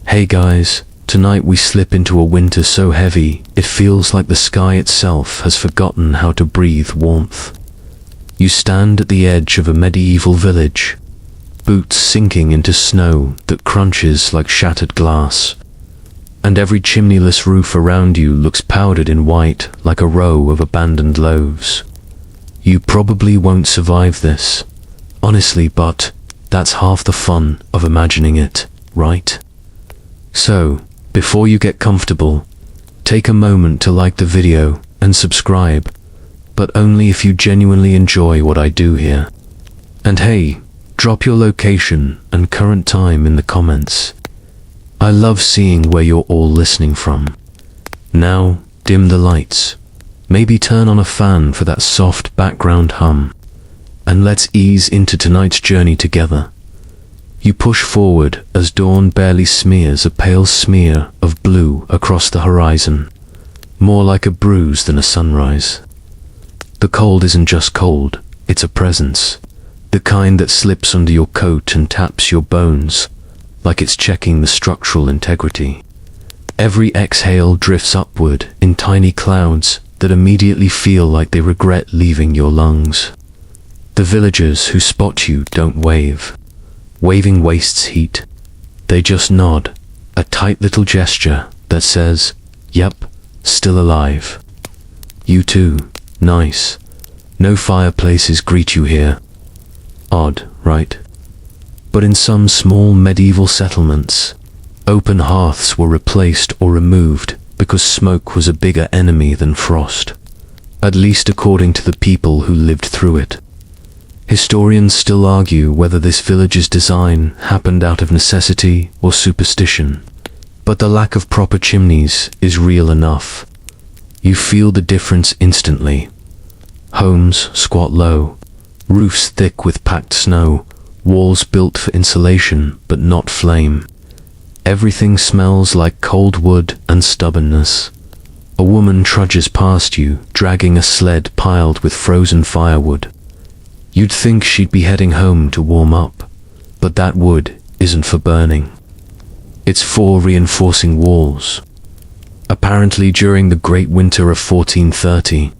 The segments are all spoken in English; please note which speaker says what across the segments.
Speaker 1: Hey guys, tonight we slip into a winter so heavy, it feels like the sky itself has forgotten how to breathe warmth. You stand at the edge of a medieval village, boots sinking into snow that crunches like shattered glass, and every chimneyless roof around you looks powdered in white like a row of abandoned loaves. You probably won't survive this, honestly, but that's half the fun of imagining it, right? So, before you get comfortable, take a moment to like the video and subscribe, but only if you genuinely enjoy what I do here. And hey, drop your location and current time in the comments. I love seeing where you're all listening from. Now, dim the lights. Maybe turn on a fan for that soft background hum. And let's ease into tonight's journey together. You push forward as dawn barely smears a pale smear of blue across the horizon, more like a bruise than a sunrise. The cold isn't just cold, it's a presence, the kind that slips under your coat and taps your bones, like it's checking the structural integrity. Every exhale drifts upward in tiny clouds that immediately feel like they regret leaving your lungs. The villagers who spot you don't wave. Waving wastes heat. They just nod, a tight little gesture that says, "Yep, still alive." You too, nice. No fireplaces greet you here. Odd, right? But in some small medieval settlements, open hearths were replaced or removed because smoke was a bigger enemy than frost, at least according to the people who lived through it. Historians still argue whether this village's design happened out of necessity or superstition, but the lack of proper chimneys is real enough. You feel the difference instantly. Homes squat low, roofs thick with packed snow, walls built for insulation but not flame. Everything smells like cold wood and stubbornness. A woman trudges past you, dragging a sled piled with frozen firewood. You'd think she'd be heading home to warm up, but that wood isn't for burning. It's for reinforcing walls. Apparently, during the Great Winter of 1430,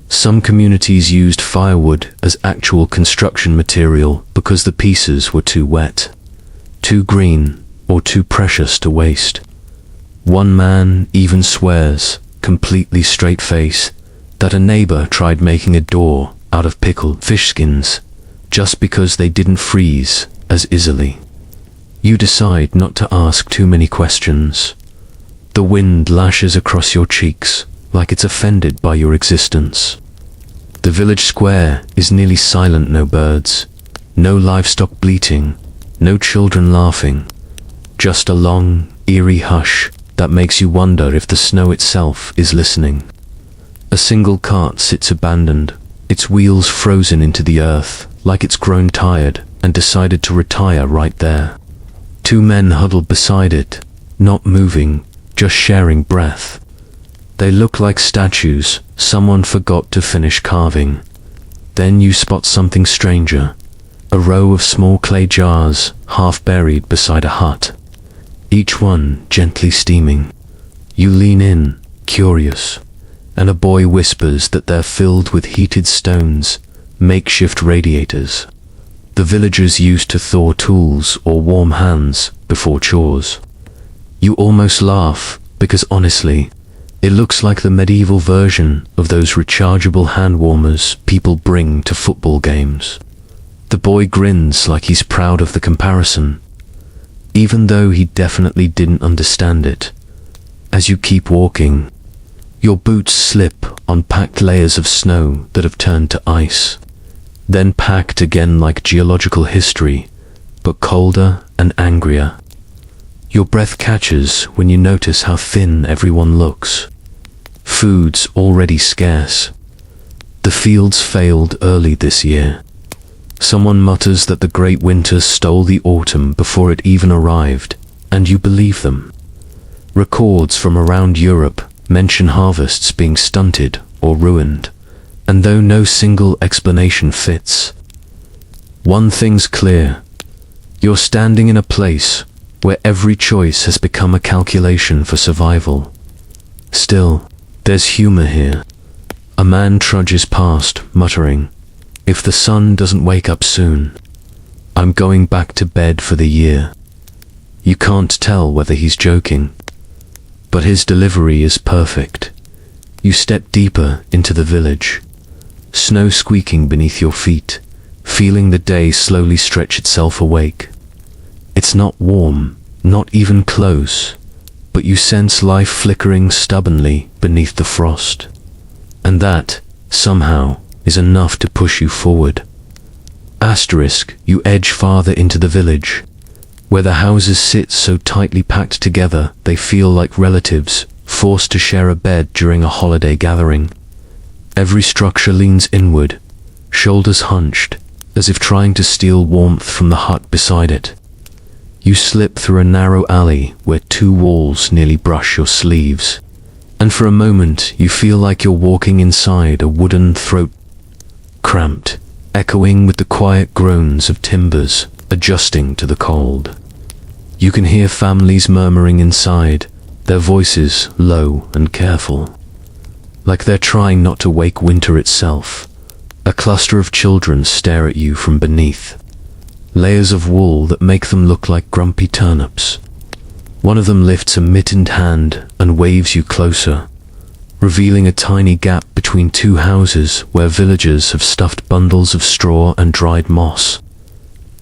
Speaker 1: some communities used firewood as actual construction material because the pieces were too wet, too green, or too precious to waste. One man even swears, completely straight-faced, that a neighbor tried making a door out of pickled fish skins, just because they didn't freeze as easily. You decide not to ask too many questions. The wind lashes across your cheeks like it's offended by your existence. The village square is nearly silent, no birds, no livestock bleating, no children laughing, just a long, eerie hush that makes you wonder if the snow itself is listening. A single cart sits abandoned, its wheels frozen into the earth, like it's grown tired and decided to retire right there. Two men huddled beside it, not moving, just sharing breath. They look like statues someone forgot to finish carving. Then you spot something stranger, a row of small clay jars half buried beside a hut, each one gently steaming. You lean in, curious, and a boy whispers that they're filled with heated stones, makeshift radiators. The villagers used to thaw tools or warm hands before chores. You almost laugh, because honestly, it looks like the medieval version of those rechargeable hand warmers people bring to football games. The boy grins like he's proud of the comparison, even though he definitely didn't understand it. As you keep walking, your boots slip on packed layers of snow that have turned to ice, then packed again like geological history, but colder and angrier. Your breath catches when you notice how thin everyone looks. Food's already scarce. The fields failed early this year. Someone mutters that the Great Winter stole the autumn before it even arrived, and you believe them. Records from around Europe mention harvests being stunted or ruined, and though no single explanation fits, one thing's clear: you're standing in a place where every choice has become a calculation for survival. Still, there's humor here. A man trudges past, muttering, "If the sun doesn't wake up soon, I'm going back to bed for the year." You can't tell whether he's joking, but his delivery is perfect. You step deeper into the village, snow squeaking beneath your feet, feeling the day slowly stretch itself awake. It's not warm, not even close, but you sense life flickering stubbornly beneath the frost. And that, somehow, is enough to push you forward. Asterisk, you edge farther into the village, where the houses sit so tightly packed together they feel like relatives forced to share a bed during a holiday gathering. Every structure leans inward, shoulders hunched, as if trying to steal warmth from the hut beside it. You slip through a narrow alley where two walls nearly brush your sleeves, and for a moment you feel like you're walking inside a wooden throat, cramped, echoing with the quiet groans of timbers adjusting to the cold. You can hear families murmuring inside, their voices low and careful, like they're trying not to wake winter itself. A cluster of children stare at you from beneath, layers of wool that make them look like grumpy turnips. One of them lifts a mittened hand and waves you closer, revealing a tiny gap between two houses where villagers have stuffed bundles of straw and dried moss.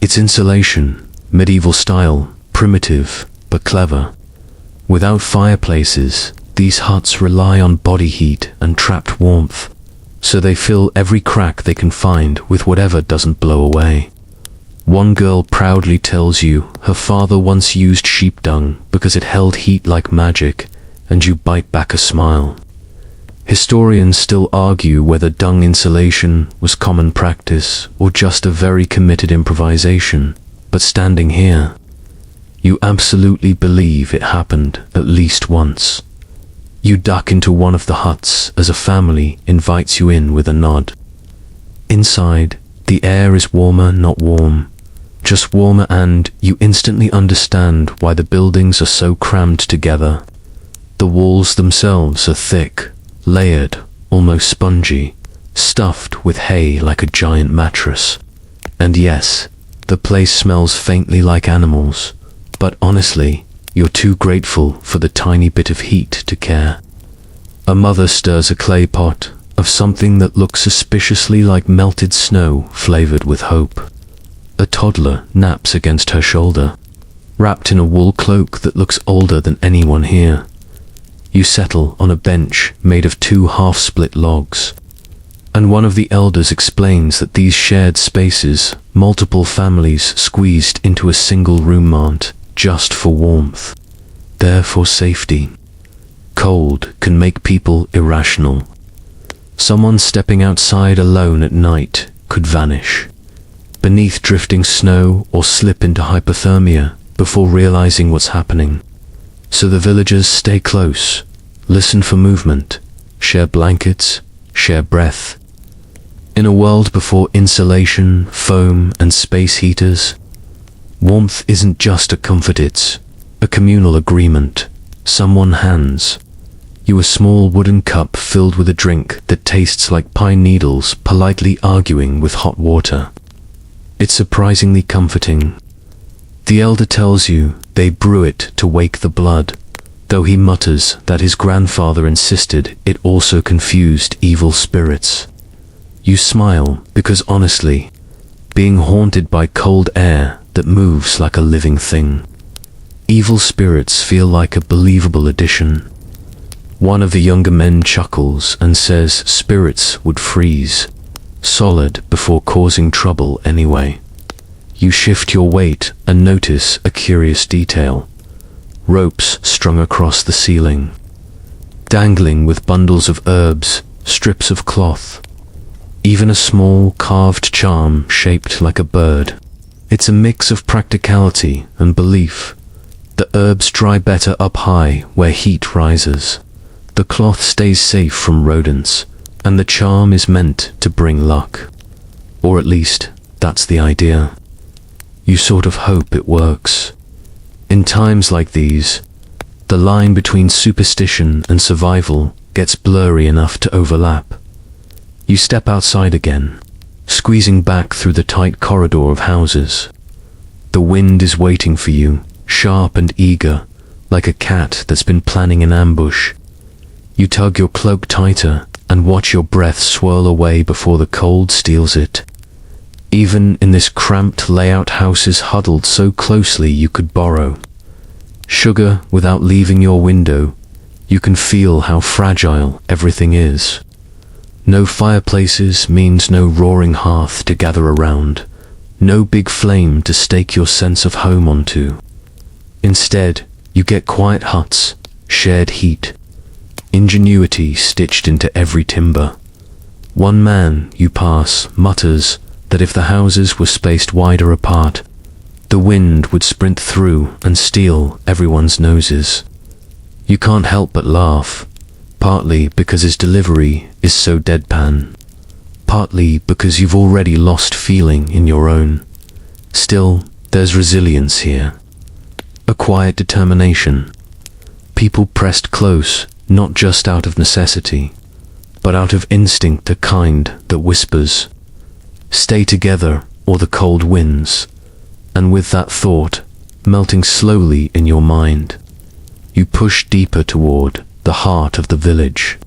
Speaker 1: Its insulation, medieval style, primitive but clever. Without fireplaces, these huts rely on body heat and trapped warmth, so they fill every crack they can find with whatever doesn't blow away. One girl proudly tells you her father once used sheep dung because it held heat like magic, and you bite back a smile. Historians still argue whether dung insulation was common practice or just a very committed improvisation, but standing here, you absolutely believe it happened at least once. You duck into one of the huts as a family invites you in with a nod. Inside, the air is warmer, not warm, just warmer, and you instantly understand why the buildings are so crammed together. The walls themselves are thick, layered, almost spongy, stuffed with hay like a giant mattress. And yes, the place smells faintly like animals, but honestly, you're too grateful for the tiny bit of heat to care. A mother stirs a clay pot of something that looks suspiciously like melted snow flavored with hope. A toddler naps against her shoulder, wrapped in a wool cloak that looks older than anyone here. You settle on a bench made of two half-split logs, and one of the elders explains that these shared spaces, multiple families squeezed into a single room, aren't just for warmth, they're for safety. Cold can make people irrational. Someone stepping outside alone at night could vanish beneath drifting snow or slip into hypothermia before realizing what's happening. So the villagers stay close, listen for movement, share blankets, share breath. In a world before insulation, foam, and space heaters, warmth isn't just a comfort, it's a communal agreement. Someone hands you a small wooden cup filled with a drink that tastes like pine needles politely arguing with hot water. It's surprisingly comforting. The elder tells you they brew it to wake the blood, though he mutters that his grandfather insisted it also confused evil spirits. You smile because honestly, being haunted by cold air that moves like a living thing, evil spirits feel like a believable addition. One of the younger men chuckles and says spirits would freeze solid before causing trouble anyway. You shift your weight and notice a curious detail. Ropes strung across the ceiling, dangling with bundles of herbs, strips of cloth, even a small carved charm shaped like a bird. It's a mix of practicality and belief. The herbs dry better up high where heat rises. The cloth stays safe from rodents, and the charm is meant to bring luck. Or at least, that's the idea. You sort of hope it works. In times like these, the line between superstition and survival gets blurry enough to overlap. You step outside again, squeezing back through the tight corridor of houses. The wind is waiting for you, sharp and eager, like a cat that's been planning an ambush. You tug your cloak tighter and watch your breath swirl away before the cold steals it. Even in this cramped layout, houses huddled so closely you could borrow sugar without leaving your window. You can feel how fragile everything is. No fireplaces means no roaring hearth to gather around, no big flame to stake your sense of home onto. Instead, you get quiet huts, shared heat, ingenuity stitched into every timber. One man you pass mutters that if the houses were spaced wider apart, the wind would sprint through and steal everyone's noses. You can't help but laugh, partly because his delivery is so deadpan, partly because you've already lost feeling in your own. Still, there's resilience here. A quiet determination. People pressed close, not just out of necessity, but out of instinct, the kind that whispers, "Stay together, or the cold wins." And with that thought melting slowly in your mind, you push deeper toward the heart of the village.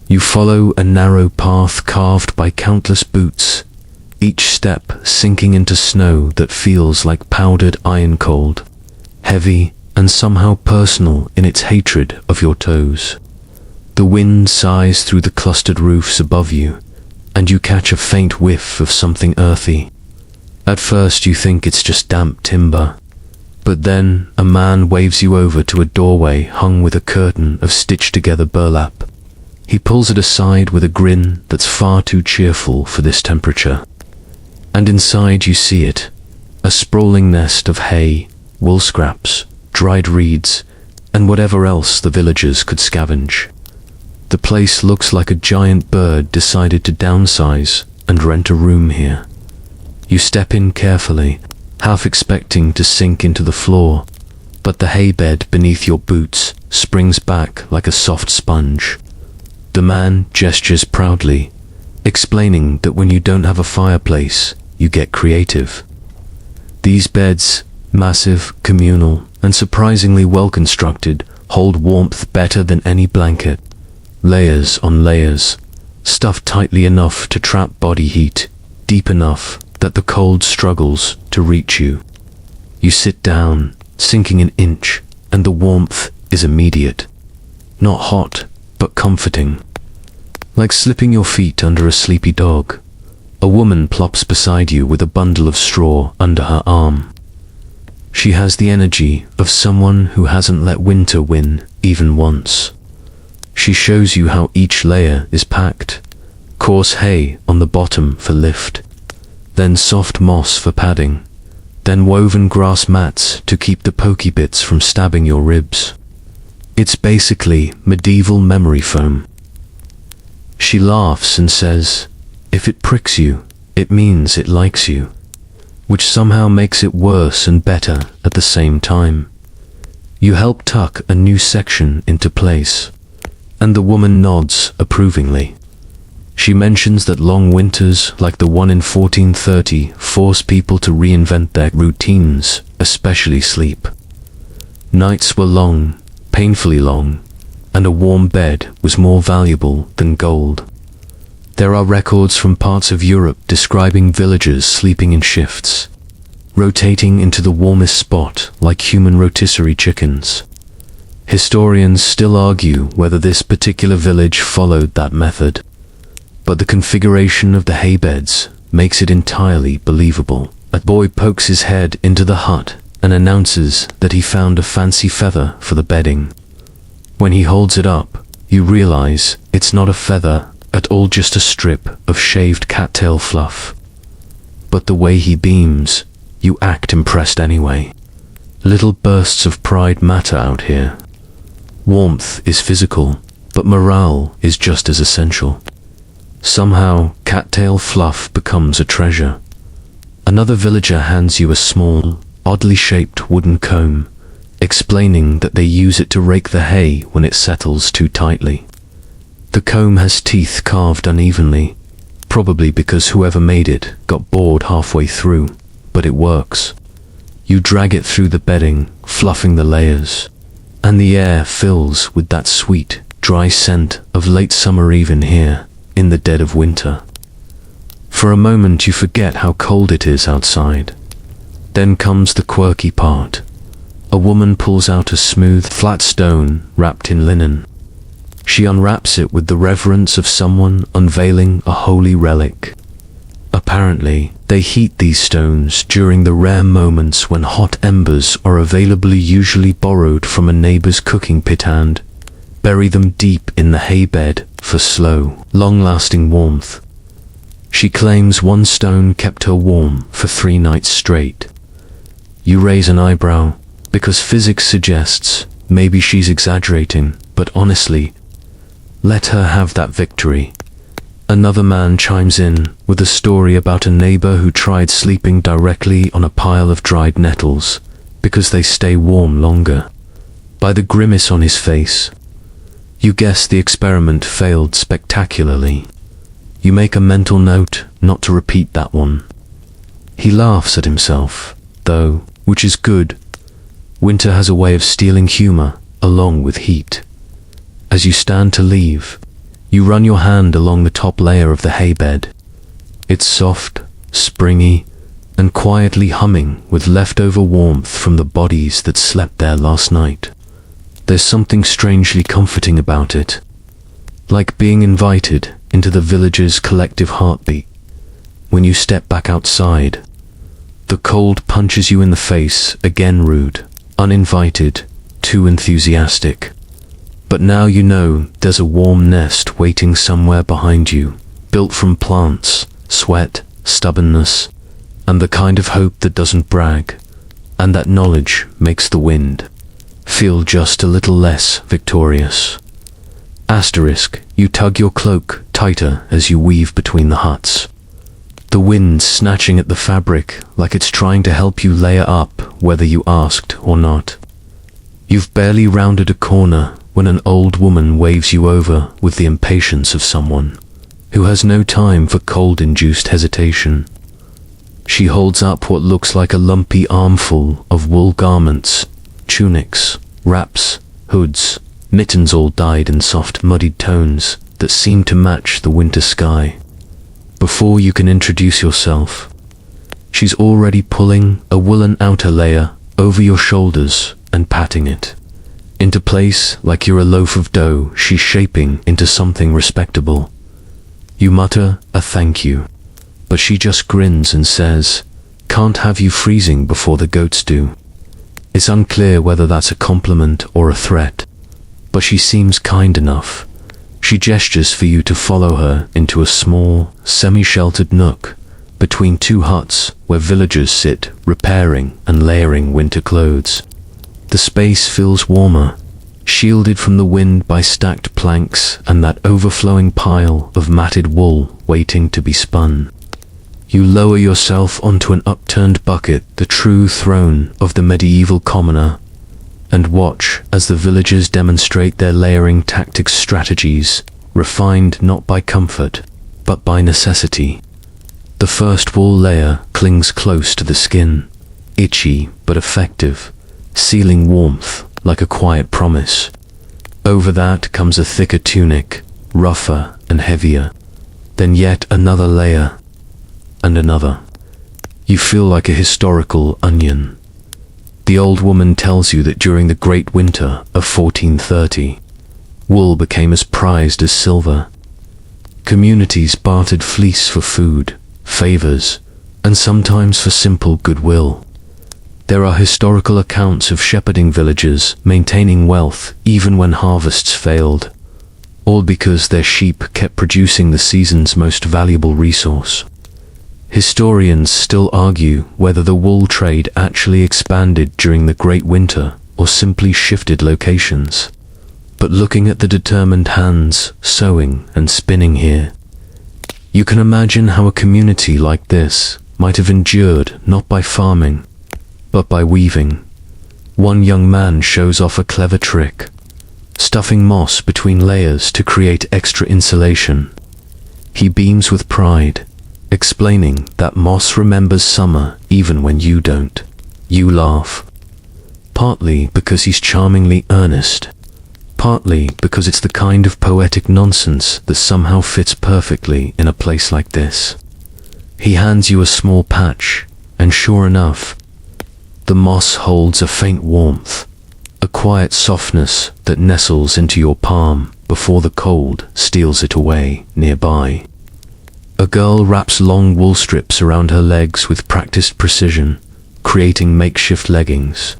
Speaker 1: You follow a narrow path carved by countless boots, each step sinking into snow that feels like powdered iron, cold, heavy, and somehow personal in its hatred of your toes. The wind sighs through the clustered roofs above you, and you catch a faint whiff of something earthy. At first you think it's just damp timber, but then a man waves you over to a doorway hung with a curtain of stitched-together burlap. He pulls it aside with a grin that's far too cheerful for this temperature. And inside you see it, a sprawling nest of hay, wool scraps, dried reeds, and whatever else the villagers could scavenge. The place looks like a giant bird decided to downsize and rent a room here. You step in carefully, half expecting to sink into the floor, but the hay bed beneath your boots springs back like a soft sponge. The man gestures proudly, explaining that when you don't have a fireplace, you get creative. These beds, massive, communal, and surprisingly well constructed, hold warmth better than any blanket. Layers on layers, stuffed tightly enough to trap body heat, deep enough that the cold struggles to reach you. You sit down, sinking an inch, and the warmth is immediate. Not hot, but comforting. Like slipping your feet under a sleepy dog. A woman plops beside you with a bundle of straw under her arm. She has the energy of someone who hasn't let winter win even once. She shows you how each layer is packed. Coarse hay on the bottom for lift, then soft moss for padding, then woven grass mats to keep the pokey bits from stabbing your ribs. It's basically medieval memory foam. She laughs and says, "If it pricks you, it means it likes you," which somehow makes it worse and better at the same time. You help tuck a new section into place, and the woman nods approvingly. She mentions that long winters like the one in 1430 force people to reinvent their routines, especially sleep. Nights were long, painfully long, and a warm bed was more valuable than gold. There are records from parts of Europe describing villagers sleeping in shifts, rotating into the warmest spot like human rotisserie chickens. Historians still argue whether this particular village followed that method, but the configuration of the hay beds makes it entirely believable. A boy pokes his head into the hut and announces that he found a fancy feather for the bedding. When he holds it up, you realize it's not a feather at all, just a strip of shaved cattail fluff. But the way he beams, you act impressed anyway. Little bursts of pride matter out here. Warmth is physical, but morale is just as essential. Somehow, cattail fluff becomes a treasure. Another villager hands you a small, oddly shaped wooden comb, explaining that they use it to rake the hay when it settles too tightly. The comb has teeth carved unevenly, probably because whoever made it got bored halfway through, but it works. You drag it through the bedding, fluffing the layers, and the air fills with that sweet, dry scent of late summer even here, in the dead of winter. For a moment you forget how cold it is outside. Then comes the quirky part. A woman pulls out a smooth, flat stone wrapped in linen. She unwraps it with the reverence of someone unveiling a holy relic. Apparently, they heat these stones during the rare moments when hot embers are available, usually borrowed from a neighbor's cooking pit, and bury them deep in the hay bed for slow, long-lasting warmth. She claims one stone kept her warm for 3 nights straight. You raise an eyebrow, because physics suggests maybe she's exaggerating, but honestly, let her have that victory. Another man chimes in with a story about a neighbor who tried sleeping directly on a pile of dried nettles because they stay warm longer. By the grimace on his face, you guess the experiment failed spectacularly. You make a mental note not to repeat that one. He laughs at himself, though, which is good. Winter has a way of stealing humor along with heat. As you stand to leave, you run your hand along the top layer of the hay bed. It's soft, springy, and quietly humming with leftover warmth from the bodies that slept there last night. There's something strangely comforting about it, like being invited into the village's collective heartbeat. When you step back outside, the cold punches you in the face, again rude, uninvited, too enthusiastic. But now you know there's a warm nest waiting somewhere behind you, built from plants, sweat, stubbornness, and the kind of hope that doesn't brag, and that knowledge makes the wind feel just a little less victorious. Asterisk, you tug your cloak tighter as you weave between the huts. The wind snatching at the fabric like it's trying to help you layer up whether you asked or not. You've barely rounded a corner when an old woman waves you over with the impatience of someone who has no time for cold-induced hesitation. She holds up what looks like a lumpy armful of wool garments, tunics, wraps, hoods, mittens, all dyed in soft, muddied tones that seem to match the winter sky. Before you can introduce yourself, she's already pulling a woolen outer layer over your shoulders and patting it into place like you're a loaf of dough she's shaping into something respectable. You mutter a thank you, but she just grins and says, "Can't have you freezing before the goats do." It's unclear whether that's a compliment or a threat, but she seems kind enough. She gestures for you to follow her into a small, semi-sheltered nook between 2 huts where villagers sit repairing and layering winter clothes. The space feels warmer, shielded from the wind by stacked planks and that overflowing pile of matted wool waiting to be spun. You lower yourself onto an upturned bucket, the true throne of the medieval commoner, and watch as the villagers demonstrate their layering tactics, strategies, refined not by comfort, but by necessity. The first wool layer clings close to the skin, itchy but effective, sealing warmth like a quiet promise. Over that comes a thicker tunic, rougher and heavier. Then yet another layer, and another. You feel like a historical onion. The old woman tells you that during the Great Winter of 1430, wool became as prized as silver. Communities bartered fleece for food, favors, and sometimes for simple goodwill. There are historical accounts of shepherding villagers maintaining wealth even when harvests failed, all because their sheep kept producing the season's most valuable resource. Historians still argue whether the wool trade actually expanded during the Great Winter or simply shifted locations. But looking at the determined hands sewing and spinning here, you can imagine how a community like this might have endured not by farming, but by weaving. One young man shows off a clever trick, stuffing moss between layers to create extra insulation. He beams with pride, explaining that moss remembers summer even when you don't. You laugh. Partly because he's charmingly earnest, partly because it's the kind of poetic nonsense that somehow fits perfectly in a place like this. He hands you a small patch, and sure enough, the moss holds a faint warmth, a quiet softness that nestles into your palm before the cold steals it away nearby. A girl wraps long wool strips around her legs with practiced precision, creating makeshift leggings.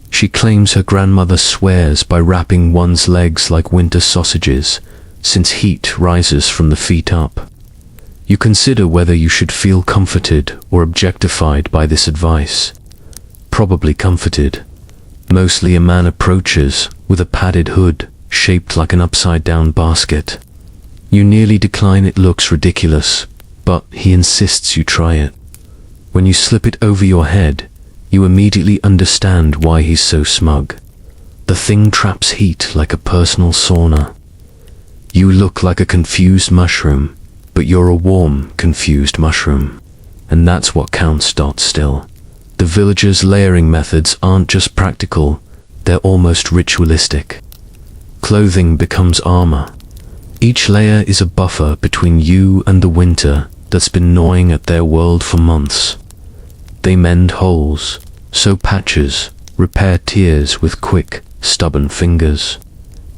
Speaker 1: She claims her grandmother swears by wrapping one's legs like winter sausages, since heat rises from the feet up. You consider whether you should feel comforted or objectified by this advice. Probably comforted. Mostly a man approaches with a padded hood shaped like an upside-down basket. You nearly decline, it looks ridiculous, but he insists you try it. When you slip it over your head, you immediately understand why he's so smug. The thing traps heat like a personal sauna. You look like a confused mushroom, but you're a warm, confused mushroom. And that's what counts. Still, the villagers' layering methods aren't just practical, they're almost ritualistic. Clothing becomes armor. Each layer is a buffer between you and the winter that's been gnawing at their world for months. They mend holes, sew patches, repair tears with quick, stubborn fingers.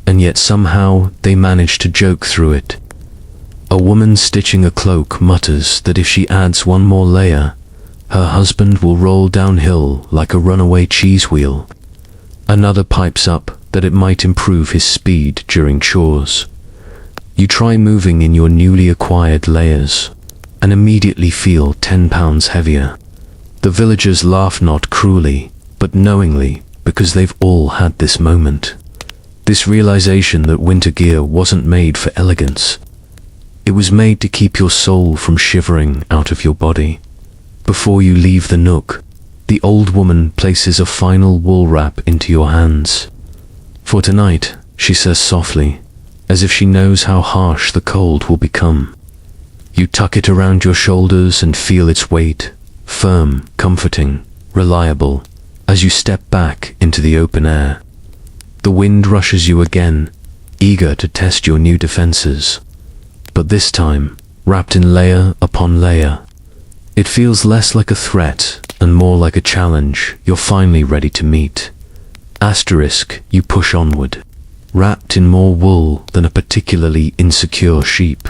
Speaker 1: And yet somehow they manage to joke through it. A woman stitching a cloak mutters that if she adds one more layer, her husband will roll downhill like a runaway cheese wheel. Another pipes up that it might improve his speed during chores. You try moving in your newly acquired layers, and immediately feel 10 pounds heavier. The villagers laugh not cruelly, but knowingly, because they've all had this moment. This realization that winter gear wasn't made for elegance. It was made to keep your soul from shivering out of your body. Before you leave the nook, the old woman places a final wool wrap into your hands. For tonight, she says softly, as if she knows how harsh the cold will become. You tuck it around your shoulders and feel its weight, firm, comforting, reliable, as you step back into the open air. The wind rushes you again, eager to test your new defenses. But this time, wrapped in layer upon layer. It feels less like a threat and more like a challenge you're finally ready to meet. Asterisk, you push onward, wrapped in more wool than a particularly insecure sheep.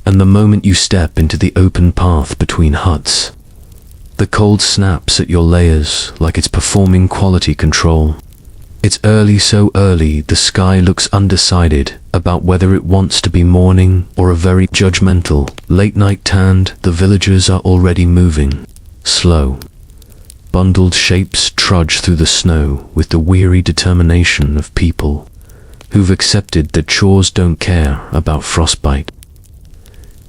Speaker 1: And the moment you step into the open path between huts, the cold snaps at your layers like it's performing quality control. It's early, so early the sky looks undecided about whether it wants to be morning or a very judgmental, late-night tanned. The villagers are already moving, slow. Bundled shapes trudge through the snow with the weary determination of people who've accepted that chores don't care about frostbite.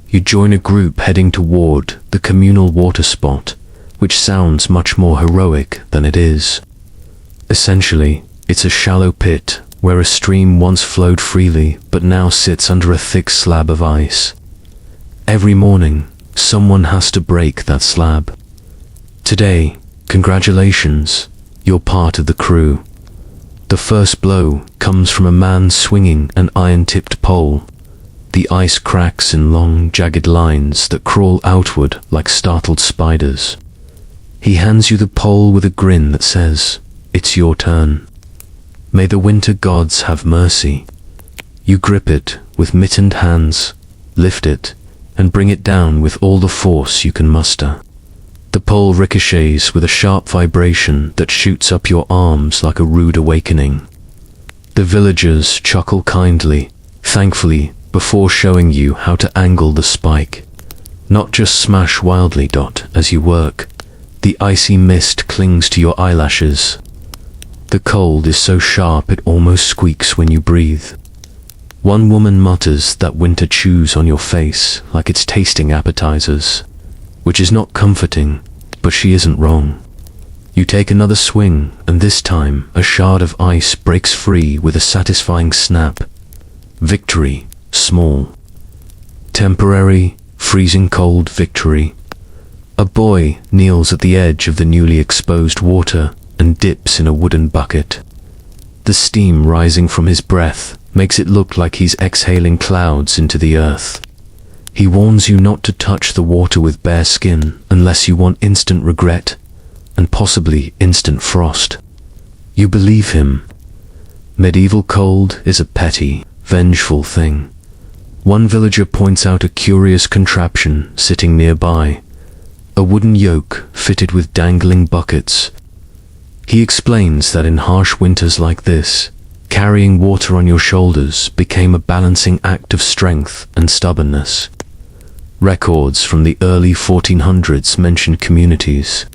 Speaker 1: You join a group heading toward the communal water spot, which sounds much more heroic than it is. Essentially, it's a shallow pit where a stream once flowed freely but now sits under a thick slab of ice. Every morning, someone has to break that slab. Today, congratulations, you're part of the crew. The first blow comes from a man swinging an iron-tipped pole. The ice cracks in long, jagged lines that crawl outward like startled spiders. He hands you the pole with a grin that says, "It's your turn. May the winter gods have mercy." You grip it with mittened hands, lift it, and bring it down with all the force you can muster. The pole ricochets with a sharp vibration that shoots up your arms like a rude awakening. The villagers chuckle kindly, thankfully, before showing you how to angle the spike. Not just smash wildly. As you work, the icy mist clings to your eyelashes. The cold is so sharp it almost squeaks when you breathe. One woman mutters that winter chews on your face like it's tasting appetizers, which is not comforting, but she isn't wrong. You take another swing, and this time a shard of ice breaks free with a satisfying snap. Victory, small. Temporary, freezing cold victory. A boy kneels at the edge of the newly exposed water and dips in a wooden bucket. The steam rising from his breath makes it look like he's exhaling clouds into the earth. He warns you not to touch the water with bare skin unless you want instant regret and possibly instant frost. You believe him. Medieval cold is a petty, vengeful thing. One villager points out a curious contraption sitting nearby, a wooden yoke fitted with dangling buckets. He explains that in harsh winters like this, carrying water on your shoulders became a balancing act of strength and stubbornness. Records from the early 1400s mention communities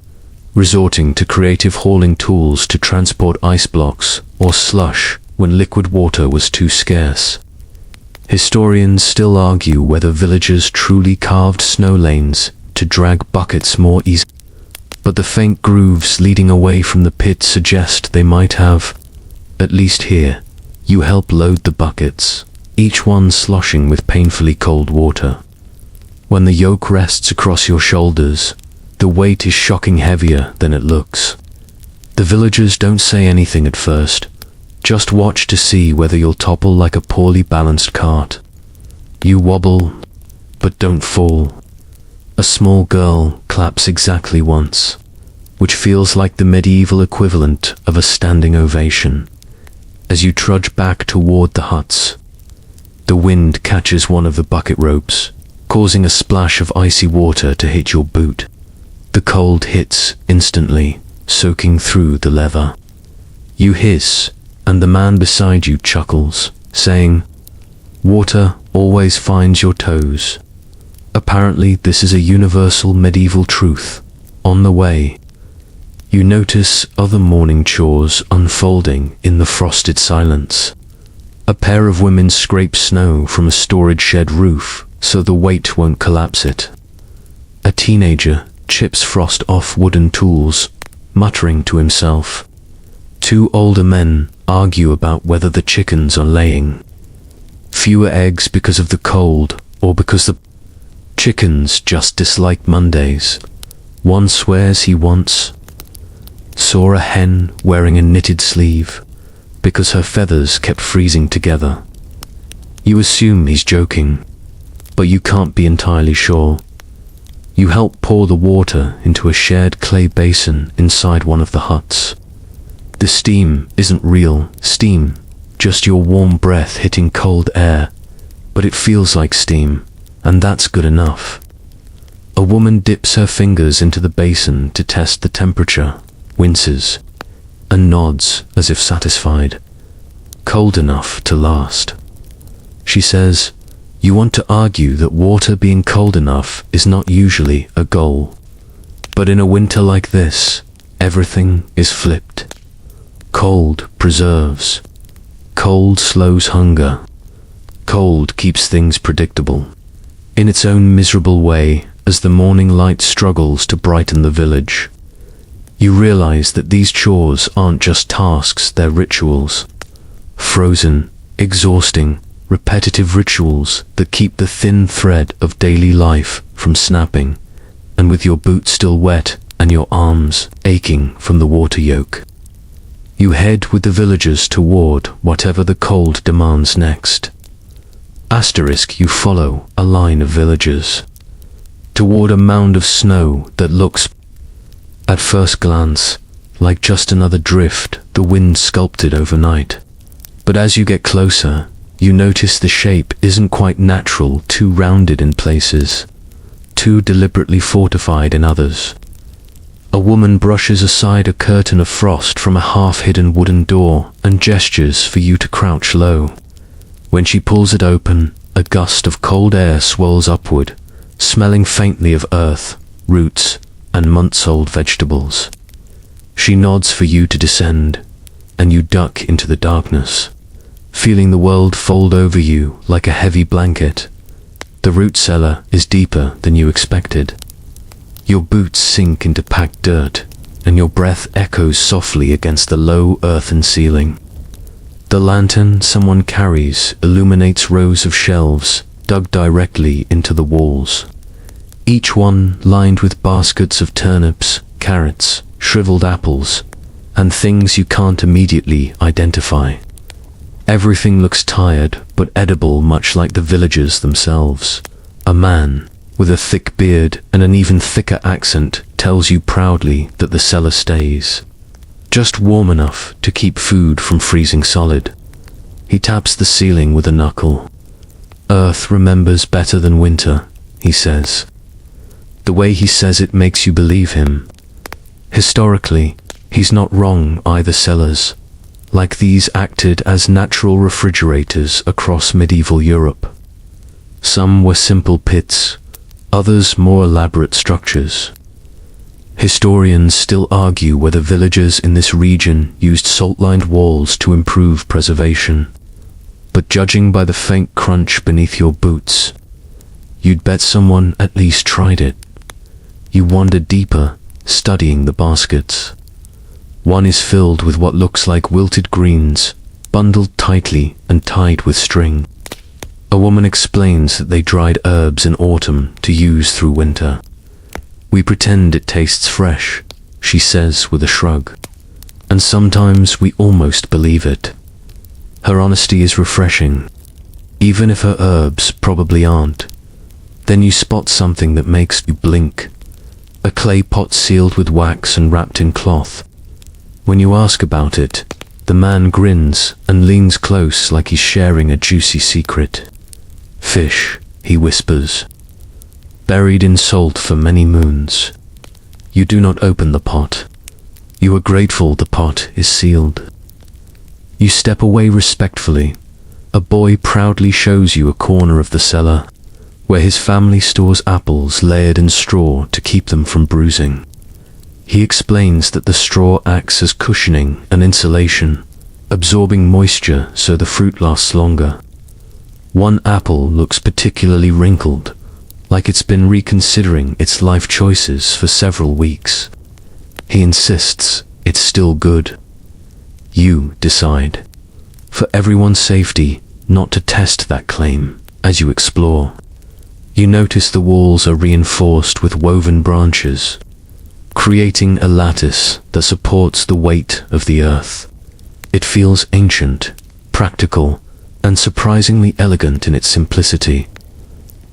Speaker 1: resorting to creative hauling tools to transport ice blocks or slush when liquid water was too scarce. Historians still argue whether villagers truly carved snow lanes to drag buckets more easily, but the faint grooves leading away from the pit suggest they might have. At least here, you help load the buckets, each one sloshing with painfully cold water. When the yoke rests across your shoulders, the weight is shocking heavier than it looks. The villagers don't say anything at first, just watch to see whether you'll topple like a poorly balanced cart. You wobble, but don't fall. A small girl claps exactly once, which feels like the medieval equivalent of a standing ovation. As you trudge back toward the huts, the wind catches one of the bucket ropes, causing a splash of icy water to hit your boot. The cold hits instantly, soaking through the leather. You hiss, and the man beside you chuckles, saying, "Water always finds your toes." Apparently, this is a universal medieval truth. On the way, you notice other morning chores unfolding in the frosted silence. A pair of women scrape snow from a storage shed roof so the weight won't collapse it. A teenager chips frost off wooden tools, muttering to himself. Two older men argue about whether the chickens are laying fewer eggs because of the cold or because the chickens just dislike Mondays. One swears he once saw a hen wearing a knitted sleeve because her feathers kept freezing together. You assume he's joking, but you can't be entirely sure. You help pour the water into a shared clay basin inside one of the huts. The steam isn't real steam, just your warm breath hitting cold air, but it feels like steam, and that's good enough. A woman dips her fingers into the basin to test the temperature, winces, and nods as if satisfied. Cold enough to last. She says, "You want to argue that water being cold enough is not usually a goal. But in a winter like this, everything is flipped. Cold preserves. Cold slows hunger. Cold keeps things predictable." In its own miserable way, as the morning light struggles to brighten the village, you realize that these chores aren't just tasks, they're rituals. Frozen, exhausting, repetitive rituals that keep the thin thread of daily life from snapping, and with your boots still wet and your arms aching from the water yoke. You head with the villagers toward whatever the cold demands next. Asterisk, you follow a line of villagers toward a mound of snow that looks, at first glance, like just another drift the wind sculpted overnight. But as you get closer, you notice the shape isn't quite natural, too rounded in places, too deliberately fortified in others. A woman brushes aside a curtain of frost from a half-hidden wooden door and gestures for you to crouch low. When she pulls it open, a gust of cold air swirls upward, smelling faintly of earth, roots, and months-old vegetables. She nods for you to descend, and you duck into the darkness, feeling the world fold over you like a heavy blanket. The root cellar is deeper than you expected. Your boots sink into packed dirt, and your breath echoes softly against the low earthen ceiling. The lantern someone carries illuminates rows of shelves dug directly into the walls, each one lined with baskets of turnips, carrots, shriveled apples, and things you can't immediately identify. Everything looks tired but edible, much like the villagers themselves. A man with a thick beard and an even thicker accent tells you proudly that the cellar stays just warm enough to keep food from freezing solid. He taps the ceiling with a knuckle. "Earth remembers better than winter," he says. The way he says it makes you believe him. Historically, he's not wrong either. Cellars like these acted as natural refrigerators across medieval Europe. Some were simple pits, others more elaborate structures. Historians still argue whether villagers in this region used salt-lined walls to improve preservation. But judging by the faint crunch beneath your boots, you'd bet someone at least tried it. You wander deeper, studying the baskets. One is filled with what looks like wilted greens, bundled tightly and tied with string. A woman explains that they dried herbs in autumn to use through winter. "We pretend it tastes fresh," she says with a shrug. And sometimes we almost believe it. Her honesty is refreshing, even if her herbs probably aren't. Then you spot something that makes you blink. A clay pot sealed with wax and wrapped in cloth. When you ask about it, the man grins and leans close like he's sharing a juicy secret. "Fish," he whispers, "buried in salt for many moons." You do not open the pot. You are grateful the pot is sealed. You step away respectfully. A boy proudly shows you a corner of the cellar, where his family stores apples layered in straw to keep them from bruising. He explains that the straw acts as cushioning and insulation, absorbing moisture so the fruit lasts longer. One apple looks particularly wrinkled, like it's been reconsidering its life choices for several weeks. He insists it's still good. You decide, for everyone's safety, not to test that claim as you explore. You notice the walls are reinforced with woven branches, creating a lattice that supports the weight of the earth. It feels ancient, practical, and surprisingly elegant in its simplicity.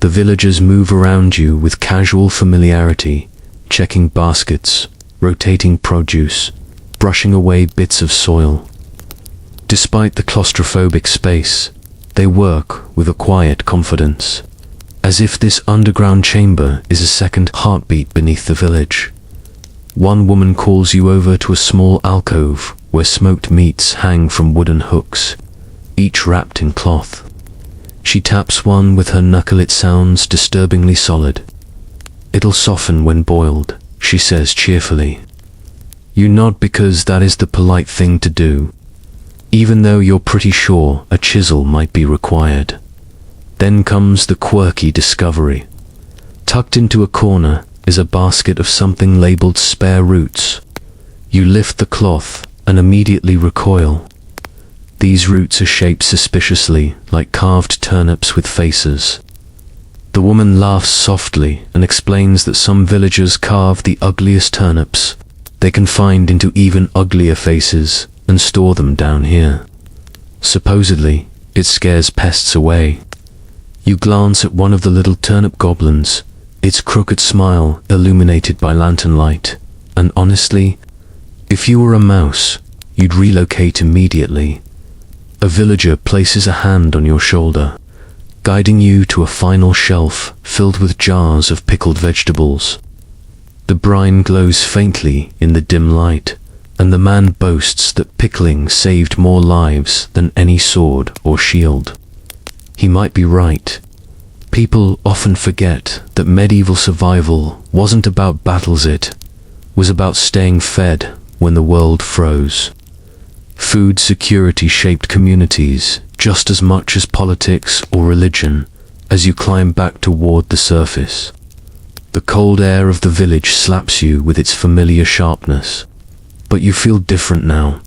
Speaker 1: The villagers move around you with casual familiarity, checking baskets, rotating produce, brushing away bits of soil. Despite the claustrophobic space, they work with a quiet confidence, as if this underground chamber is a second heartbeat beneath the village. One woman calls you over to a small alcove where smoked meats hang from wooden hooks, each wrapped in cloth. She taps one with her knuckle. It sounds disturbingly solid. "It'll soften when boiled," she says cheerfully. You nod because that is the polite thing to do, even though you're pretty sure a chisel might be required. Then comes the quirky discovery. Tucked into a corner is a basket of something labeled spare roots. You lift the cloth and immediately recoil. These roots are shaped suspiciously, like carved turnips with faces. The woman laughs softly and explains that some villagers carve the ugliest turnips they can find into even uglier faces and store them down here. Supposedly, it scares pests away. You glance at one of the little turnip goblins, its crooked smile illuminated by lantern light, and honestly, if you were a mouse, you'd relocate immediately. A villager places a hand on your shoulder, guiding you to a final shelf filled with jars of pickled vegetables. The brine glows faintly in the dim light, and the man boasts that pickling saved more lives than any sword or shield. He might be right. People often forget that medieval survival wasn't about battles, it was about staying fed when the world froze. Food security shaped communities just as much as politics or religion as you climb back toward the surface. The cold air of the village slaps you with its familiar sharpness. But you feel different now,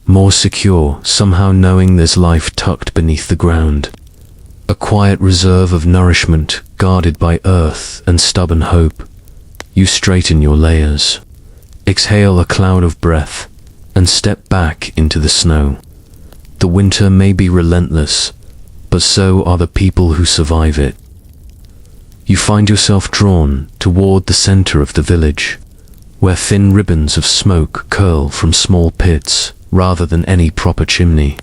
Speaker 1: more secure, somehow knowing there's life tucked beneath the ground. A quiet reserve of nourishment, guarded by earth and stubborn hope. You straighten your layers, exhale a cloud of breath, and step back into the snow. The winter may be relentless, but so are the people who survive it. You find yourself drawn toward the center of the village, where thin ribbons of smoke curl from small pits rather than any proper chimney.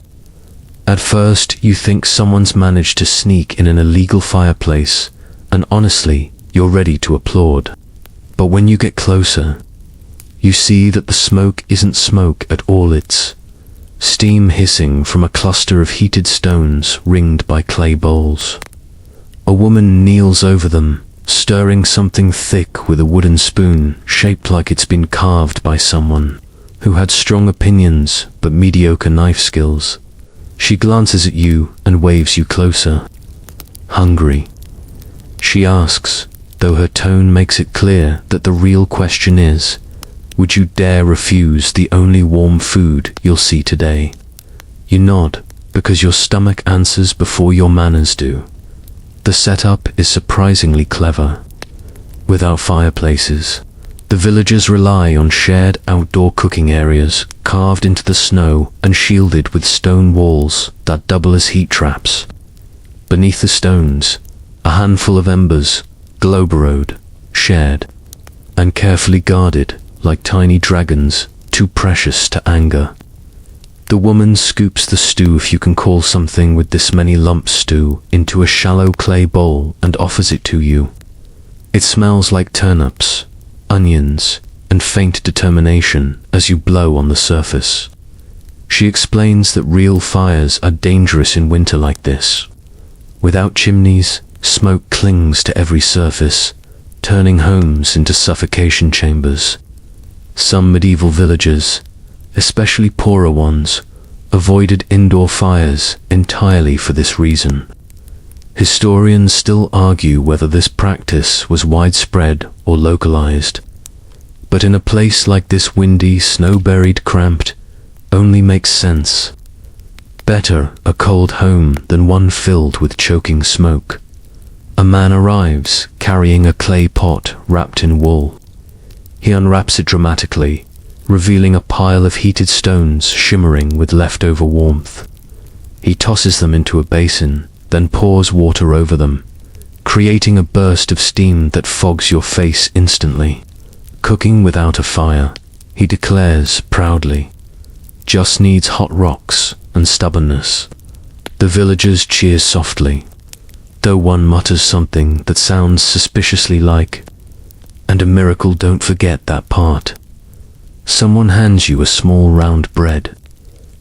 Speaker 1: At first, you think someone's managed to sneak in an illegal fireplace, and honestly, you're ready to applaud. But when you get closer, you see that the smoke isn't smoke at all, it's steam hissing from a cluster of heated stones ringed by clay bowls. A woman kneels over them, stirring something thick with a wooden spoon shaped like it's been carved by someone who had strong opinions but mediocre knife skills. She glances at you and waves you closer. Hungry? She asks, though her tone makes it clear that the real question is, would you dare refuse the only warm food you'll see today? You nod, because your stomach answers before your manners do. The setup is surprisingly clever. Without fireplaces, the villagers rely on shared outdoor cooking areas carved into the snow and shielded with stone walls that double as heat traps. Beneath the stones, a handful of embers glow burrowed, shared, and carefully guarded like tiny dragons too precious to anger. The woman scoops the stew, if you can call something with this many lumps stew, into a shallow clay bowl and offers it to you. It smells like turnips, onions, and faint determination as you blow on the surface. She explains that real fires are dangerous in winter like this. Without chimneys, smoke clings to every surface, turning homes into suffocation chambers. Some medieval villagers, especially poorer ones, avoided indoor fires entirely for this reason. Historians still argue whether this practice was widespread or localized, but in a place like this, windy, snow-buried, cramped, only makes sense. Better a cold home than one filled with choking smoke. A man arrives, carrying a clay pot wrapped in wool. He unwraps it dramatically, revealing a pile of heated stones shimmering with leftover warmth. He tosses them into a basin, then pours water over them, creating a burst of steam that fogs your face instantly. Cooking without a fire, he declares proudly, just needs hot rocks and stubbornness. The villagers cheer softly, though one mutters something that sounds suspiciously like, "And a miracle, don't forget that part." Someone hands you a small round bread,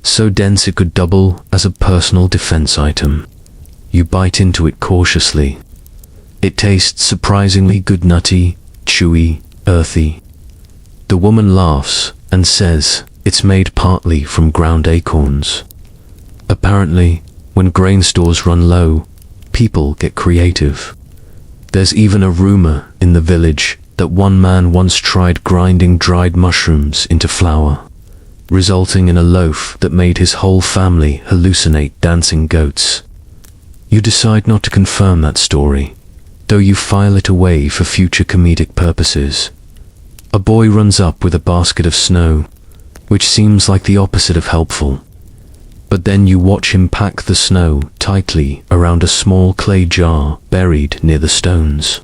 Speaker 1: so dense it could double as a personal defense item. You bite into it cautiously. It tastes surprisingly good, nutty, chewy, earthy. The woman laughs and says it's made partly from ground acorns. Apparently, when grain stores run low, people get creative. There's even a rumor in the village that one man once tried grinding dried mushrooms into flour, resulting in a loaf that made his whole family hallucinate dancing goats. You decide not to confirm that story, though you file it away for future comedic purposes. A boy runs up with a basket of snow, which seems like the opposite of helpful. But then you watch him pack the snow tightly around a small clay jar buried near the stones.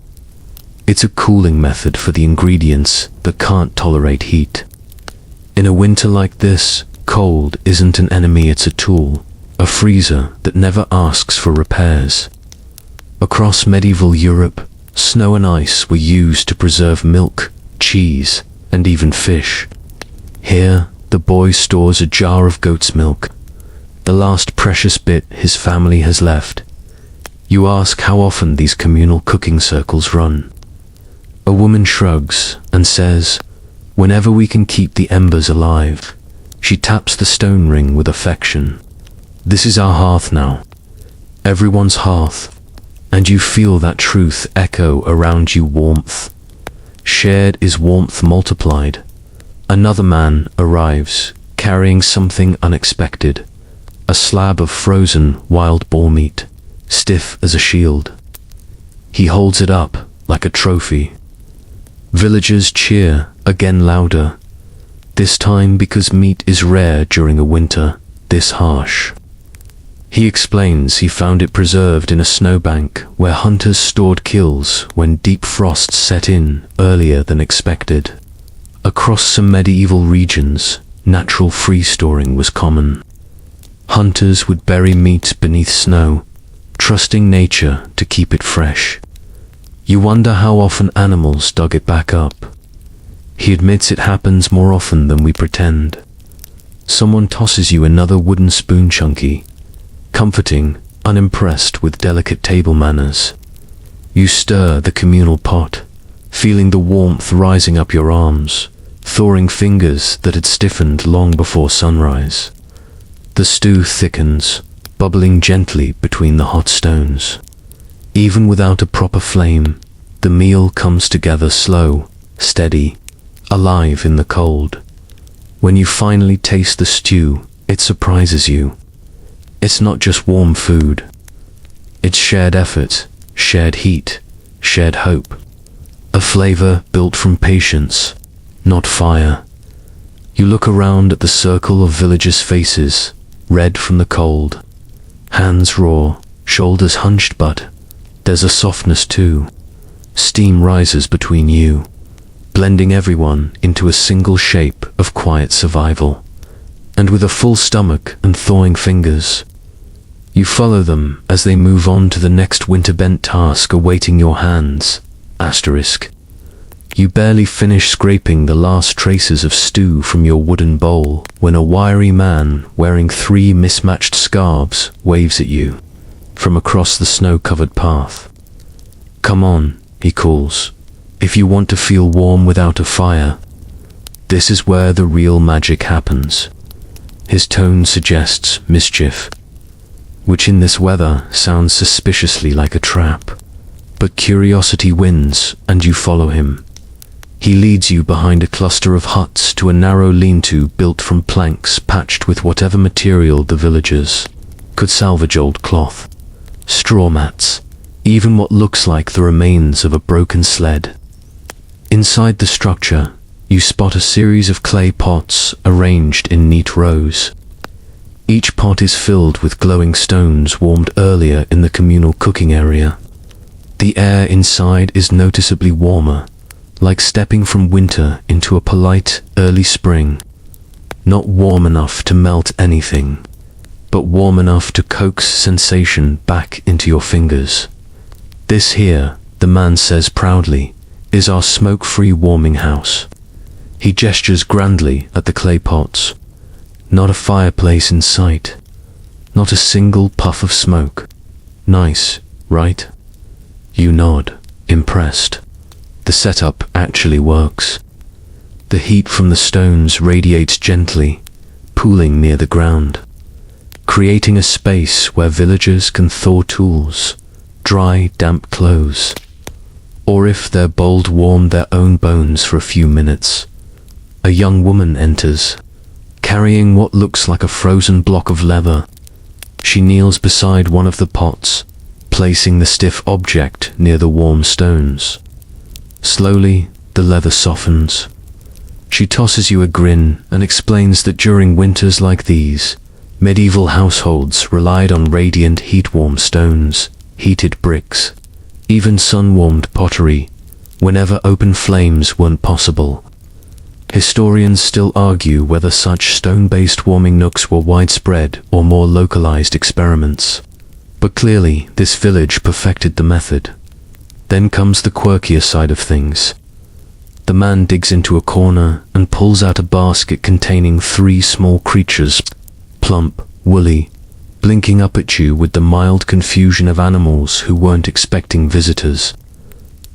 Speaker 1: It's a cooling method for the ingredients that can't tolerate heat. In a winter like this, cold isn't an enemy, it's a tool, a freezer that never asks for repairs. Across medieval Europe, snow and ice were used to preserve milk, cheese, and even fish. Here, the boy stores a jar of goat's milk, the last precious bit his family has left. You ask how often these communal cooking circles run. A woman shrugs and says, "Whenever we can keep the embers alive." She taps the stone ring with affection. "This is our hearth now. Everyone's hearth." And you feel that truth echo around you, warmth, Shared is warmth multiplied. Another man arrives, carrying something unexpected. A slab of frozen wild boar meat, stiff as a shield. He holds it up like a trophy. Villagers cheer, again louder. This time because meat is rare during a winter this harsh. He explains he found it preserved in a snowbank where hunters stored kills when deep frosts set in earlier than expected. Across some medieval regions, natural free-storing was common. Hunters would bury meat beneath snow, trusting nature to keep it fresh. You wonder how often animals dug it back up. He admits it happens more often than we pretend. Someone tosses you another wooden spoon chunky, comforting, unimpressed with delicate table manners. You stir the communal pot, feeling the warmth rising up your arms, thawing fingers that had stiffened long before sunrise. The stew thickens, bubbling gently between the hot stones. Even without a proper flame, the meal comes together slow, steady, alive in the cold. When you finally taste the stew, it surprises you. It's not just warm food. It's shared effort, shared heat, shared hope. A flavor built from patience, not fire. You look around at the circle of villagers' faces, red from the cold. Hands raw, shoulders hunched, but there's a softness too. Steam rises between you, blending everyone into a single shape of quiet survival. And with a full stomach and thawing fingers, you follow them as they move on to the next winter-bent task awaiting your hands. Asterisk. You barely finish scraping the last traces of stew from your wooden bowl when a wiry man wearing 3 mismatched scarves waves at you from across the snow-covered path. Come on, he calls, if you want to feel warm without a fire. This is where the real magic happens. His tone suggests mischief, which in this weather sounds suspiciously like a trap. But curiosity wins, and you follow him. He leads you behind a cluster of huts to a narrow lean-to built from planks patched with whatever material the villagers could salvage: old cloth, straw mats, even what looks like the remains of a broken sled. Inside the structure, you spot a series of clay pots arranged in neat rows. Each pot is filled with glowing stones warmed earlier in the communal cooking area. The air inside is noticeably warmer, like stepping from winter into a polite early spring. Not warm enough to melt anything, but warm enough to coax sensation back into your fingers. This here, the man says proudly, is our smoke-free warming house. He gestures grandly at the clay pots. Not a fireplace in sight. Not a single puff of smoke. Nice, right? You nod, impressed. The setup actually works. The heat from the stones radiates gently, pooling near the ground, creating a space where villagers can thaw tools, dry damp clothes, or if they're bold, warm their own bones for a few minutes. A young woman enters, carrying what looks like a frozen block of leather. She kneels beside one of the pots, placing the stiff object near the warm stones. Slowly, the leather softens. She tosses you a grin and explains that during winters like these, medieval households relied on radiant heat-warm stones, heated bricks, even sun-warmed pottery, whenever open flames weren't possible. Historians still argue whether such stone-based warming nooks were widespread or more localized experiments. But clearly, this village perfected the method. Then comes the quirkier side of things. The man digs into a corner and pulls out a basket containing 3 small creatures, plump, woolly, blinking up at you with the mild confusion of animals who weren't expecting visitors.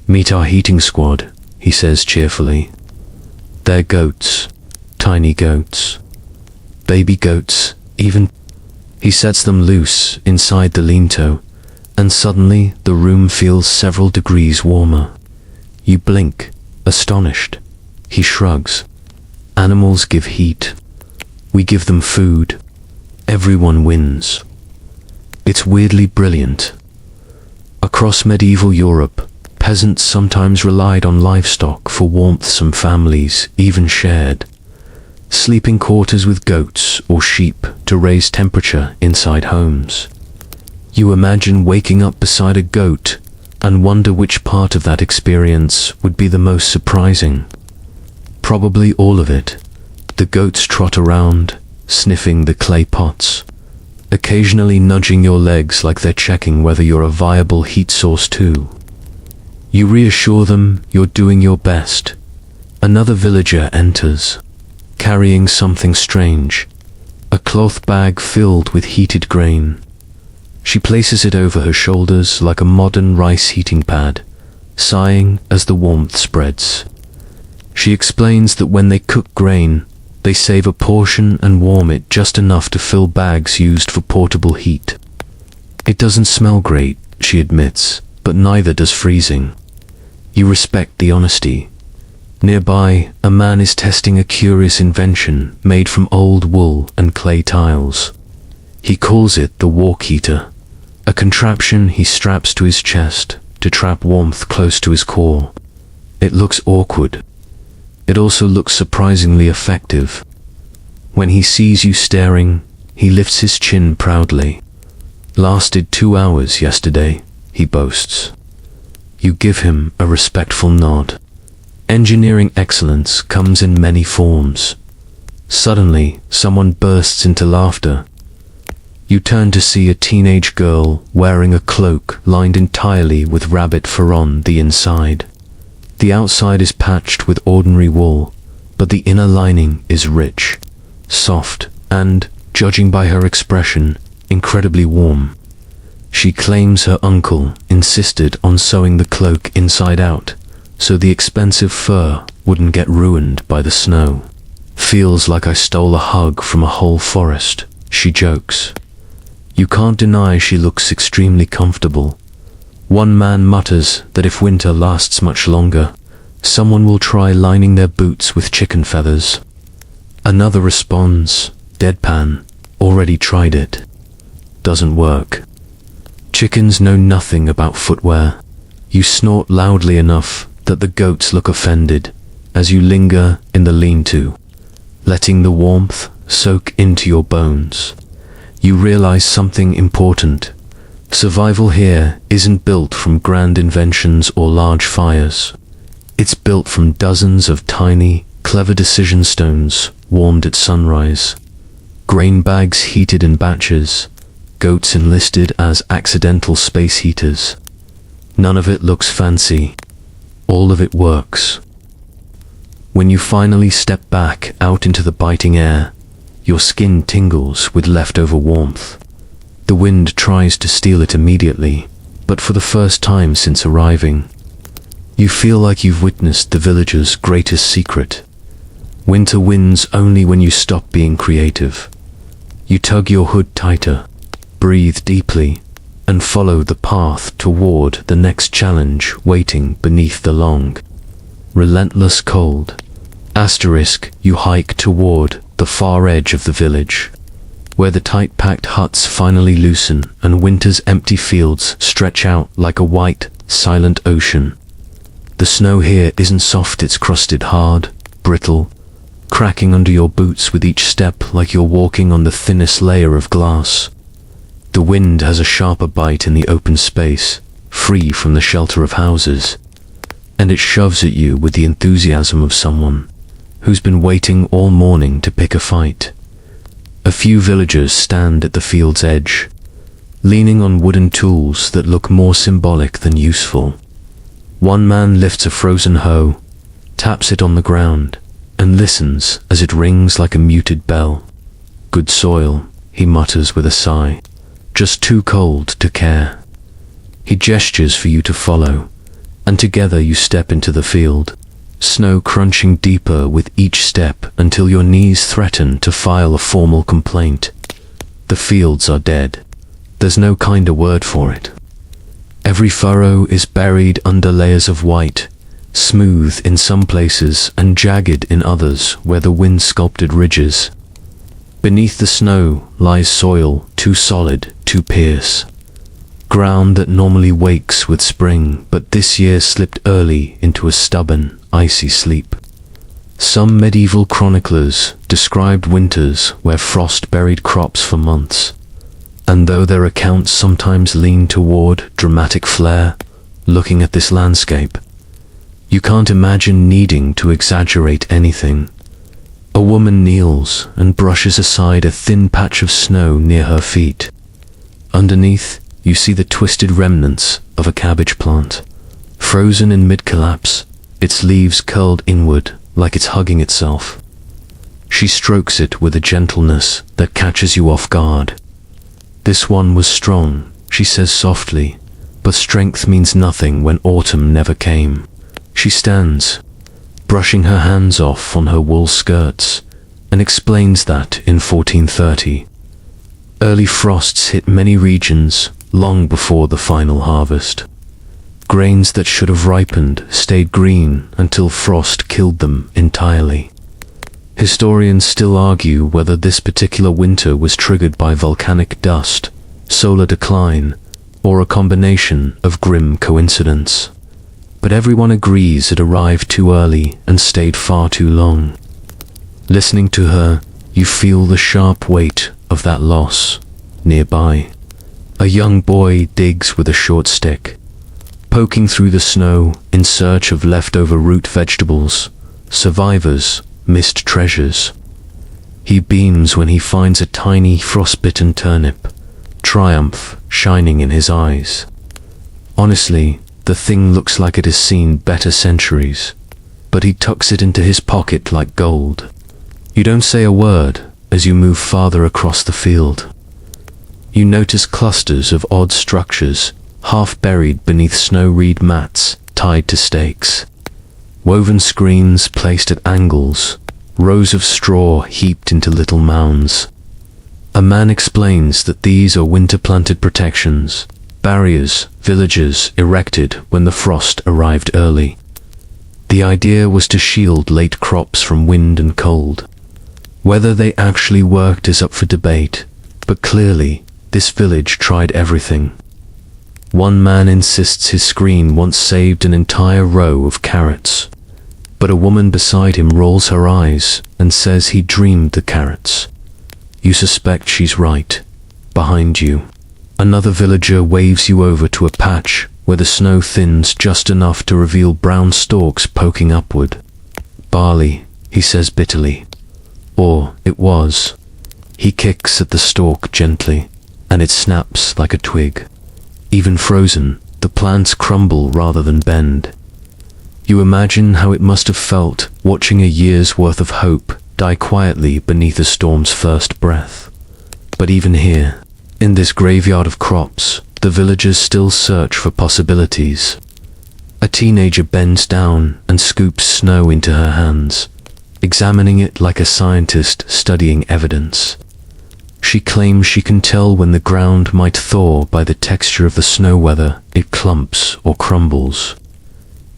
Speaker 1: Meet our heating squad, he says cheerfully. They're goats, tiny goats, baby goats, even. He sets them loose inside the lean-to, and suddenly the room feels several degrees warmer. You blink, astonished. He shrugs. Animals give heat. We give them food. Everyone wins. It's weirdly brilliant. Across medieval Europe, peasants sometimes relied on livestock for warmth. Some families even shared sleeping quarters with goats or sheep to raise temperature inside homes. You imagine waking up beside a goat and wonder which part of that experience would be the most surprising. Probably all of it. The goats trot around, sniffing the clay pots, occasionally nudging your legs like they're checking whether you're a viable heat source too. You reassure them you're doing your best. Another villager enters, carrying something strange, a cloth bag filled with heated grain. She places it over her shoulders like a modern rice heating pad, sighing as the warmth spreads. She explains that when they cook grain, they save a portion and warm it just enough to fill bags used for portable heat. It doesn't smell great, she admits, but neither does freezing. You respect the honesty. Nearby, a man is testing a curious invention made from old wool and clay tiles. He calls it the walk heater, a contraption he straps to his chest to trap warmth close to his core. It looks awkward. It also looks surprisingly effective. When he sees you staring, he lifts his chin proudly. Lasted 2 hours yesterday, he boasts. You give him a respectful nod. Engineering excellence comes in many forms. Suddenly, someone bursts into laughter. You turn to see a teenage girl wearing a cloak lined entirely with rabbit fur on the inside. The outside is patched with ordinary wool, but the inner lining is rich, soft, and, judging by her expression, incredibly warm. She claims her uncle insisted on sewing the cloak inside out, so the expensive fur wouldn't get ruined by the snow. Feels like I stole a hug from a whole forest, she jokes. You can't deny she looks extremely comfortable. One man mutters that if winter lasts much longer, someone will try lining their boots with chicken feathers. Another responds, deadpan, already tried it. Doesn't work. Chickens know nothing about footwear. You snort loudly enough that the goats look offended as you linger in the lean-to, letting the warmth soak into your bones. You realize something important. Survival here isn't built from grand inventions or large fires. It's built from dozens of tiny, clever decision stones warmed at sunrise. Grain bags heated in batches, goats enlisted as accidental space heaters. None of it looks fancy. All of it works. When you finally step back out into the biting air, your skin tingles with leftover warmth. The wind tries to steal it immediately, but for the first time since arriving, you feel like you've witnessed the village's greatest secret. Winter wins only when you stop being creative. You tug your hood tighter, breathe deeply, and follow the path toward the next challenge waiting beneath the long, relentless cold. Asterisk, you hike toward the far edge of the village, where the tight-packed huts finally loosen and winter's empty fields stretch out like a white, silent ocean. The snow here isn't soft, it's crusted hard, brittle, cracking under your boots with each step like you're walking on the thinnest layer of glass. The wind has a sharper bite in the open space, free from the shelter of houses, and it shoves at you with the enthusiasm of someone who's been waiting all morning to pick a fight. A few villagers stand at the field's edge, leaning on wooden tools that look more symbolic than useful. One man lifts a frozen hoe, taps it on the ground, and listens as it rings like a muted bell. Good soil, he mutters with a sigh, just too cold to care. He gestures for you to follow, and together you step into the field, snow crunching deeper with each step until your knees threaten to file a formal complaint. The fields are dead. There's no kinder word for it. Every furrow is buried under layers of white, smooth in some places and jagged in others where the wind sculpted ridges. Beneath the snow lies soil too solid to pierce. Ground that normally wakes with spring, but this year slipped early into a stubborn, icy sleep. Some medieval chroniclers described winters where frost buried crops for months, and though their accounts sometimes lean toward dramatic flair, looking at this landscape, you can't imagine needing to exaggerate anything. A woman kneels and brushes aside a thin patch of snow near her feet. Underneath, you see the twisted remnants of a cabbage plant, frozen in mid-collapse, its leaves curled inward like it's hugging itself. She strokes it with a gentleness that catches you off guard. "This one was strong," she says softly, "but strength means nothing when autumn never came." She stands, brushing her hands off on her wool skirts, and explains that in 1430, early frosts hit many regions long before the final harvest. Grains that should have ripened stayed green until frost killed them entirely. Historians still argue whether this particular winter was triggered by volcanic dust, solar decline, or a combination of grim coincidence. But everyone agrees it arrived too early and stayed far too long. Listening to her, you feel the sharp weight of that loss. Nearby, a young boy digs with a short stick, poking through the snow in search of leftover root vegetables, survivors, missed treasures. He beams when he finds a tiny frostbitten turnip, triumph shining in his eyes. Honestly, the thing looks like it has seen better centuries, but he tucks it into his pocket like gold. You don't say a word as you move farther across the field. You notice clusters of odd structures, half buried beneath snow reed mats tied to stakes. Woven screens placed at angles, rows of straw heaped into little mounds. A man explains that these are winter-planted protections, barriers villagers erected when the frost arrived early. The idea was to shield late crops from wind and cold. Whether they actually worked is up for debate, but clearly, this village tried everything. One man insists his screen once saved an entire row of carrots, but a woman beside him rolls her eyes and says he dreamed the carrots. You suspect she's right. Behind you, another villager waves you over to a patch where the snow thins just enough to reveal brown stalks poking upward. "Barley," he says bitterly. Or it was. He kicks at the stalk gently, and it snaps like a twig. Even frozen, the plants crumble rather than bend. You imagine how it must have felt watching a year's worth of hope die quietly beneath a storm's first breath. But even here, in this graveyard of crops, the villagers still search for possibilities. A teenager bends down and scoops snow into her hands, examining it like a scientist studying evidence. She claims she can tell when the ground might thaw by the texture of the snow, whether it clumps or crumbles.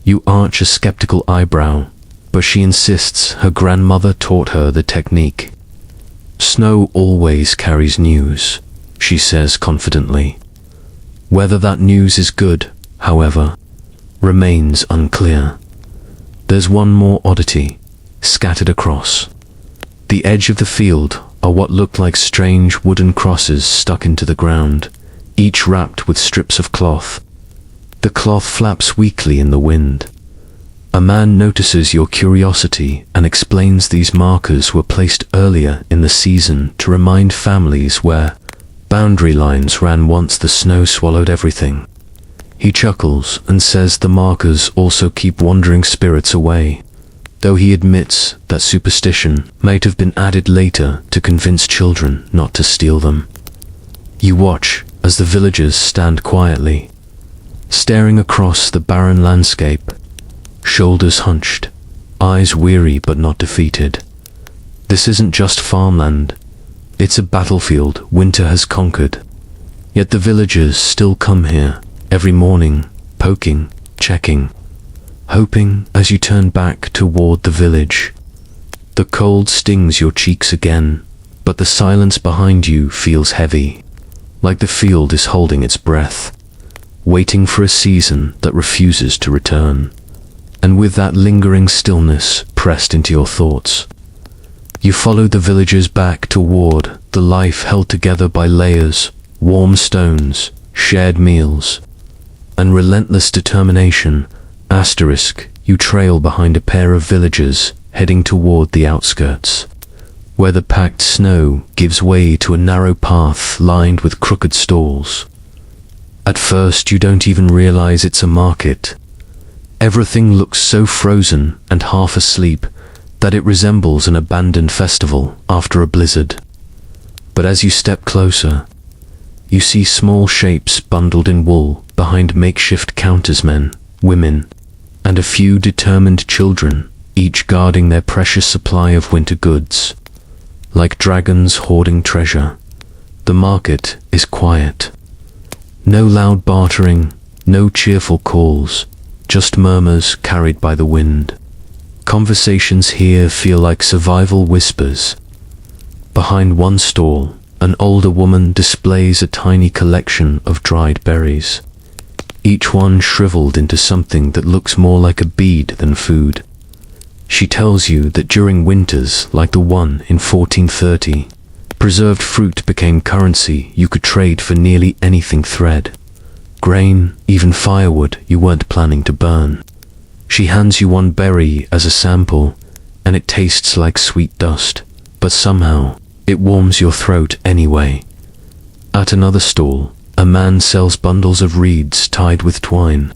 Speaker 1: You arch a skeptical eyebrow, but she insists her grandmother taught her the technique. "Snow always carries news," she says confidently. Whether that news is good, however, remains unclear. There's one more oddity, scattered across. The edge of the field are what look like strange wooden crosses stuck into the ground, each wrapped with strips of cloth. The cloth flaps weakly in the wind. A man notices your curiosity and explains these markers were placed earlier in the season to remind families where boundary lines ran once the snow swallowed everything. He chuckles and says the markers also keep wandering spirits away, though he admits that superstition might have been added later to convince children not to steal them. You watch as the villagers stand quietly, staring across the barren landscape, shoulders hunched, eyes weary but not defeated. This isn't just farmland, it's a battlefield winter has conquered. Yet the villagers still come here, every morning, poking, checking, hoping as you turn back toward the village. The cold stings your cheeks again, but the silence behind you feels heavy, like the field is holding its breath, waiting for a season that refuses to return. And with that lingering stillness pressed into your thoughts, you follow the villagers back toward the life held together by layers, warm stones, shared meals, and relentless determination. You trail behind a pair of villagers heading toward the outskirts, where the packed snow gives way to a narrow path lined with crooked stalls. At first, you don't even realize it's a market. Everything looks so frozen and half asleep that it resembles an abandoned festival after a blizzard. But as you step closer, you see small shapes bundled in wool behind makeshift counters, men, women, and a few determined children, each guarding their precious supply of winter goods. Like dragons hoarding treasure, the market is quiet. No loud bartering, no cheerful calls, just murmurs carried by the wind. Conversations here feel like survival whispers. Behind one stall, an older woman displays a tiny collection of dried berries, each one shriveled into something that looks more like a bead than food. She tells you that during winters like the one in 1430, preserved fruit became currency you could trade for nearly anything: thread, grain, even firewood you weren't planning to burn. She hands you one berry as a sample, and it tastes like sweet dust, but somehow it warms your throat anyway. At another stall, a man sells bundles of reeds tied with twine.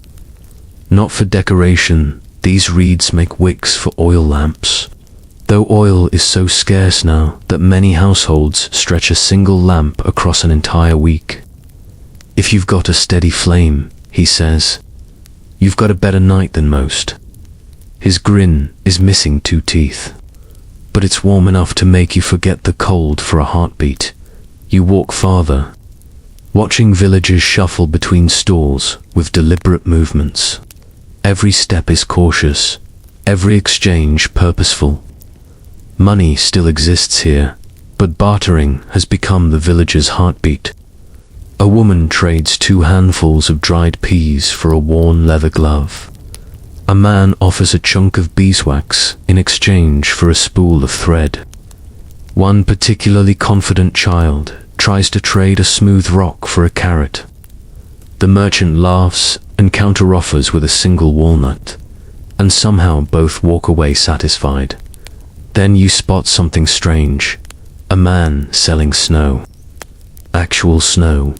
Speaker 1: Not for decoration, these reeds make wicks for oil lamps, though oil is so scarce now that many households stretch a single lamp across an entire week. If you've got a steady flame, he says, you've got a better night than most. His grin is missing 2 teeth, but it's warm enough to make you forget the cold for a heartbeat. You walk farther, watching villagers shuffle between stalls with deliberate movements. Every step is cautious, every exchange purposeful. Money still exists here, but bartering has become the village's heartbeat. A woman trades 2 handfuls of dried peas for a worn leather glove. A man offers a chunk of beeswax in exchange for a spool of thread. One particularly confident child tries to trade a smooth rock for a carrot. The merchant laughs and counteroffers with a single walnut, and somehow both walk away satisfied. Then you spot something strange: a man selling snow. Actual snow,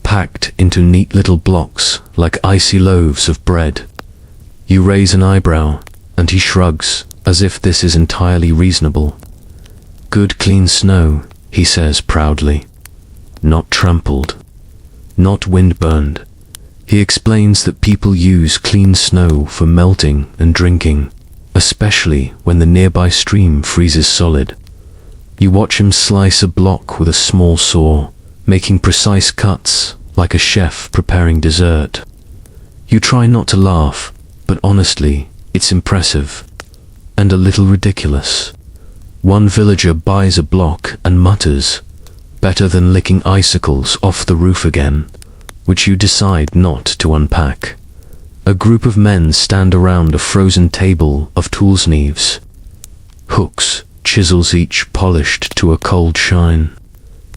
Speaker 1: packed into neat little blocks like icy loaves of bread. You raise an eyebrow, and he shrugs, as if this is entirely reasonable. Good clean snow, he says proudly. Not trampled, not windburned. He explains that people use clean snow for melting and drinking, especially when the nearby stream freezes solid. You watch him slice a block with a small saw, making precise cuts like a chef preparing dessert. You try not to laugh, but honestly, it's impressive and a little ridiculous. One villager buys a block and mutters, "Better than licking icicles off the roof again," which you decide not to unpack. A group of men stand around a frozen table of tools, knives, hooks, chisels, each polished to a cold shine.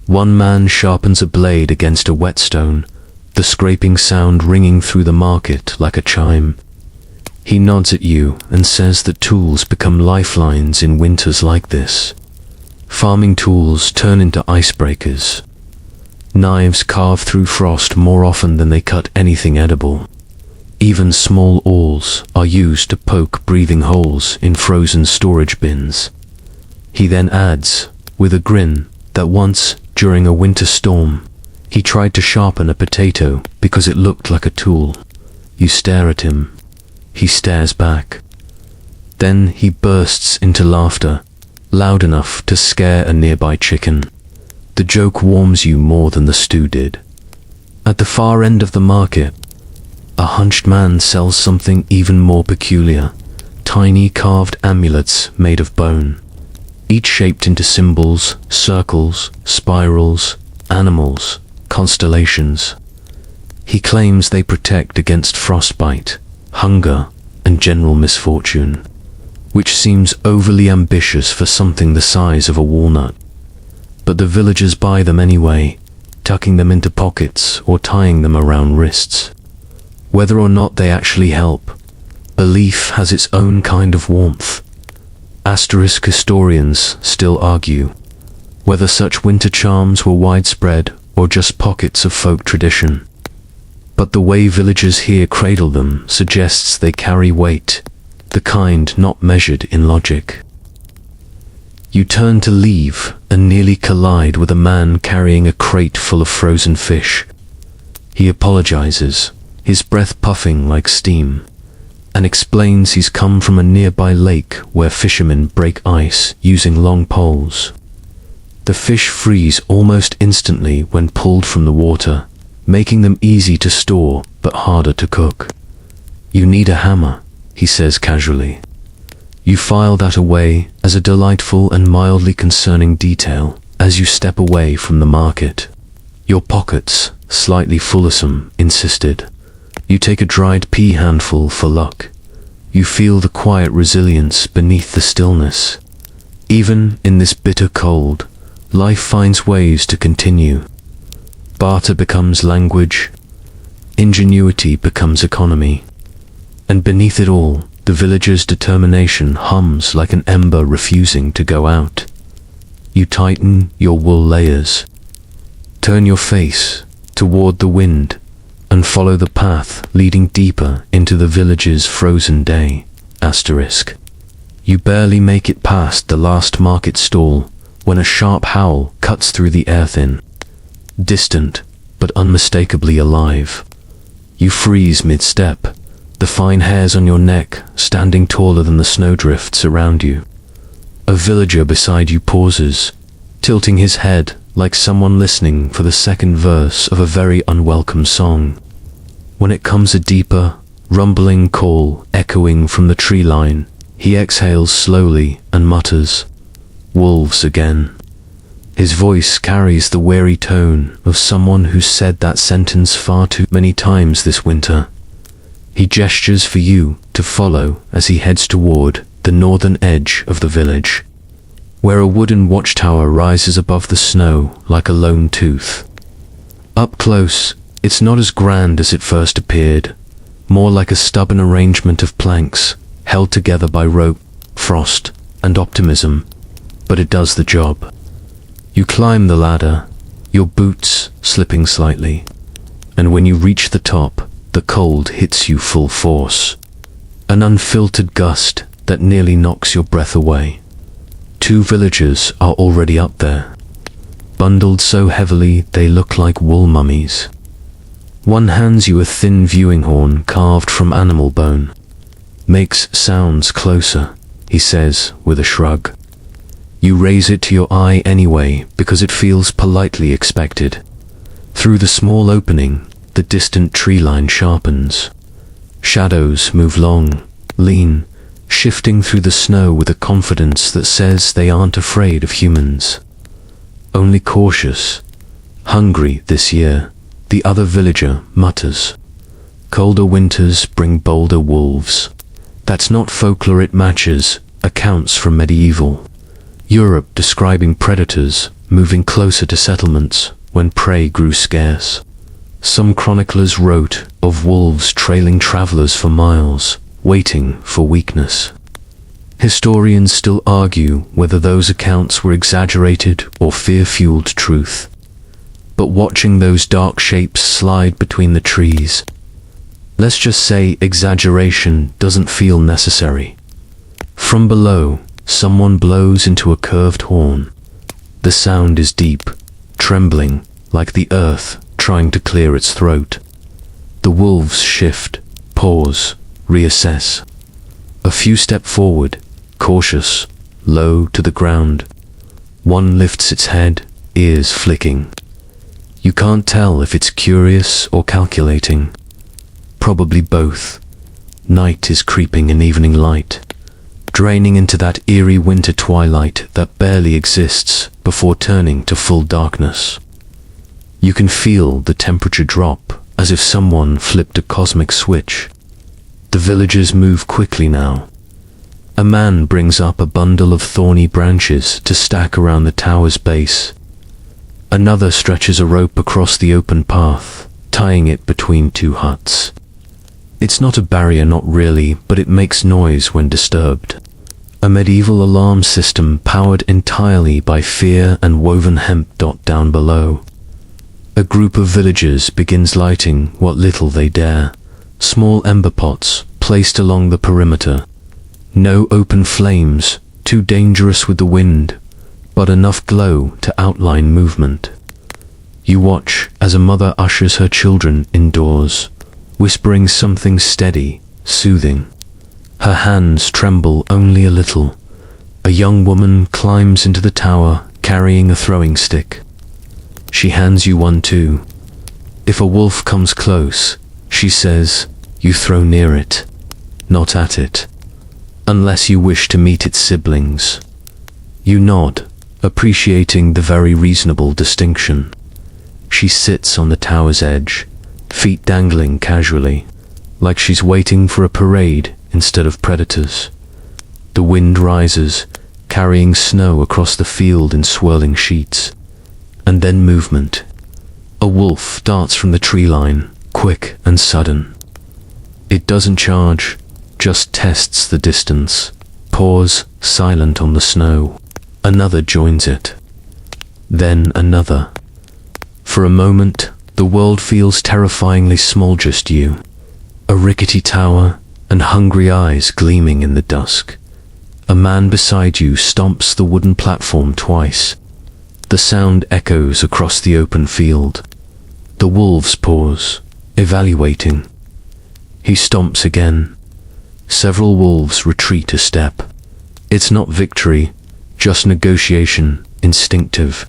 Speaker 1: One man sharpens a blade against a whetstone, the scraping sound ringing through the market like a chime. He nods at you and says that tools become lifelines in winters like this. Farming tools turn into icebreakers. Knives carve through frost more often than they cut anything edible. Even small awls are used to poke breathing holes in frozen storage bins. He then adds, with a grin, that once, during a winter storm, he tried to sharpen a potato because it looked like a tool. You stare at him. He stares back. Then he bursts into laughter, loud enough to scare a nearby chicken. The joke warms you more than the stew did. At the far end of the market, a hunched man sells something even more peculiar: tiny carved amulets made of bone, each shaped into symbols, circles, spirals, animals, constellations. He claims they protect against frostbite, hunger, and general misfortune, which seems overly ambitious for something the size of a walnut. But the villagers buy them anyway, tucking them into pockets or tying them around wrists. Whether or not they actually help, belief has its own kind of warmth. Asterisk historians still argue whether such winter charms were widespread or just pockets of folk tradition. But the way villagers here cradle them suggests they carry weight, the kind not measured in logic. You turn to leave and nearly collide with a man carrying a crate full of frozen fish. He apologizes, his breath puffing like steam, and explains he's come from a nearby lake where fishermen break ice using long poles. The fish freeze almost instantly when pulled from the water, making them easy to store but harder to cook. You need a hammer, he says casually. You file that away as a delightful and mildly concerning detail as you step away from the market. Your pockets, slightly fulsome, insisted. You take a dried pea handful for luck. You feel the quiet resilience beneath the stillness. Even in this bitter cold, life finds ways to continue. Barter becomes language, ingenuity becomes economy, and beneath it all, the villager's determination hums like an ember refusing to go out. You tighten your wool layers, turn your face toward the wind, and follow the path leading deeper into the village's frozen day. Asterisk. You barely make it past the last market stall when a sharp howl cuts through the air thin, distant but unmistakably alive. You freeze mid-step, the fine hairs on your neck standing taller than the snowdrifts around you. A villager beside you pauses, tilting his head like someone listening for the second verse of a very unwelcome song. When it comes a deeper, rumbling call echoing from the tree line, he exhales slowly and mutters, "Wolves again." His voice carries the weary tone of someone who's said that sentence far too many times this winter. He gestures for you to follow as he heads toward the northern edge of the village, where a wooden watchtower rises above the snow like a lone tooth. Up close, it's not as grand as it first appeared, more like a stubborn arrangement of planks held together by rope, frost, and optimism, but it does the job. You climb the ladder, your boots slipping slightly, and when you reach the top, the cold hits you full force, an unfiltered gust that nearly knocks your breath away. Two villagers are already up there, bundled so heavily they look like wool mummies. One hands you a thin viewing horn carved from animal bone. "Makes sounds closer," he says with a shrug. You raise it to your eye anyway because it feels politely expected. Through the small opening, the distant tree line sharpens. Shadows move long, lean, shifting through the snow with a confidence that says they aren't afraid of humans. Only cautious. Hungry this year, the other villager mutters. Colder winters bring bolder wolves. That's not folklore, it matches accounts from medieval Europe describing predators moving closer to settlements when prey grew scarce. Some chroniclers wrote of wolves trailing travelers for miles, waiting for weakness. Historians still argue whether those accounts were exaggerated or fear-fueled truth. But watching those dark shapes slide between the trees, let's just say exaggeration doesn't feel necessary. From below, someone blows into a curved horn. The sound is deep, trembling, like the earth trying to clear its throat. The wolves shift, pause, reassess. A few step forward, cautious, low to the ground. One lifts its head, ears flicking. You can't tell if it's curious or calculating. Probably both. Night is creeping in evening light, draining into that eerie winter twilight that barely exists before turning to full darkness. You can feel the temperature drop as if someone flipped a cosmic switch. The villagers move quickly now. A man brings up a bundle of thorny branches to stack around the tower's base. Another stretches a rope across the open path, tying it between two huts. It's not a barrier, not really, but it makes noise when disturbed. A medieval alarm system powered entirely by fear and woven hemp. Down below, a group of villagers begins lighting what little they dare. Small ember pots placed along the perimeter. No open flames, too dangerous with the wind, but enough glow to outline movement. You watch as a mother ushers her children indoors, whispering something steady, soothing. Her hands tremble only a little. A young woman climbs into the tower carrying a throwing stick. She hands you one too. If a wolf comes close, she says, you throw near it, not at it, unless you wish to meet its siblings. You nod, appreciating the very reasonable distinction. She sits on the tower's edge, feet dangling casually, like she's waiting for a parade instead of predators. The wind rises, carrying snow across the field in swirling sheets. And then movement. A wolf darts from the tree line, quick and sudden. It doesn't charge, just tests the distance, paws silent on the snow. Another joins it. Then another. For a moment, the world feels terrifyingly small, just you. A rickety tower and hungry eyes gleaming in the dusk. A man beside you stomps the wooden platform twice. The sound echoes across the open field. The wolves pause, evaluating. He stomps again. Several wolves retreat a step. It's not victory, just negotiation, instinctive,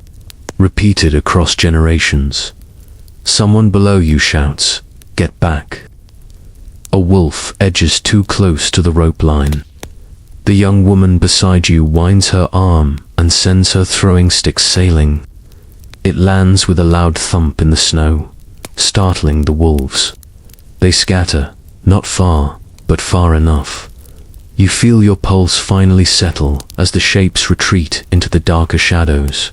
Speaker 1: repeated across generations. Someone below you shouts, "Get back." A wolf edges too close to the rope line. The young woman beside you winds her arm and sends her throwing stick sailing. It lands with a loud thump in the snow, startling the wolves. They scatter, not far, but far enough. You feel your pulse finally settle as the shapes retreat into the darker shadows.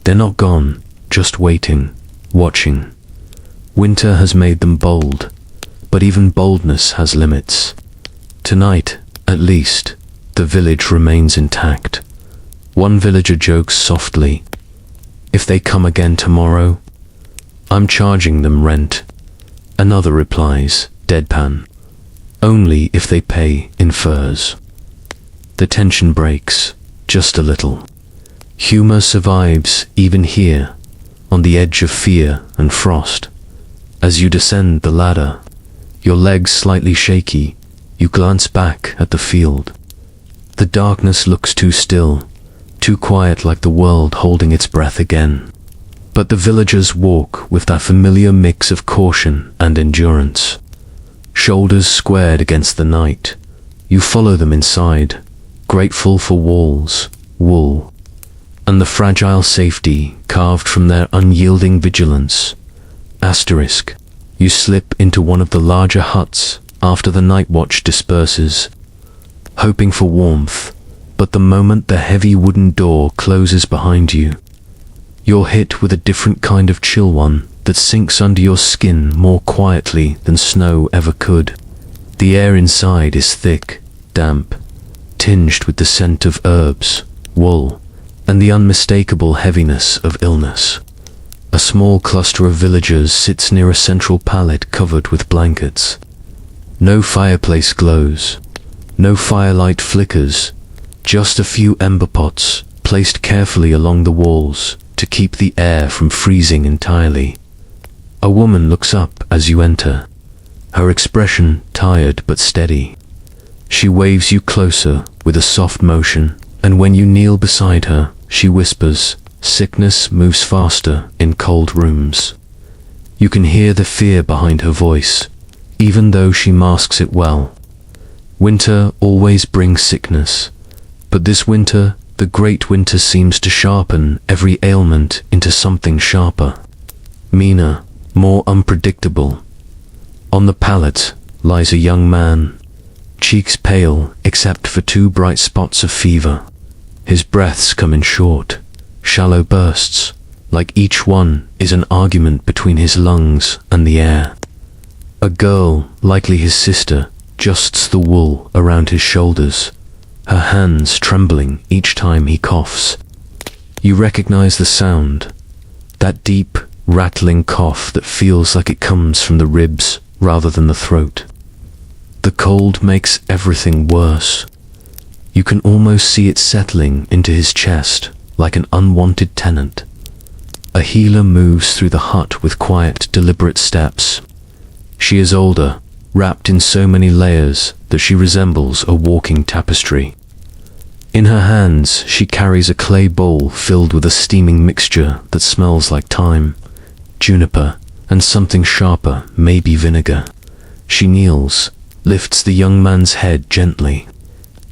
Speaker 1: They're not gone, just waiting, watching. Winter has made them bold, but even boldness has limits. Tonight, at least, the village remains intact. One villager jokes softly, "If they come again tomorrow, I'm charging them rent." Another replies, deadpan, "Only if they pay in furs." The tension breaks, just a little. Humor survives even here, on the edge of fear and frost. As you descend the ladder, your legs slightly shaky, you glance back at the field. The darkness looks too still, too quiet, like the world holding its breath again. But the villagers walk with that familiar mix of caution and endurance. Shoulders squared against the night, you follow them inside, grateful for walls, wool, and the fragile safety carved from their unyielding vigilance. Asterisk, you slip into one of the larger huts after the night watch disperses, hoping for warmth, but the moment the heavy wooden door closes behind you, you're hit with a different kind of chill, one that sinks under your skin more quietly than snow ever could. The air inside is thick, damp, tinged with the scent of herbs, wool, and the unmistakable heaviness of illness. A small cluster of villagers sits near a central pallet covered with blankets. No fireplace glows, no firelight flickers, just a few ember pots placed carefully along the walls to keep the air from freezing entirely. A woman looks up as you enter, her expression tired but steady. She waves you closer with a soft motion, and when you kneel beside her, she whispers, "Sickness moves faster in cold rooms." You can hear the fear behind her voice. even though she masks it well. Winter always brings sickness, but this winter, the great winter seems to sharpen every ailment into something sharper, meaner, more unpredictable. On the pallet lies a young man, cheeks pale except for 2 bright spots of fever. His breaths come in short, shallow bursts, like each one is an argument between his lungs and the air. A girl, likely his sister, justs the wool around his shoulders, her hands trembling each time he coughs. You recognize the sound, that deep, rattling cough that feels like it comes from the ribs rather than the throat. The cold makes everything worse. You can almost see it settling into his chest like an unwanted tenant. A healer moves through the hut with quiet, deliberate steps. She is older, wrapped in so many layers that she resembles a walking tapestry. In her hands, she carries a clay bowl filled with a steaming mixture that smells like thyme, juniper, and something sharper, maybe vinegar. She kneels, lifts the young man's head gently,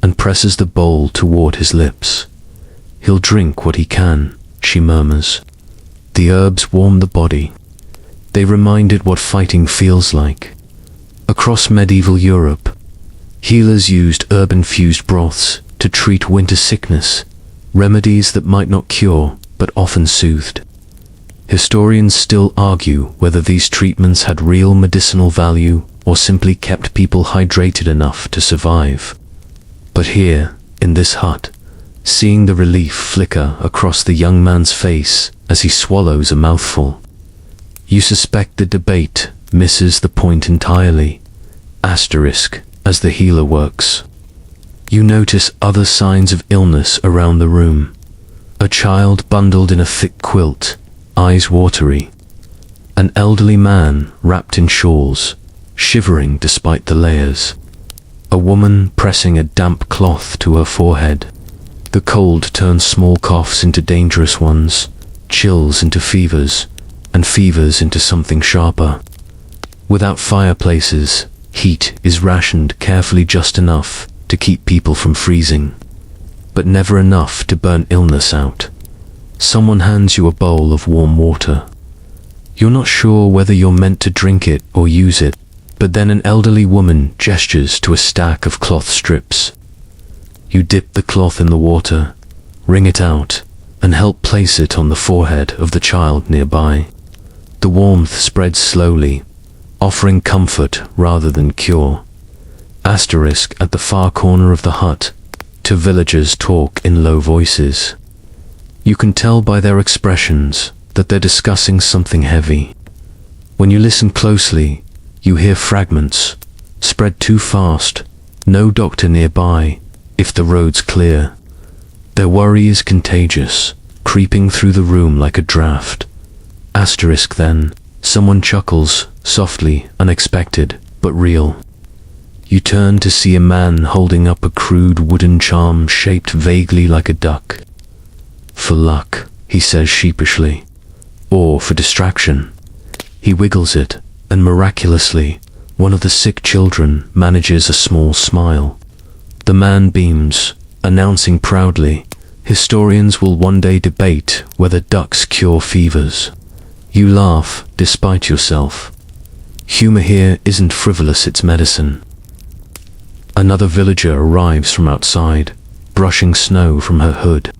Speaker 1: and presses the bowl toward his lips. He'll drink what he can, she murmurs. The herbs warm the body. They remind it what fighting feels like. Across medieval Europe, healers used herb-infused broths to treat winter sickness, remedies that might not cure, but often soothed. Historians still argue whether these treatments had real medicinal value or simply kept people hydrated enough to survive. But here, in this hut, seeing the relief flicker across the young man's face as he swallows a mouthful, you suspect the debate misses the point entirely. Asterisk, as the healer works. You notice other signs of illness around the room. A child bundled in a thick quilt, eyes watery. An elderly man wrapped in shawls, shivering despite the layers. A woman pressing a damp cloth to her forehead. The cold turns small coughs into dangerous ones, chills into fevers, and fevers into something sharper. Without fireplaces, heat is rationed carefully, just enough to keep people from freezing, but never enough to burn illness out. Someone hands you a bowl of warm water. You're not sure whether you're meant to drink it or use it, but then an elderly woman gestures to a stack of cloth strips. You dip the cloth in the water, wring it out, and help place it on the forehead of the child nearby. The warmth spreads slowly, offering comfort rather than cure. Asterisk, at the far corner of the hut, 2 villagers talk in low voices. You can tell by their expressions that they're discussing something heavy. When you listen closely, you hear fragments, spread too fast, no doctor nearby, if the road's clear. Their worry is contagious, creeping through the room like a draft. Asterisk, then, someone chuckles, softly, unexpected, but real. You turn to see a man holding up a crude wooden charm shaped vaguely like a duck. For luck, he says sheepishly, or for distraction. He wiggles it, and miraculously, one of the sick children manages a small smile. The man beams, announcing proudly, historians will one day debate whether ducks cure fevers. You laugh, despite yourself. Humor here isn't frivolous, it's medicine. Another villager arrives from outside, brushing snow from her hood.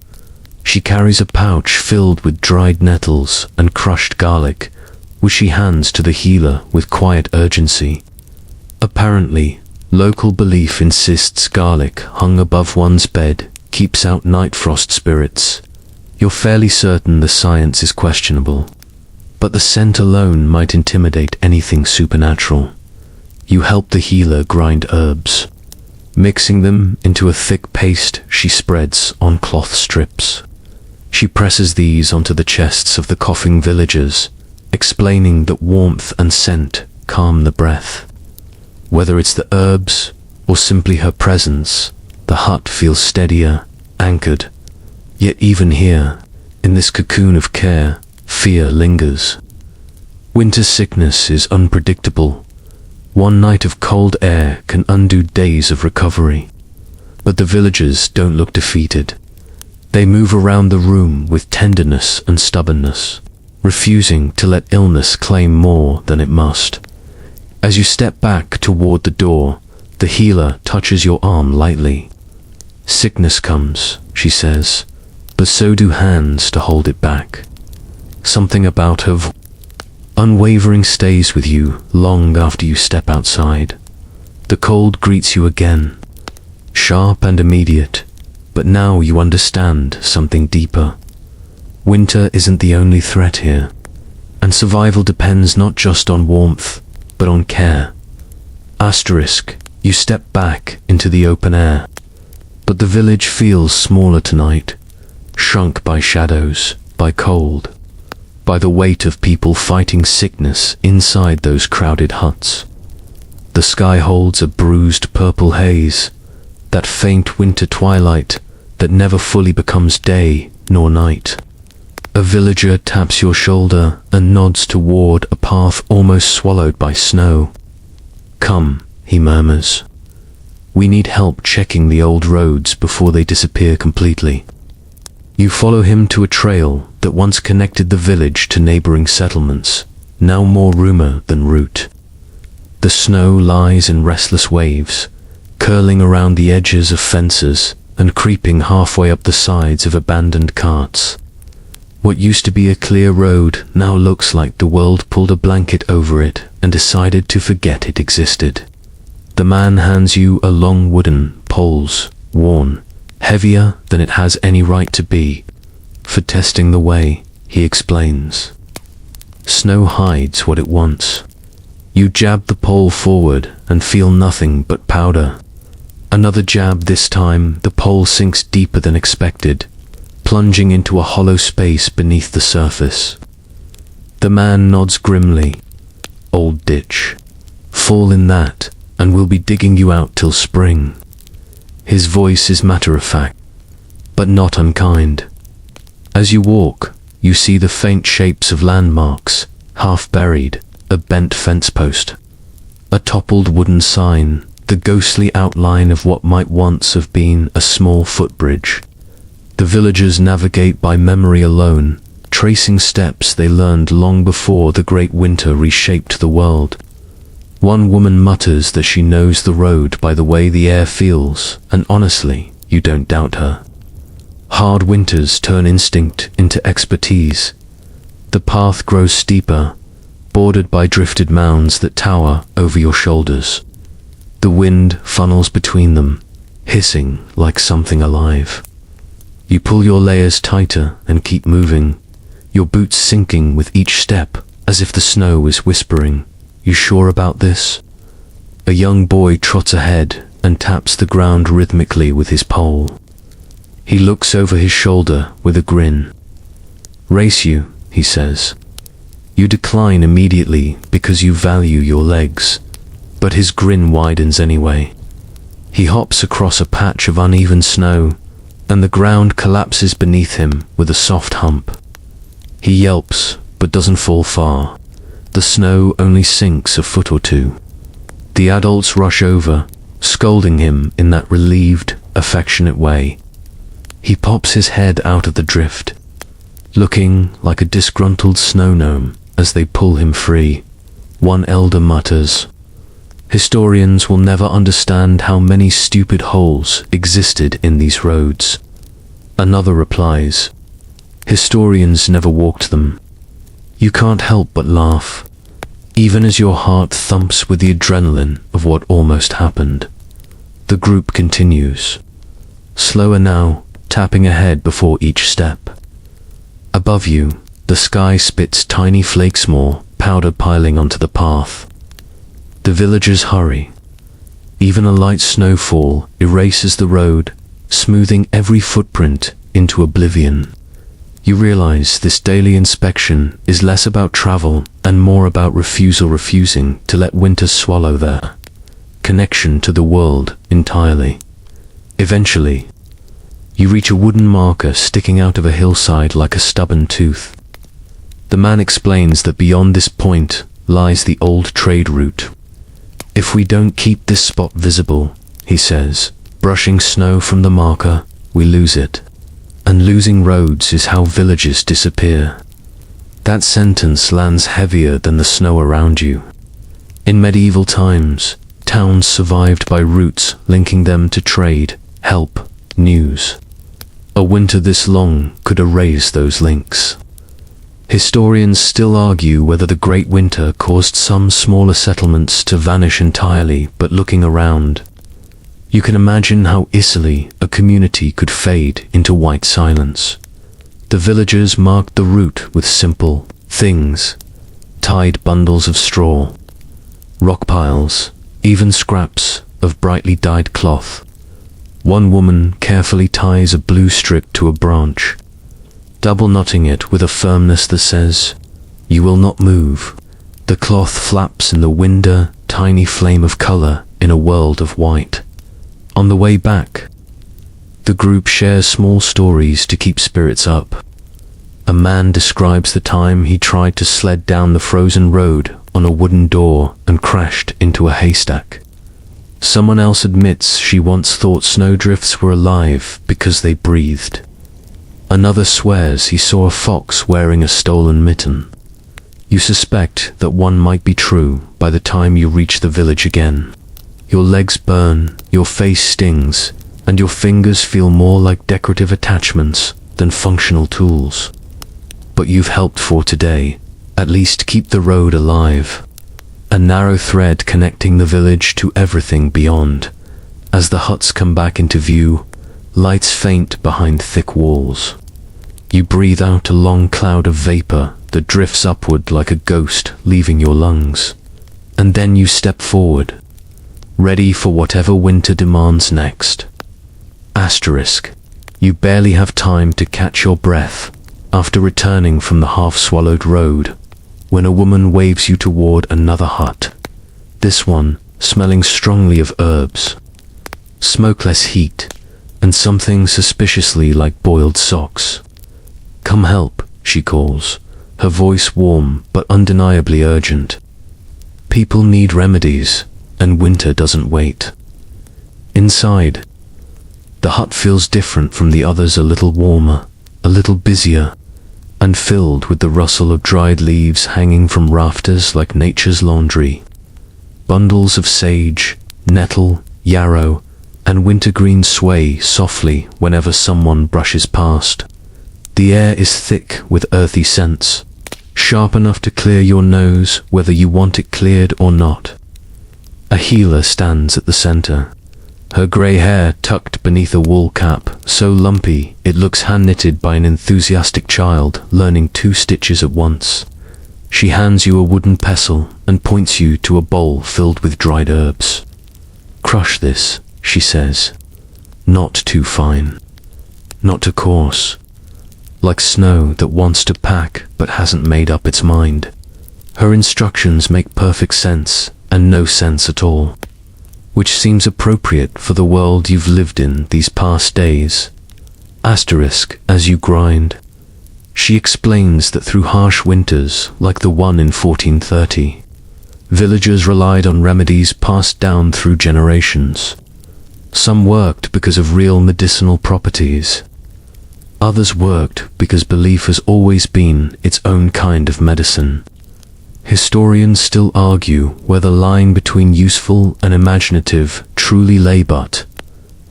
Speaker 1: She carries a pouch filled with dried nettles and crushed garlic, which she hands to the healer with quiet urgency. Apparently, local belief insists garlic hung above one's bed keeps out night frost spirits. You're fairly certain the science is questionable, but the scent alone might intimidate anything supernatural. You help the healer grind herbs, mixing them into a thick paste she spreads on cloth strips. She presses these onto the chests of the coughing villagers, explaining that warmth and scent calm the breath. Whether it's the herbs or simply her presence, the hut feels steadier, anchored. Yet even here, in this cocoon of care, fear lingers. Winter sickness is unpredictable. One night of cold air can undo days of recovery. But the villagers don't look defeated. They move around the room with tenderness and stubbornness, refusing to let illness claim more than it must. As you step back toward the door, the healer touches your arm lightly. Sickness comes, she says, but so do hands to hold it back. Something about her unwavering stays with you long after you step outside. The cold greets you again, sharp and immediate, but now you understand something deeper. Winter isn't the only threat here, and survival depends not just on warmth, but on care. Asterisk, you step back into the open air, but the village feels smaller tonight, shrunk by shadows, by cold, by the weight of people fighting sickness inside those crowded huts. The sky holds a bruised purple haze, that faint winter twilight that never fully becomes day nor night. A villager taps your shoulder and nods toward a path almost swallowed by snow. "Come," he murmurs. "We need help checking the old roads before they disappear completely." You follow him to a trail that once connected the village to neighboring settlements, now more rumor than route. The snow lies in restless waves, curling around the edges of fences and creeping halfway up the sides of abandoned carts. What used to be a clear road now looks like the world pulled a blanket over it and decided to forget it existed. The man hands you a long wooden poles, worn, heavier than it has any right to be. For testing the way, he explains. Snow hides what it wants. You jab the pole forward and feel nothing but powder. Another jab this time, the pole sinks deeper than expected, plunging into a hollow space beneath the surface. The man nods grimly. Old ditch. Fall in that, and we'll be digging you out till spring. His voice is matter-of-fact, but not unkind. As you walk, you see the faint shapes of landmarks, half buried, a bent fence post, a toppled wooden sign, the ghostly outline of what might once have been a small footbridge. The villagers navigate by memory alone, tracing steps they learned long before the great winter reshaped the world. One woman mutters that she knows the road by the way the air feels, and honestly, you don't doubt her. Hard winters turn instinct into expertise. The path grows steeper, bordered by drifted mounds that tower over your shoulders. The wind funnels between them, hissing like something alive. You pull your layers tighter and keep moving, your boots sinking with each step as if the snow is whispering, "You sure about this?" A young boy trots ahead and taps the ground rhythmically with his pole. He looks over his shoulder with a grin. "Race you," he says. You decline immediately because you value your legs, but his grin widens anyway. He hops across a patch of uneven snow, and the ground collapses beneath him with a soft hump. He yelps, but doesn't fall far. The snow only sinks a foot or two. The adults rush over, scolding him in that relieved, affectionate way. He pops his head out of the drift, looking like a disgruntled snow gnome as they pull him free. One elder mutters, "Historians will never understand how many stupid holes existed in these roads." Another replies, "Historians never walked them." You can't help but laugh, even as your heart thumps with the adrenaline of what almost happened. The group continues, slower now, tapping ahead before each step. Above you, the sky spits tiny flakes more, powder piling onto the path. The villagers hurry. Even a light snowfall erases the road, smoothing every footprint into oblivion. You realize this daily inspection is less about travel and more about refusing to let winter swallow their connection to the world entirely. Eventually, you reach a wooden marker sticking out of a hillside like a stubborn tooth. The man explains that beyond this point lies the old trade route. If we don't keep this spot visible, he says, brushing snow from the marker, we lose it. And losing roads is how villages disappear. That sentence lands heavier than the snow around you. In medieval times, towns survived by routes linking them to trade, help, news. A winter this long could erase those links. Historians still argue whether the Great Winter caused some smaller settlements to vanish entirely, but looking around, you can imagine how easily a community could fade into white silence. The villagers marked the route with simple things: tied bundles of straw, rock piles, even scraps of brightly dyed cloth. One woman carefully ties a blue strip to a branch, double knotting it with a firmness that says, "You will not move." The cloth flaps in the wind, a tiny flame of color in a world of white. On the way back, the group shares small stories to keep spirits up. A man describes the time he tried to sled down the frozen road on a wooden door and crashed into a haystack. Someone else admits she once thought snowdrifts were alive because they breathed. Another swears he saw a fox wearing a stolen mitten. You suspect that one might be true by the time you reach the village again. Your legs burn, your face stings, and your fingers feel more like decorative attachments than functional tools. But you've helped for today. At least keep the road alive. A narrow thread connecting the village to everything beyond. As the huts come back into view, lights faint behind thick walls. You breathe out a long cloud of vapor that drifts upward like a ghost leaving your lungs. And then you step forward, ready for whatever winter demands next. Asterisk. You barely have time to catch your breath after returning from the half-swallowed road, when a woman waves you toward another hut. This one smelling strongly of herbs, smokeless heat, and something suspiciously like boiled socks. "Come help," she calls, her voice warm but undeniably urgent. People need remedies, and winter doesn't wait. Inside, the hut feels different from the others, a little warmer, a little busier, and filled with the rustle of dried leaves hanging from rafters like nature's laundry. Bundles of sage, nettle, yarrow, and wintergreen sway softly whenever someone brushes past. The air is thick with earthy scents, sharp enough to clear your nose whether you want it cleared or not. A healer stands at the center, her grey hair tucked beneath a wool cap, so lumpy it looks hand-knitted by an enthusiastic child learning 2 stitches at once. She hands you a wooden pestle and points you to a bowl filled with dried herbs. "Crush this," she says. "Not too fine, not too coarse. Like snow that wants to pack but hasn't made up its mind." Her instructions make perfect sense and no sense at all, which seems appropriate for the world you've lived in these past days. Asterisk. As you grind, she explains that through harsh winters like the one in 1430, villagers relied on remedies passed down through generations. Some worked because of real medicinal properties. Others worked because belief has always been its own kind of medicine. Historians still argue where the line between useful and imaginative truly lay, but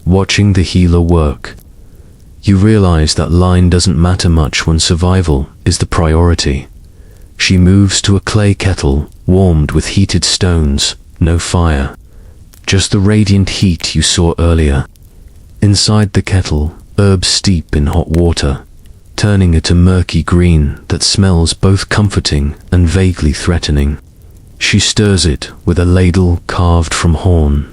Speaker 1: watching the healer work, you realize that line doesn't matter much when survival is the priority. She moves to a clay kettle warmed with heated stones, no fire, just the radiant heat you saw earlier. Inside the kettle, herbs steep in hot water, turning it a murky green that smells both comforting and vaguely threatening. She stirs it with a ladle carved from horn.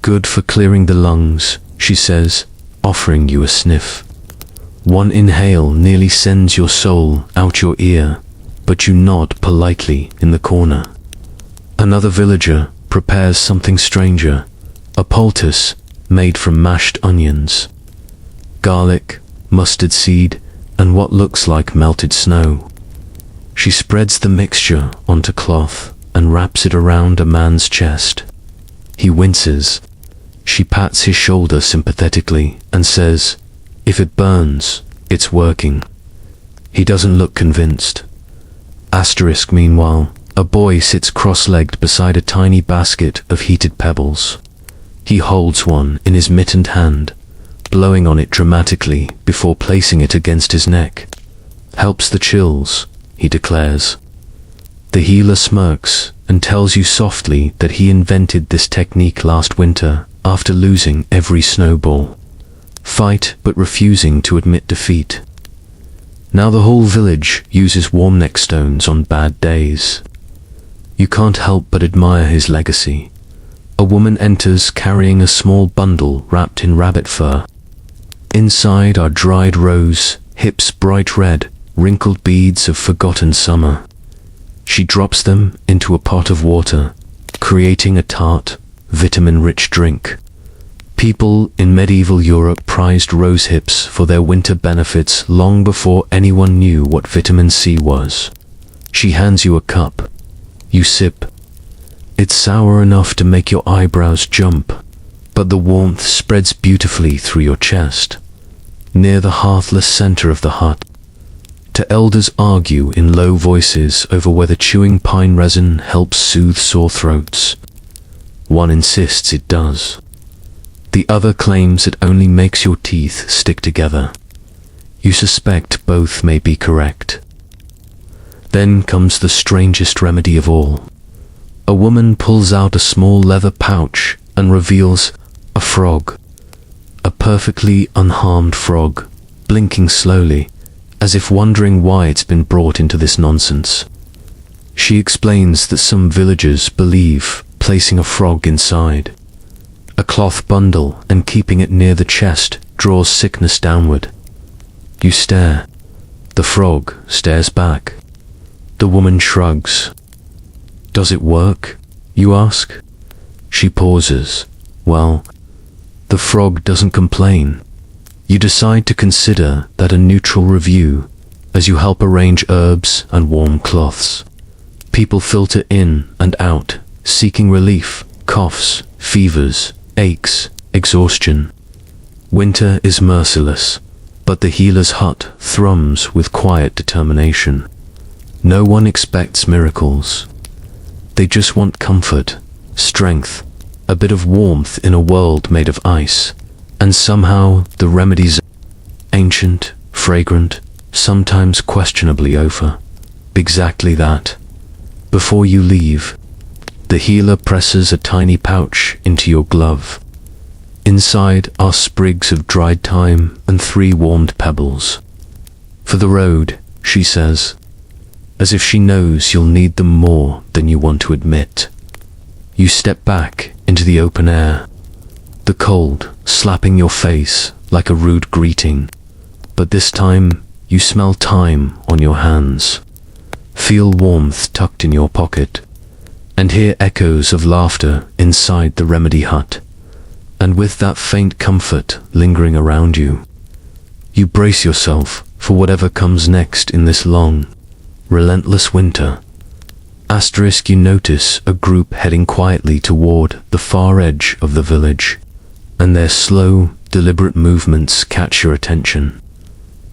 Speaker 1: "Good for clearing the lungs," she says, offering you a sniff. One inhale nearly sends your soul out your ear, but you nod politely in the corner. Another villager prepares something stranger, a poultice made from mashed onions, garlic, mustard seed, and what looks like melted snow. She spreads the mixture onto cloth and wraps it around a man's chest. He winces. She pats his shoulder sympathetically and says, "If it burns, it's working." He doesn't look convinced. Meanwhile, a boy sits cross-legged beside a tiny basket of heated pebbles. He holds one in his mittened hand, blowing on it dramatically before placing it against his neck. "Helps the chills," he declares. The healer smirks and tells you softly that he invented this technique last winter after losing every snowball. Fight but refusing to admit defeat. Now the whole village uses warm neck stones on bad days. You can't help but admire his legacy. A woman enters carrying a small bundle wrapped in rabbit fur. Inside are dried rose, hips bright red, wrinkled beads of forgotten summer. She drops them into a pot of water, creating a tart, vitamin-rich drink. People in medieval Europe prized rose hips for their winter benefits long before anyone knew what vitamin C was. She hands you a cup. You sip. It's sour enough to make your eyebrows jump, but the warmth spreads beautifully through your chest. Near the hearthless center of the hut, elders argue in low voices over whether chewing pine resin helps soothe sore throats. One insists it does. The other claims it only makes your teeth stick together. You suspect both may be correct. Then comes the strangest remedy of all. A woman pulls out a small leather pouch and reveals a frog. A perfectly unharmed frog, blinking slowly, as if wondering why it's been brought into this nonsense. She explains that some villagers believe placing a frog inside a cloth bundle and keeping it near the chest draws sickness downward. You stare. The frog stares back. The woman shrugs. "Does it work?" you ask. She pauses. Well, the frog doesn't complain. You decide to consider that a neutral review as you help arrange herbs and warm cloths. People filter in and out, seeking relief, coughs, fevers, aches, exhaustion. Winter is merciless, but the healer's hut thrums with quiet determination. No one expects miracles. They just want comfort, strength, a bit of warmth in a world made of ice. And somehow the remedies ancient, fragrant, sometimes questionably over. Exactly that. Before you leave, the healer presses a tiny pouch into your glove. Inside are sprigs of dried thyme and 3 warmed pebbles. "For the road," she says, as if she knows you'll need them more than you want to admit. You step back into the open air. The cold slapping your face like a rude greeting, but this time you smell thyme on your hands, feel warmth tucked in your pocket, and hear echoes of laughter inside the remedy hut. And with that faint comfort lingering around you, you brace yourself for whatever comes next in this long, relentless winter. You notice a group heading quietly toward the far edge of the village, and their slow, deliberate movements catch your attention.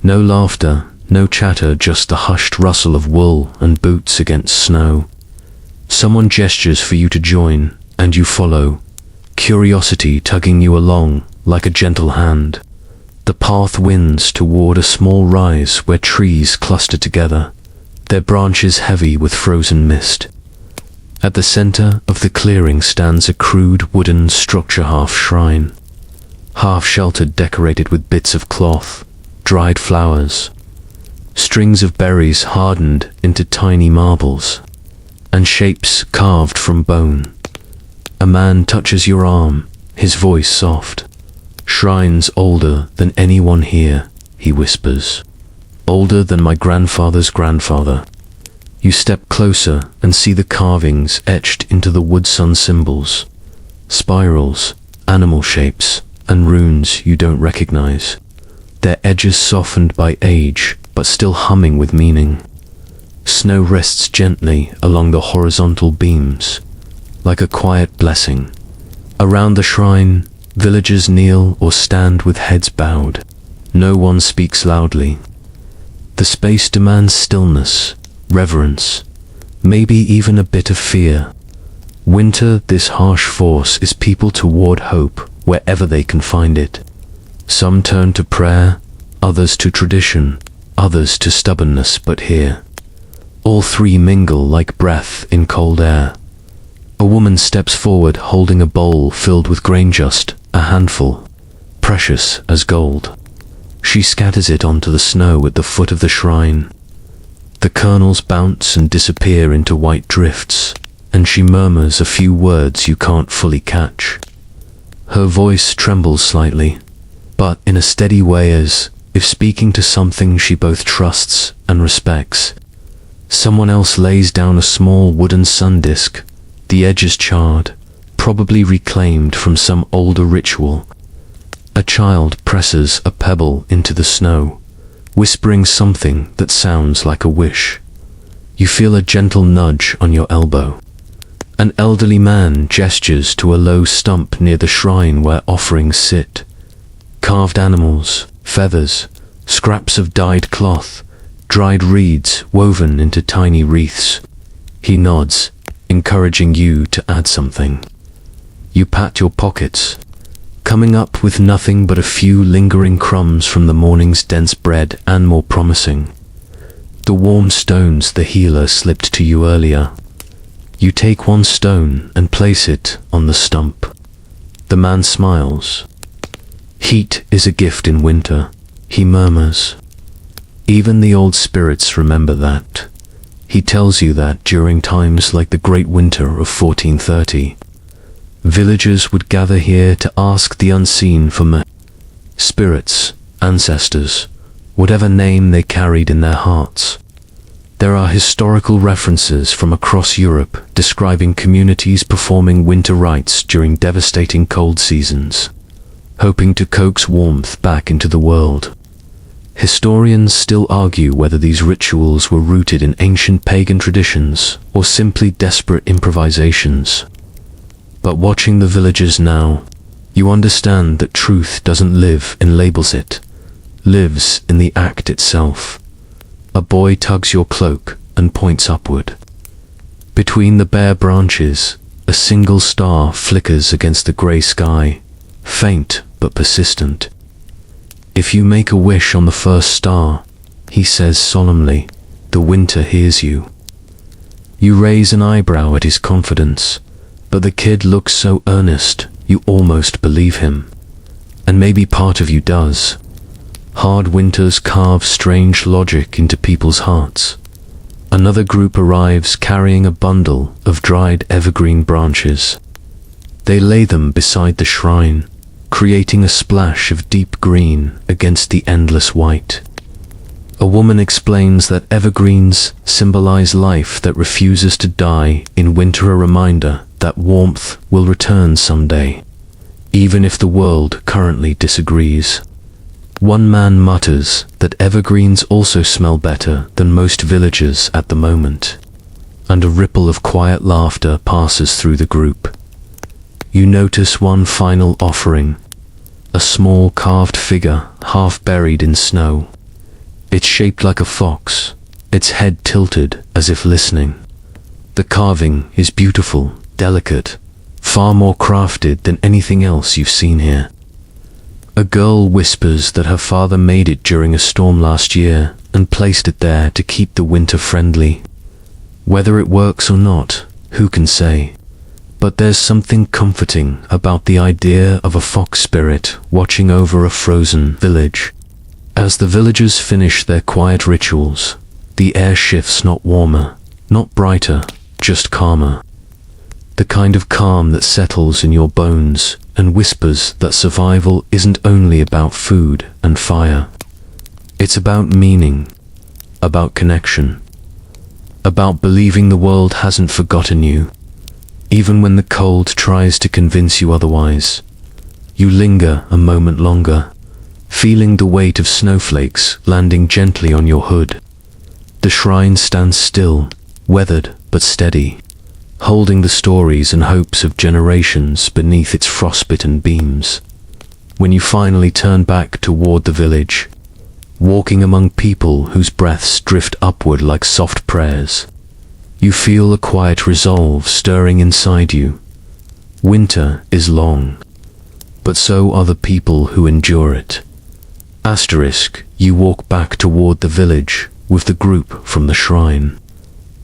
Speaker 1: No laughter, no chatter, just the hushed rustle of wool and boots against snow. Someone gestures for you to join, and you follow, curiosity tugging you along like a gentle hand. The path winds toward a small rise where trees cluster together, their branches heavy with frozen mist. At the center of the clearing stands a crude wooden structure half-shrine, half-sheltered, decorated with bits of cloth, dried flowers, strings of berries hardened into tiny marbles, and shapes carved from bone. A man touches your arm, his voice soft. "Shrine's older than anyone here," he whispers. "Older than my grandfather's grandfather." You step closer and see the carvings etched into the wood sun symbols, spirals, animal shapes, and runes you don't recognize, their edges softened by age but still humming with meaning. Snow rests gently along the horizontal beams, like a quiet blessing. Around the shrine, villagers kneel or stand with heads bowed. No one speaks loudly. The space demands stillness, reverence, maybe even a bit of fear. Winter, this harsh force, is people toward hope wherever they can find it. Some turn to prayer, others to tradition, others to stubbornness, but here, all three mingle like breath in cold air. A woman steps forward holding a bowl filled with grain, just a handful, precious as gold. She scatters it onto the snow at the foot of the shrine. The kernels bounce and disappear into white drifts, and she murmurs a few words you can't fully catch. Her voice trembles slightly, but in a steady way, as if speaking to something she both trusts and respects. Someone else lays down a small wooden sun disk, the edges charred, probably reclaimed from some older ritual. A child presses a pebble into the snow, whispering something that sounds like a wish. You feel a gentle nudge on your elbow. An elderly man gestures to a low stump near the shrine where offerings sit. Carved animals, feathers, scraps of dyed cloth, dried reeds woven into tiny wreaths. He nods, encouraging you to add something. You pat your pockets, coming up with nothing but a few lingering crumbs from the morning's dense bread, and more promising, the warm stones the healer slipped to you earlier. You take one stone and place it on the stump. The man smiles. Heat is a gift in winter, he murmurs. Even the old spirits remember that. He tells you that during times like the Great Winter of 1430, villagers would gather here to ask the unseen for spirits, ancestors, whatever name they carried in their hearts. There are historical references from across Europe describing communities performing winter rites during devastating cold seasons, hoping to coax warmth back into the world. Historians still argue whether these rituals were rooted in ancient pagan traditions or simply desperate improvisations. But watching the villagers now, you understand that truth doesn't live in labels, it lives in the act itself. A boy tugs your cloak and points upward. Between the bare branches, a single star flickers against the grey sky, faint but persistent. If you make a wish on the first star, he says solemnly, the winter hears you. You raise an eyebrow at his confidence, but the kid looks so earnest, you almost believe him. And maybe part of you does. Hard winters carve strange logic into people's hearts. Another group arrives carrying a bundle of dried evergreen branches. They lay them beside the shrine, creating a splash of deep green against the endless white. A woman explains that evergreens symbolize life that refuses to die, in winter a reminder that warmth will return someday, even if the world currently disagrees. One man mutters that evergreens also smell better than most villagers at the moment, and a ripple of quiet laughter passes through the group. You notice one final offering, a small carved figure half buried in snow. It's shaped like a fox, its head tilted as if listening. The carving is beautiful, delicate, far more crafted than anything else you've seen here. A girl whispers that her father made it during a storm last year and placed it there to keep the winter friendly. Whether it works or not, who can say? But there's something comforting about the idea of a fox spirit watching over a frozen village. As the villagers finish their quiet rituals, the air shifts, not warmer, not brighter, just calmer. The kind of calm that settles in your bones and whispers that survival isn't only about food and fire. It's about meaning, about connection, about believing the world hasn't forgotten you. Even when the cold tries to convince you otherwise, you linger a moment longer, feeling the weight of snowflakes landing gently on your hood. The shrine stands still, weathered but steady, holding the stories and hopes of generations beneath its frostbitten beams. When you finally turn back toward the village, walking among people whose breaths drift upward like soft prayers, you feel a quiet resolve stirring inside you. Winter is long, but so are the people who endure it. Asterisk, you walk back toward the village with the group from the shrine,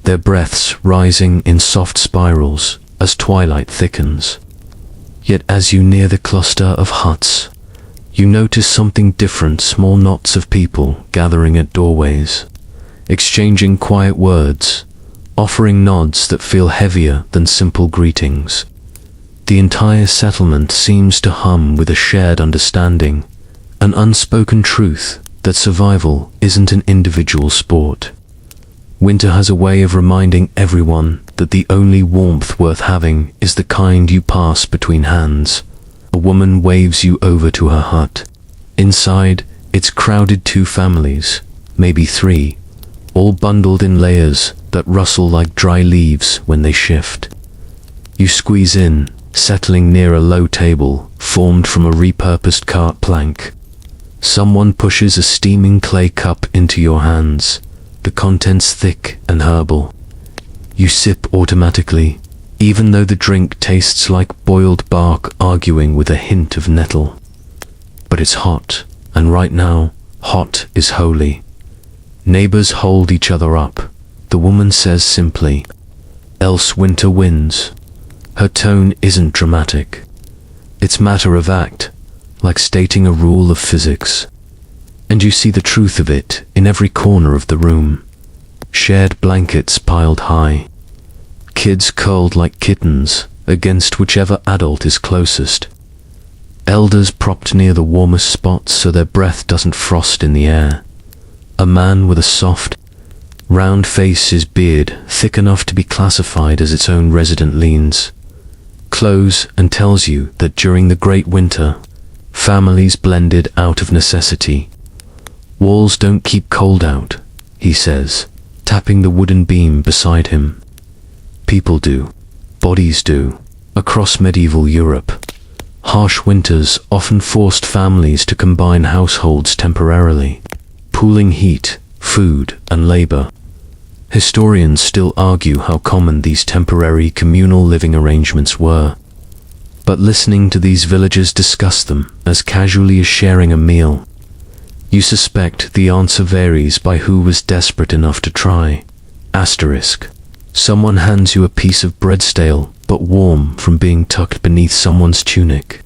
Speaker 1: their breaths rising in soft spirals as twilight thickens. Yet as you near the cluster of huts, you notice something different: small knots of people gathering at doorways, exchanging quiet words, offering nods that feel heavier than simple greetings. The entire settlement seems to hum with a shared understanding, an unspoken truth that survival isn't an individual sport. Winter has a way of reminding everyone that the only warmth worth having is the kind you pass between hands. A woman waves you over to her hut. Inside, it's crowded: 2 families, maybe 3, all bundled in layers that rustle like dry leaves when they shift. You squeeze in, settling near a low table formed from a repurposed cart plank. Someone pushes a steaming clay cup into your hands, the contents thick and herbal. You sip automatically, even though the drink tastes like boiled bark arguing with a hint of nettle. But it's hot, and right now, hot is holy. Neighbors hold each other up. The woman says simply, "Else winter wins." Her tone isn't dramatic. It's matter of fact, like stating a rule of physics. And you see the truth of it in every corner of the room. Shared blankets piled high. Kids curled like kittens against whichever adult is closest. Elders propped near the warmest spots so their breath doesn't frost in the air. A man with a soft, round face, his beard thick enough to be classified as its own resident, leans close and tells you that during the Great Winter, families blended out of necessity. Walls don't keep cold out, he says, tapping the wooden beam beside him. People do. Bodies do. Across medieval Europe, harsh winters often forced families to combine households temporarily, pooling heat, food, and labor. Historians still argue how common these temporary communal living arrangements were, but listening to these villagers discuss them as casually as sharing a meal, you suspect the answer varies by who was desperate enough to try. Asterisk. Someone hands you a piece of bread, stale but warm from being tucked beneath someone's tunic.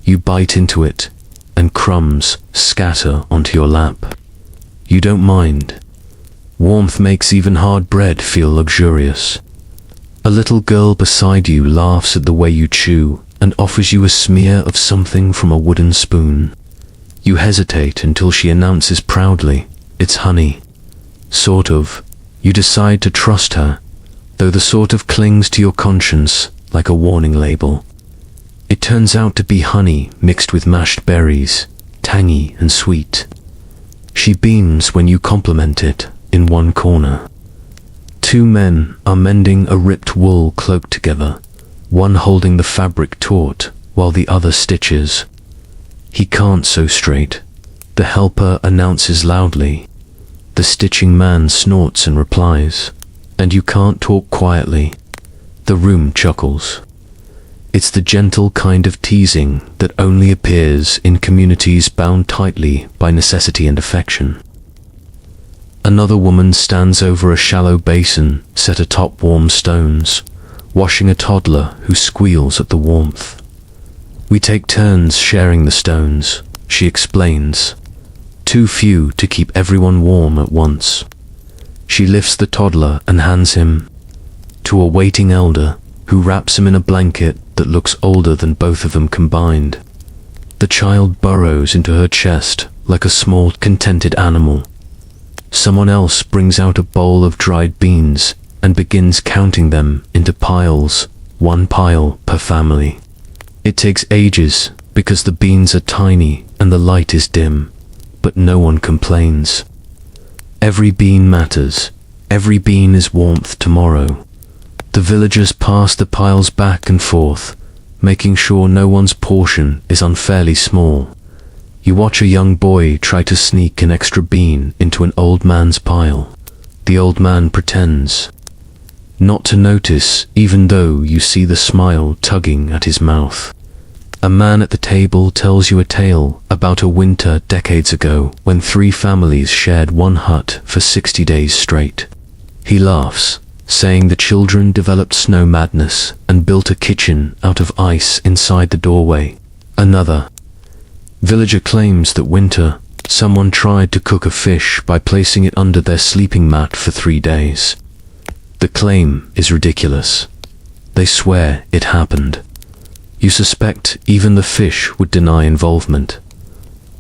Speaker 1: You bite into it, and crumbs scatter onto your lap. You don't mind. Warmth makes even hard bread feel luxurious. A little girl beside you laughs at the way you chew and offers you a smear of something from a wooden spoon. You hesitate until she announces proudly, "It's honey." Sort of. You decide to trust her, though the sort of clings to your conscience like a warning label. It turns out to be honey mixed with mashed berries, tangy and sweet. She beams when you compliment it. In one corner, 2 men are mending a ripped wool cloak together, one holding the fabric taut while the other stitches. He can't sew straight, the helper announces loudly. The stitching man snorts and replies, and you can't talk quietly. The room chuckles. It's the gentle kind of teasing that only appears in communities bound tightly by necessity and affection. Another woman stands over a shallow basin set atop warm stones, washing a toddler who squeals at the warmth. "We take turns sharing the stones," she explains. "Too few to keep everyone warm at once." She lifts the toddler and hands him to a waiting elder, who wraps him in a blanket that looks older than both of them combined. The child burrows into her chest like a small, contented animal. Someone else brings out a bowl of dried beans and begins counting them into piles, 1 pile per family. It takes ages because the beans are tiny and the light is dim, but no one complains. Every bean matters. Every bean is warmth tomorrow. The villagers pass the piles back and forth, making sure no one's portion is unfairly small. You watch a young boy try to sneak an extra bean into an old man's pile. The old man pretends not to notice, even though you see the smile tugging at his mouth. A man at the table tells you a tale about a winter decades ago when 3 families shared one hut for 60 days straight. He laughs, saying the children developed snow madness and built a kitchen out of ice inside the doorway. Another villager claims that winter, someone tried to cook a fish by placing it under their sleeping mat for 3 days. The claim is ridiculous. They swear it happened. You suspect even the fish would deny involvement.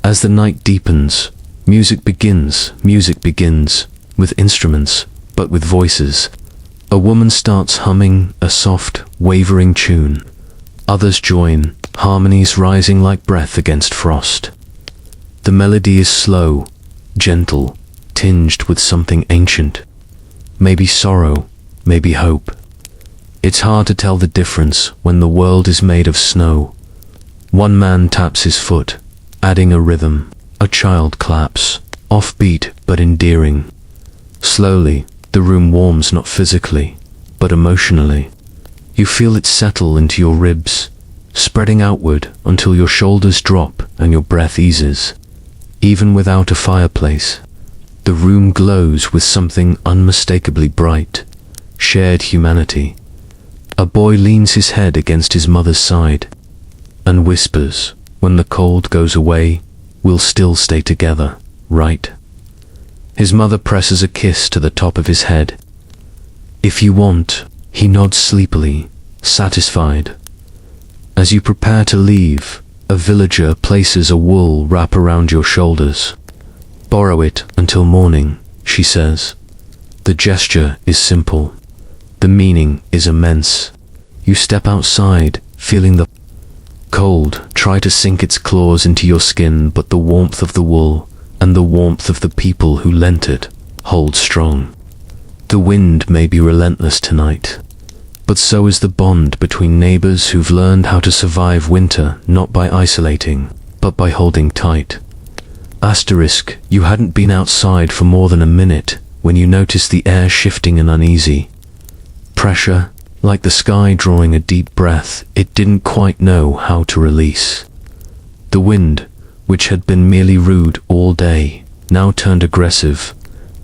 Speaker 1: As the night deepens, music begins, with instruments, but with voices. A woman starts humming a soft, wavering tune. Others join, harmonies rising like breath against frost. The melody is slow, gentle, tinged with something ancient. Maybe sorrow, maybe hope. It's hard to tell the difference when the world is made of snow. One man taps his foot, adding a rhythm. A child claps, offbeat but endearing. Slowly, the room warms not physically, but emotionally. You feel it settle into your ribs, spreading outward until your shoulders drop and your breath eases. Even without a fireplace, the room glows with something unmistakably bright. Shared humanity. A boy leans his head against his mother's side and whispers, when the cold goes away, we'll still stay together, right? His mother presses a kiss to the top of his head. If you want, he nods sleepily, satisfied. As you prepare to leave, a villager places a wool wrap around your shoulders. Borrow it until morning, she says. The gesture is simple. The meaning is immense. You step outside, feeling the cold try to sink its claws into your skin, but the warmth of the wool and the warmth of the people who lent it hold strong. The wind may be relentless tonight, but so is the bond between neighbors who've learned how to survive winter not by isolating, but by holding tight. Asterisk, you hadn't been outside for more than a minute when you noticed the air shifting and uneasy. Pressure, like the sky drawing a deep breath it didn't quite know how to release. The wind, which had been merely rude all day, now turned aggressive,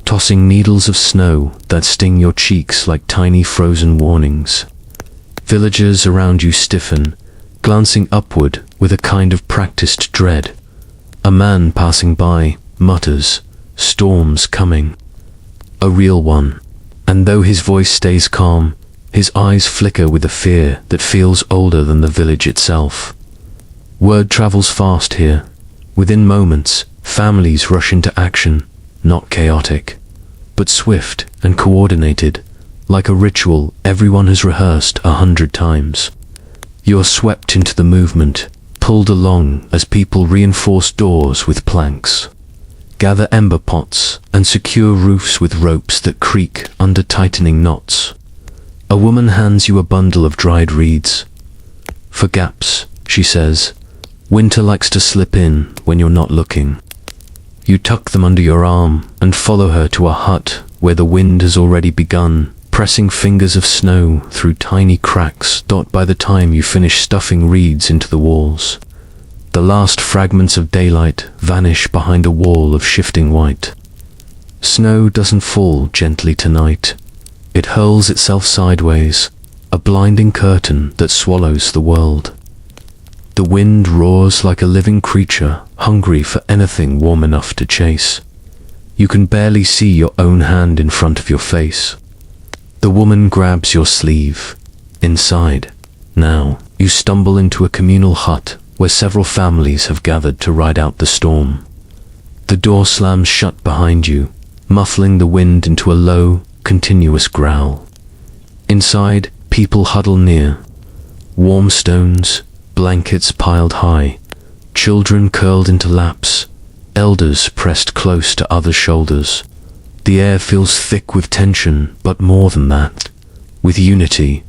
Speaker 1: tossing needles of snow that sting your cheeks like tiny frozen warnings. Villagers around you stiffen, glancing upward with a kind of practiced dread. A man passing by mutters, "Storm's coming." A real one. And though his voice stays calm, his eyes flicker with a fear that feels older than the village itself. Word travels fast here. Within moments, families rush into action, not chaotic, but swift and coordinated, like a ritual everyone has rehearsed 100 times. You are swept into the movement, pulled along as people reinforce doors with planks, gather ember pots, and secure roofs with ropes that creak under tightening knots. A woman hands you a bundle of dried reeds. "For gaps," she says. "Winter likes to slip in when you're not looking." You tuck them under your arm and follow her to a hut where the wind has already begun, pressing fingers of snow through tiny cracks by the time you finish stuffing reeds into the walls. The last fragments of daylight vanish behind a wall of shifting white. Snow doesn't fall gently tonight. It hurls itself sideways, a blinding curtain that swallows the world. The wind roars like a living creature, hungry for anything warm enough to chase. You can barely see your own hand in front of your face. The woman grabs your sleeve. Inside, now, you stumble into a communal hut where several families have gathered to ride out the storm. The door slams shut behind you, muffling the wind into a low, continuous growl. Inside, people huddle near. Warm stones, blankets piled high, children curled into laps, elders pressed close to other shoulders. The air feels thick with tension, but more than that, with unity.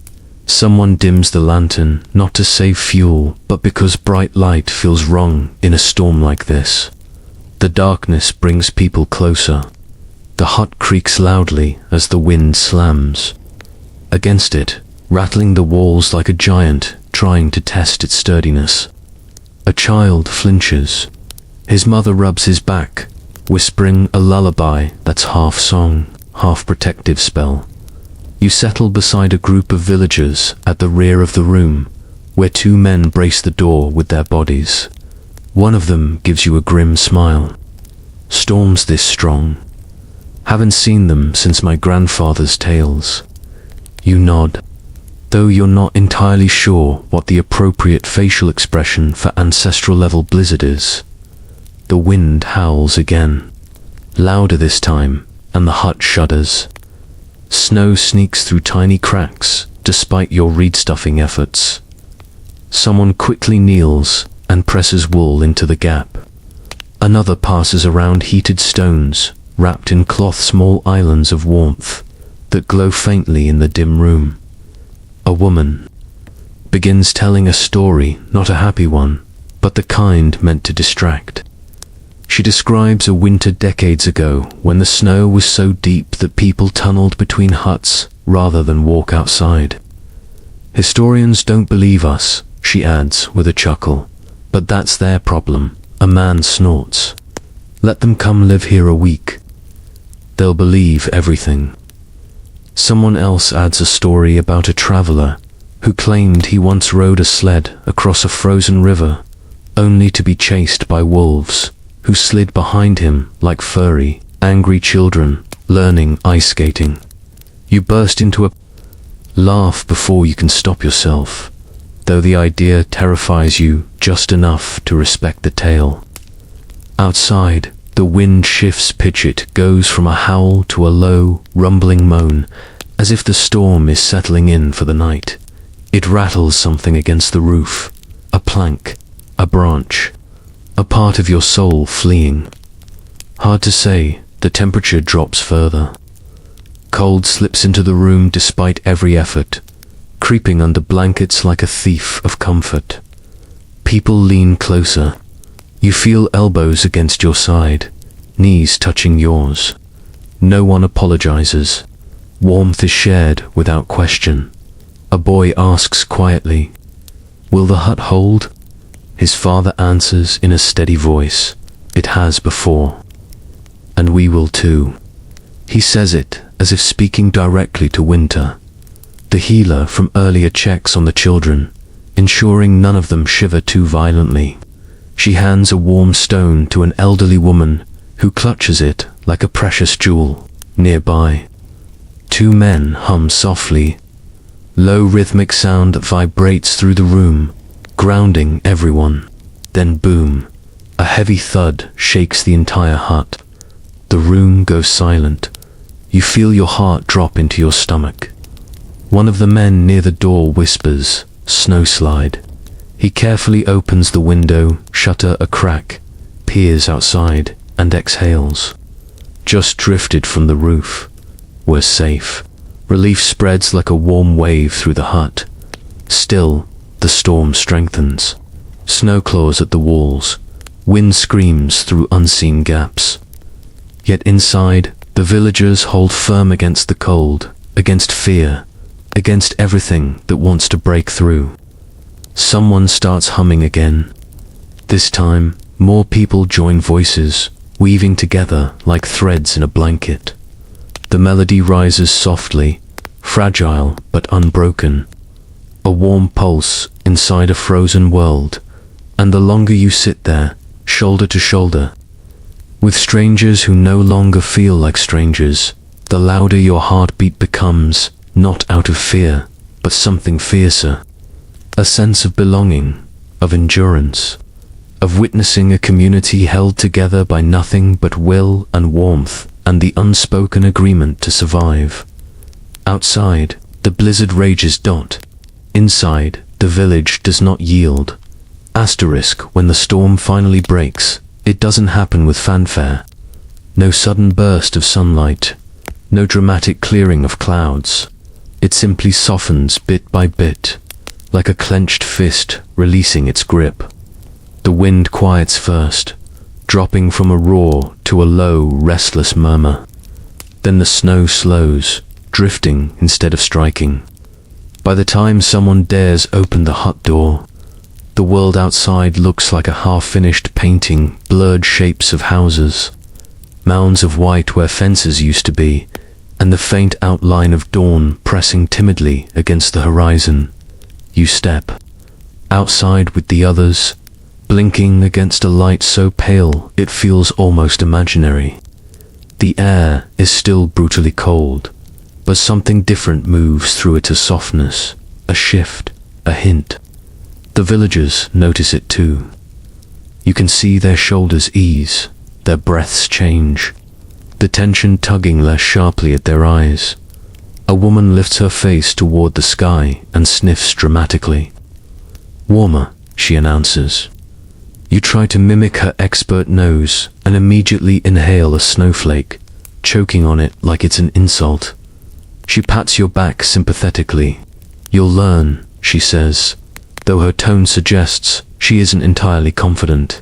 Speaker 1: Someone dims the lantern, not to save fuel, but because bright light feels wrong in a storm like this. The darkness brings people closer. The hut creaks loudly as the wind slams against it, rattling the walls like a giant trying to test its sturdiness. A child flinches. His mother rubs his back, whispering a lullaby that's half song, half protective spell. You settle beside a group of villagers at the rear of the room, where two men brace the door with their bodies. One of them gives you a grim smile. Storms this strong. Haven't seen them since my grandfather's tales. You nod, though you're not entirely sure what the appropriate facial expression for ancestral-level blizzard is. The wind howls again, louder this time, and the hut shudders. Snow sneaks through tiny cracks, despite your reed-stuffing efforts. Someone quickly kneels and presses wool into the gap. Another passes around heated stones, wrapped in cloth, small islands of warmth that glow faintly in the dim room. A woman begins telling a story, not a happy one, but the kind meant to distract. She describes a winter decades ago when the snow was so deep that people tunneled between huts rather than walk outside. Historians don't believe us, she adds with a chuckle, but that's their problem. A man snorts. Let them come live here a week. They'll believe everything. Someone else adds a story about a traveler who claimed he once rode a sled across a frozen river, only to be chased by wolves who slid behind him like furry, angry children learning ice skating. You burst into a laugh before you can stop yourself, though the idea terrifies you just enough to respect the tale. Outside, the wind shifts pitch. It goes from a howl to a low, rumbling moan, as if the storm is settling in for the night. It rattles something against the roof, a plank, a branch, a part of your soul fleeing. Hard to say, the temperature drops further. Cold slips into the room despite every effort, creeping under blankets like a thief of comfort. People lean closer. You feel elbows against your side, knees touching yours. No one apologizes. Warmth is shared without question. A boy asks quietly, "Will the hut hold?" His father answers in a steady voice, "It has before. And we will too." He says it as if speaking directly to winter. The healer from earlier checks on the children, ensuring none of them shiver too violently. She hands a warm stone to an elderly woman who clutches it like a precious jewel. Nearby, two men hum softly, low rhythmic sound that vibrates through the room, grounding everyone. Then boom, a heavy thud shakes the entire hut. The room goes silent. You feel your heart drop into your stomach. One of the men near the door whispers, "Snowslide." He carefully opens the window, shutter a crack, peers outside, and exhales. Just drifted from the roof. We're safe. Relief spreads like a warm wave through the hut. Still, the storm strengthens. Snow claws at the walls. Wind screams through unseen gaps. Yet inside, the villagers hold firm against the cold, against fear, against everything that wants to break through. Someone starts humming again. This time, more people join voices, weaving together like threads in a blanket. The melody rises softly, fragile but unbroken. A warm pulse inside a frozen world, and the longer you sit there, shoulder to shoulder, with strangers who no longer feel like strangers, the louder your heartbeat becomes, not out of fear, but something fiercer. A sense of belonging, of endurance, of witnessing a community held together by nothing but will and warmth and the unspoken agreement to survive. Outside, the blizzard rages. Inside, the village does not yield. Asterisk, when the storm finally breaks, it doesn't happen with fanfare. No sudden burst of sunlight, no dramatic clearing of clouds. It simply softens bit by bit, like a clenched fist releasing its grip. The wind quiets first, dropping from a roar to a low, restless murmur. Then the snow slows, drifting instead of striking. By the time someone dares open the hut door, the world outside looks like a half-finished painting, blurred shapes of houses, mounds of white where fences used to be, and the faint outline of dawn pressing timidly against the horizon. You step outside with the others, blinking against a light so pale it feels almost imaginary. The air is still brutally cold, but something different moves through it, a softness, a shift, a hint. The villagers notice it too. You can see their shoulders ease, their breaths change, the tension tugging less sharply at their eyes. A woman lifts her face toward the sky and sniffs dramatically. "Warmer," she announces. You try to mimic her expert nose and immediately inhale a snowflake, choking on it like it's an insult. She pats your back sympathetically. "You'll learn," she says, though her tone suggests she isn't entirely confident.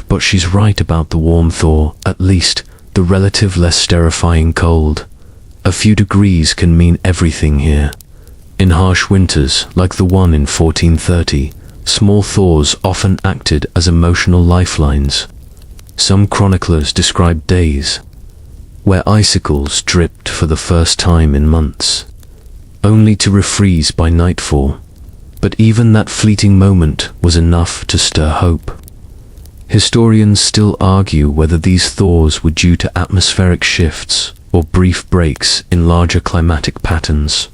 Speaker 1: But she's right about the warmth, or, at least, the relative less terrifying cold. A few degrees can mean everything here. In harsh winters, like the one in 1430, small thaws often acted as emotional lifelines. Some chroniclers describe days where icicles dripped for the first time in months, only to refreeze by nightfall. But even that fleeting moment was enough to stir hope. Historians still argue whether these thaws were due to atmospheric shifts or brief breaks in larger climatic patterns.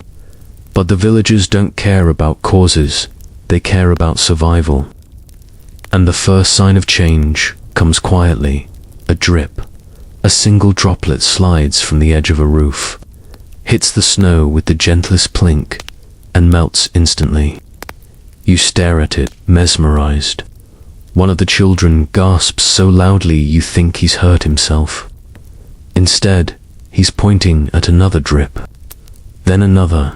Speaker 1: But the villagers don't care about causes, they care about survival. And the first sign of change comes quietly, a drip. A single droplet slides from the edge of a roof, hits the snow with the gentlest plink, and melts instantly. You stare at it, mesmerized. One of the children gasps so loudly you think he's hurt himself. Instead, he's pointing at another drip, then another,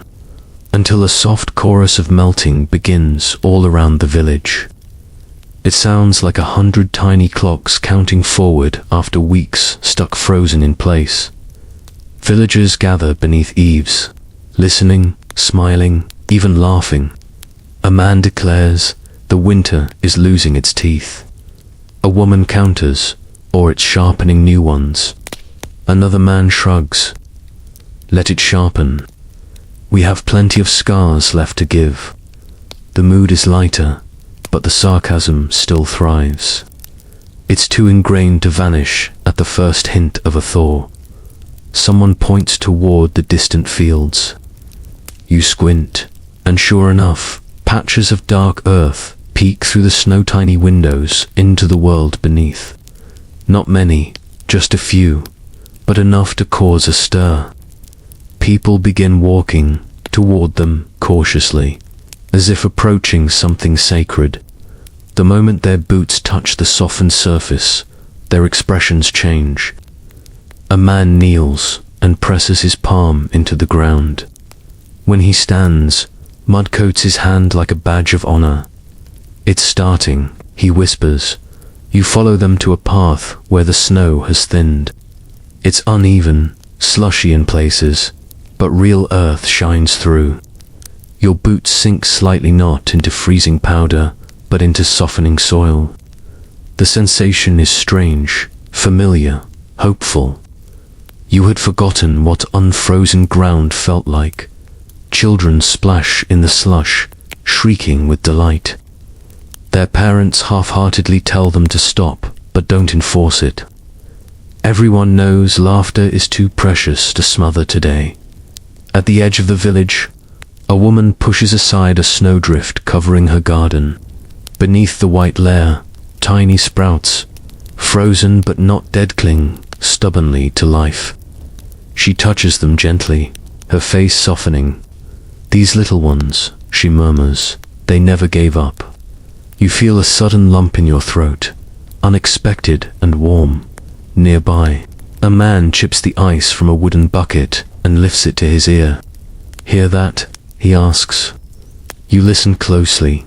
Speaker 1: until a soft chorus of melting begins all around the village. It sounds like 100 tiny clocks counting forward after weeks stuck frozen in place. Villagers gather beneath eaves, listening, smiling, even laughing. A man declares, "The winter is losing its teeth." A woman counters, "Or it's sharpening new ones." Another man shrugs, "Let it sharpen. We have plenty of scars left to give." The mood is lighter, but the sarcasm still thrives. It's too ingrained to vanish at the first hint of a thaw. Someone points toward the distant fields. You squint, and sure enough, patches of dark earth peek through the snow-tiny windows into the world beneath. Not many, just a few, but enough to cause a stir. People begin walking toward them cautiously, as if approaching something sacred. The moment their boots touch the softened surface, their expressions change. A man kneels and presses his palm into the ground. When he stands, mud coats his hand like a badge of honor. "It's starting," he whispers. You follow them to a path where the snow has thinned. It's uneven, slushy in places, but real earth shines through. Your boots sink slightly, not into freezing powder, but into softening soil. The sensation is strange, familiar, hopeful. You had forgotten what unfrozen ground felt like. Children splash in the slush, shrieking with delight. Their parents half-heartedly tell them to stop, but don't enforce it. Everyone knows laughter is too precious to smother today. At the edge of the village, a woman pushes aside a snowdrift covering her garden. Beneath the white layer, tiny sprouts, frozen but not dead, cling stubbornly to life. She touches them gently, her face softening. "These little ones," she murmurs, "they never gave up." You feel a sudden lump in your throat, unexpected and warm. nearby. A man chips the ice from a wooden bucket and lifts it to his ear. "Hear that?" he asks. You listen closely.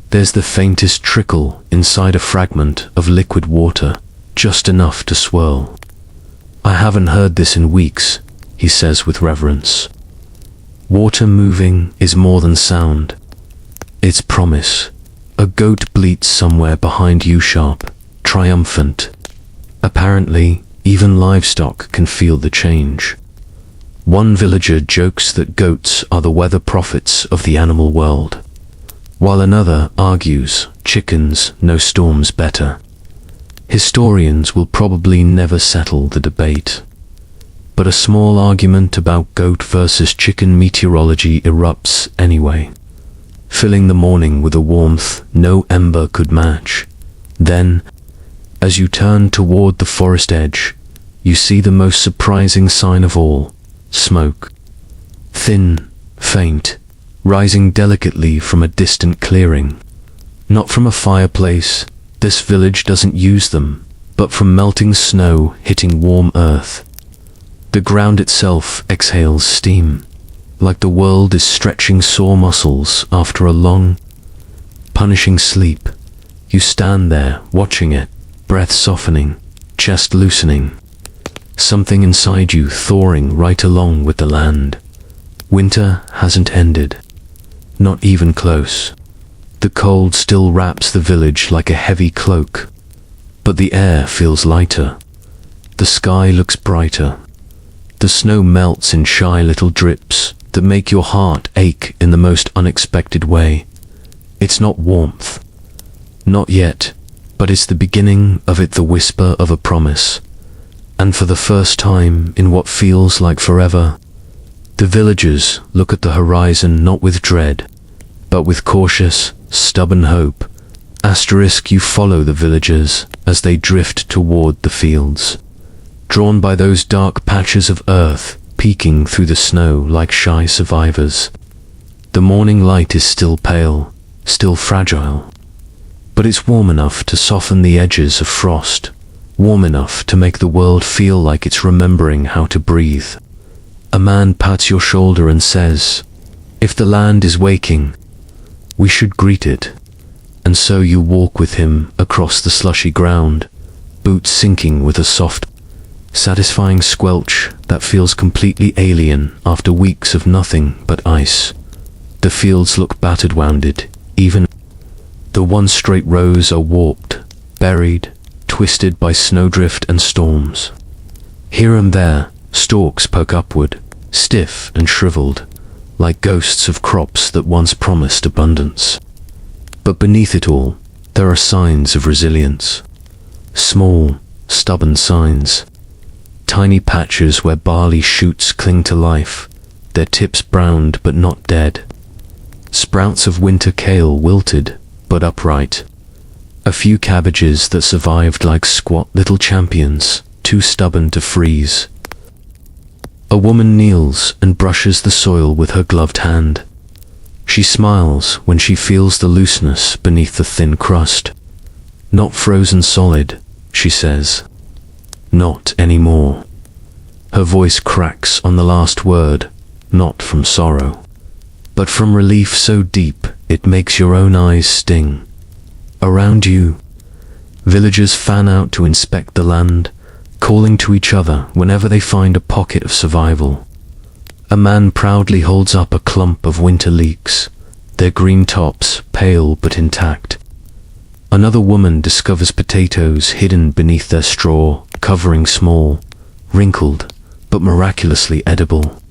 Speaker 1: There's the faintest trickle inside a fragment of liquid water, just enough to swirl. "I haven't heard this in weeks," he says with reverence. Water moving is more than sound. It's promise. A goat bleats somewhere behind you, sharp, triumphant. Apparently, even livestock can feel the change. One villager jokes that goats are the weather prophets of the animal world, while another argues chickens know storms better. Historians will probably never settle the debate, but a small argument about goat versus chicken meteorology erupts anyway, filling the morning with a warmth no ember could match. Then, as you turn toward the forest edge, you see the most surprising sign of all: smoke. Thin, faint, rising delicately from a distant clearing. Not from a fireplace, this village doesn't use them, but from melting snow hitting warm earth. The ground itself exhales steam, like the world is stretching sore muscles after a long, punishing sleep. You stand there, watching it, breath softening, chest loosening. Something inside you thawing right along with the land. Winter hasn't ended. Not even close. The cold still wraps the village like a heavy cloak, but the air feels lighter. The sky looks brighter. The snow melts in shy little drips that make your heart ache in the most unexpected way. It's not warmth. Not yet, but it's the beginning of it, the whisper of a promise. And for the first time in what feels like forever, the villagers look at the horizon not with dread, but with cautious, stubborn hope. Asterisk, you follow the villagers as they drift toward the fields, drawn by those dark patches of earth peeking through the snow like shy survivors. The morning light is still pale, still fragile, but it's warm enough to soften the edges of frost, warm enough to make the world feel like it's remembering how to breathe. A man pats your shoulder and says, "If the land is waking, we should greet it." And so you walk with him across the slushy ground, boots sinking with a soft, satisfying squelch that feels completely alien after weeks of nothing but ice. The fields look battered, wounded, even the one straight rows are warped, buried, twisted by snowdrift and storms. Here and there, stalks poke upward, stiff and shriveled, like ghosts of crops that once promised abundance. But beneath it all, there are signs of resilience. Small, stubborn signs. Tiny patches where barley shoots cling to life, their tips browned but not dead. Sprouts of winter kale wilted but upright. A few cabbages that survived like squat little champions, too stubborn to freeze. A woman kneels and brushes the soil with her gloved hand. She smiles when she feels the looseness beneath the thin crust. "Not frozen solid," she says. "Not anymore." Her voice cracks on the last word, not from sorrow, but from relief so deep it makes your own eyes sting. Around you, villagers fan out to inspect the land, calling to each other whenever they find a pocket of survival. A man proudly holds up a clump of winter leeks, their green tops pale but intact. Another woman discovers potatoes hidden beneath their straw, covering small, wrinkled, but miraculously edible.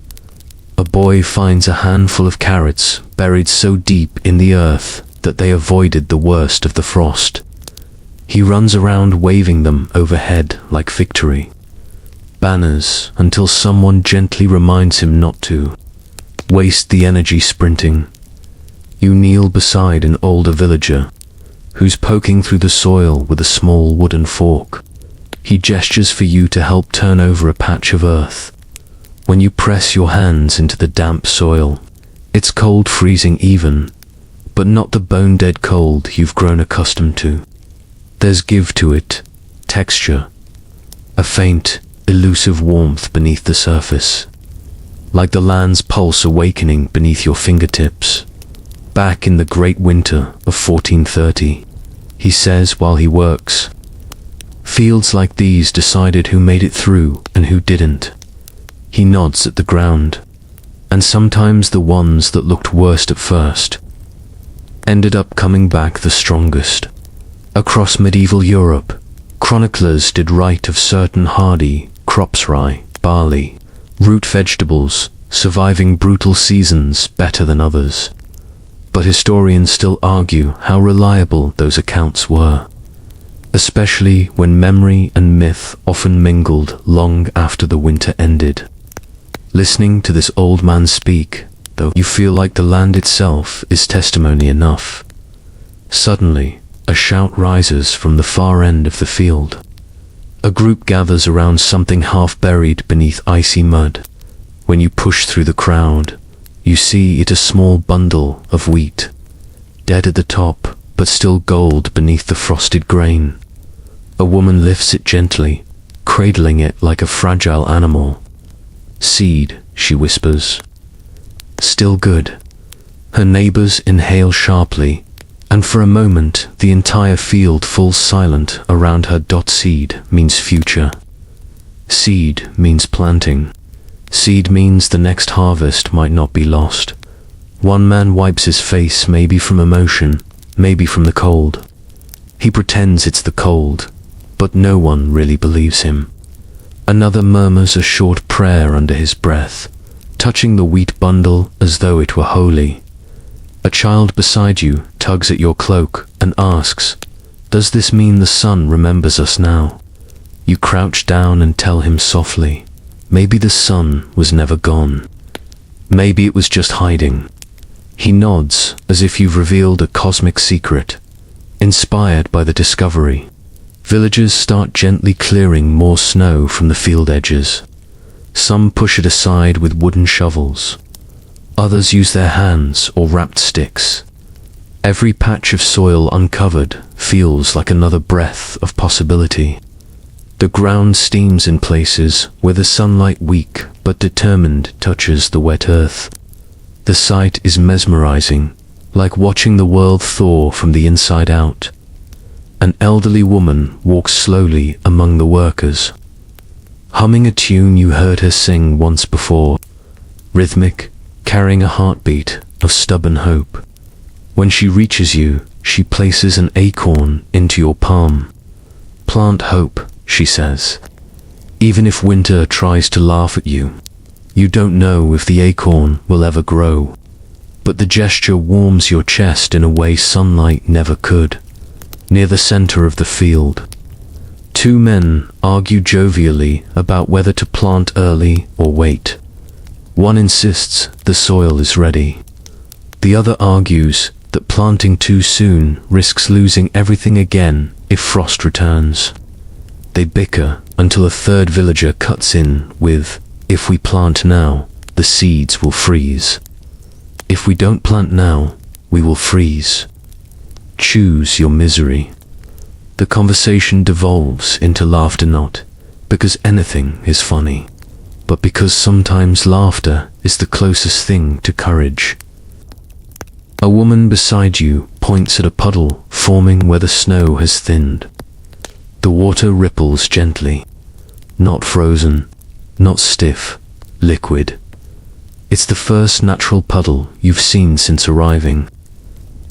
Speaker 1: A boy finds a handful of carrots buried so deep in the earth that they avoided the worst of the frost. He runs around waving them overhead like victory banners until someone gently reminds him not to waste the energy sprinting. You kneel beside an older villager who's poking through the soil with a small wooden fork. He gestures for you to help turn over a patch of earth. When you press your hands into the damp soil, it's cold, freezing even, but not the bone-dead cold you've grown accustomed to. There's give to it, texture, a faint, elusive warmth beneath the surface, like the land's pulse awakening beneath your fingertips. Back in the great winter of 1430, he says while he works, fields like these decided who made it through and who didn't. He nods at the ground, and sometimes the ones that looked worst at first ended up coming back the strongest. Across medieval Europe, chroniclers did write of certain hardy crops, rye, barley, root vegetables, surviving brutal seasons better than others. But historians still argue how reliable those accounts were, especially when memory and myth often mingled long after the winter ended. Listening to this old man speak, though, you feel like the land itself is testimony enough. Suddenly, a shout rises from the far end of the field. A group gathers around something half buried beneath icy mud. When you push through the crowd, you see it a small bundle of wheat, dead at the top, but still gold beneath the frosted grain. A woman lifts it gently, cradling it like a fragile animal. "Seed," she whispers. "Still good." Her neighbors inhale sharply, and for a moment the entire field falls silent around her. Seed means future. Seed means planting. Seed means the next harvest might not be lost. One man wipes his face, maybe from emotion, maybe from the cold. He pretends it's the cold, but no one really believes him. Another murmurs a short prayer under his breath, touching the wheat bundle as though it were holy. A child beside you tugs at your cloak and asks, "Does this mean the sun remembers us now?" You crouch down and tell him softly, maybe the sun was never gone. Maybe it was just hiding. He nods as if you've revealed a cosmic secret. Inspired by the discovery, villagers start gently clearing more snow from the field edges. Some push it aside with wooden shovels. Others use their hands or wrapped sticks. Every patch of soil uncovered feels like another breath of possibility. The ground steams in places where the sunlight, weak but determined, touches the wet earth. The sight is mesmerizing, like watching the world thaw from the inside out. An elderly woman walks slowly among the workers, humming a tune you heard her sing once before, rhythmic, carrying a heartbeat of stubborn hope. When she reaches you, she places an acorn into your palm. "Plant hope," she says. "Even if winter tries to laugh at you, you don't know if the acorn will ever grow." But the gesture warms your chest in a way sunlight never could. Near the center of the field, two men argue jovially about whether to plant early or wait. One insists the soil is ready. The other argues that planting too soon risks losing everything again if frost returns. They bicker until a third villager cuts in with, "If we plant now, the seeds will freeze. If we don't plant now, we will freeze. Choose your misery." The conversation devolves into laughter, not because anything is funny, but because sometimes laughter is the closest thing to courage. A woman beside you points at a puddle forming where the snow has thinned. The water ripples gently, not frozen, not stiff, liquid. It's the first natural puddle you've seen since arriving.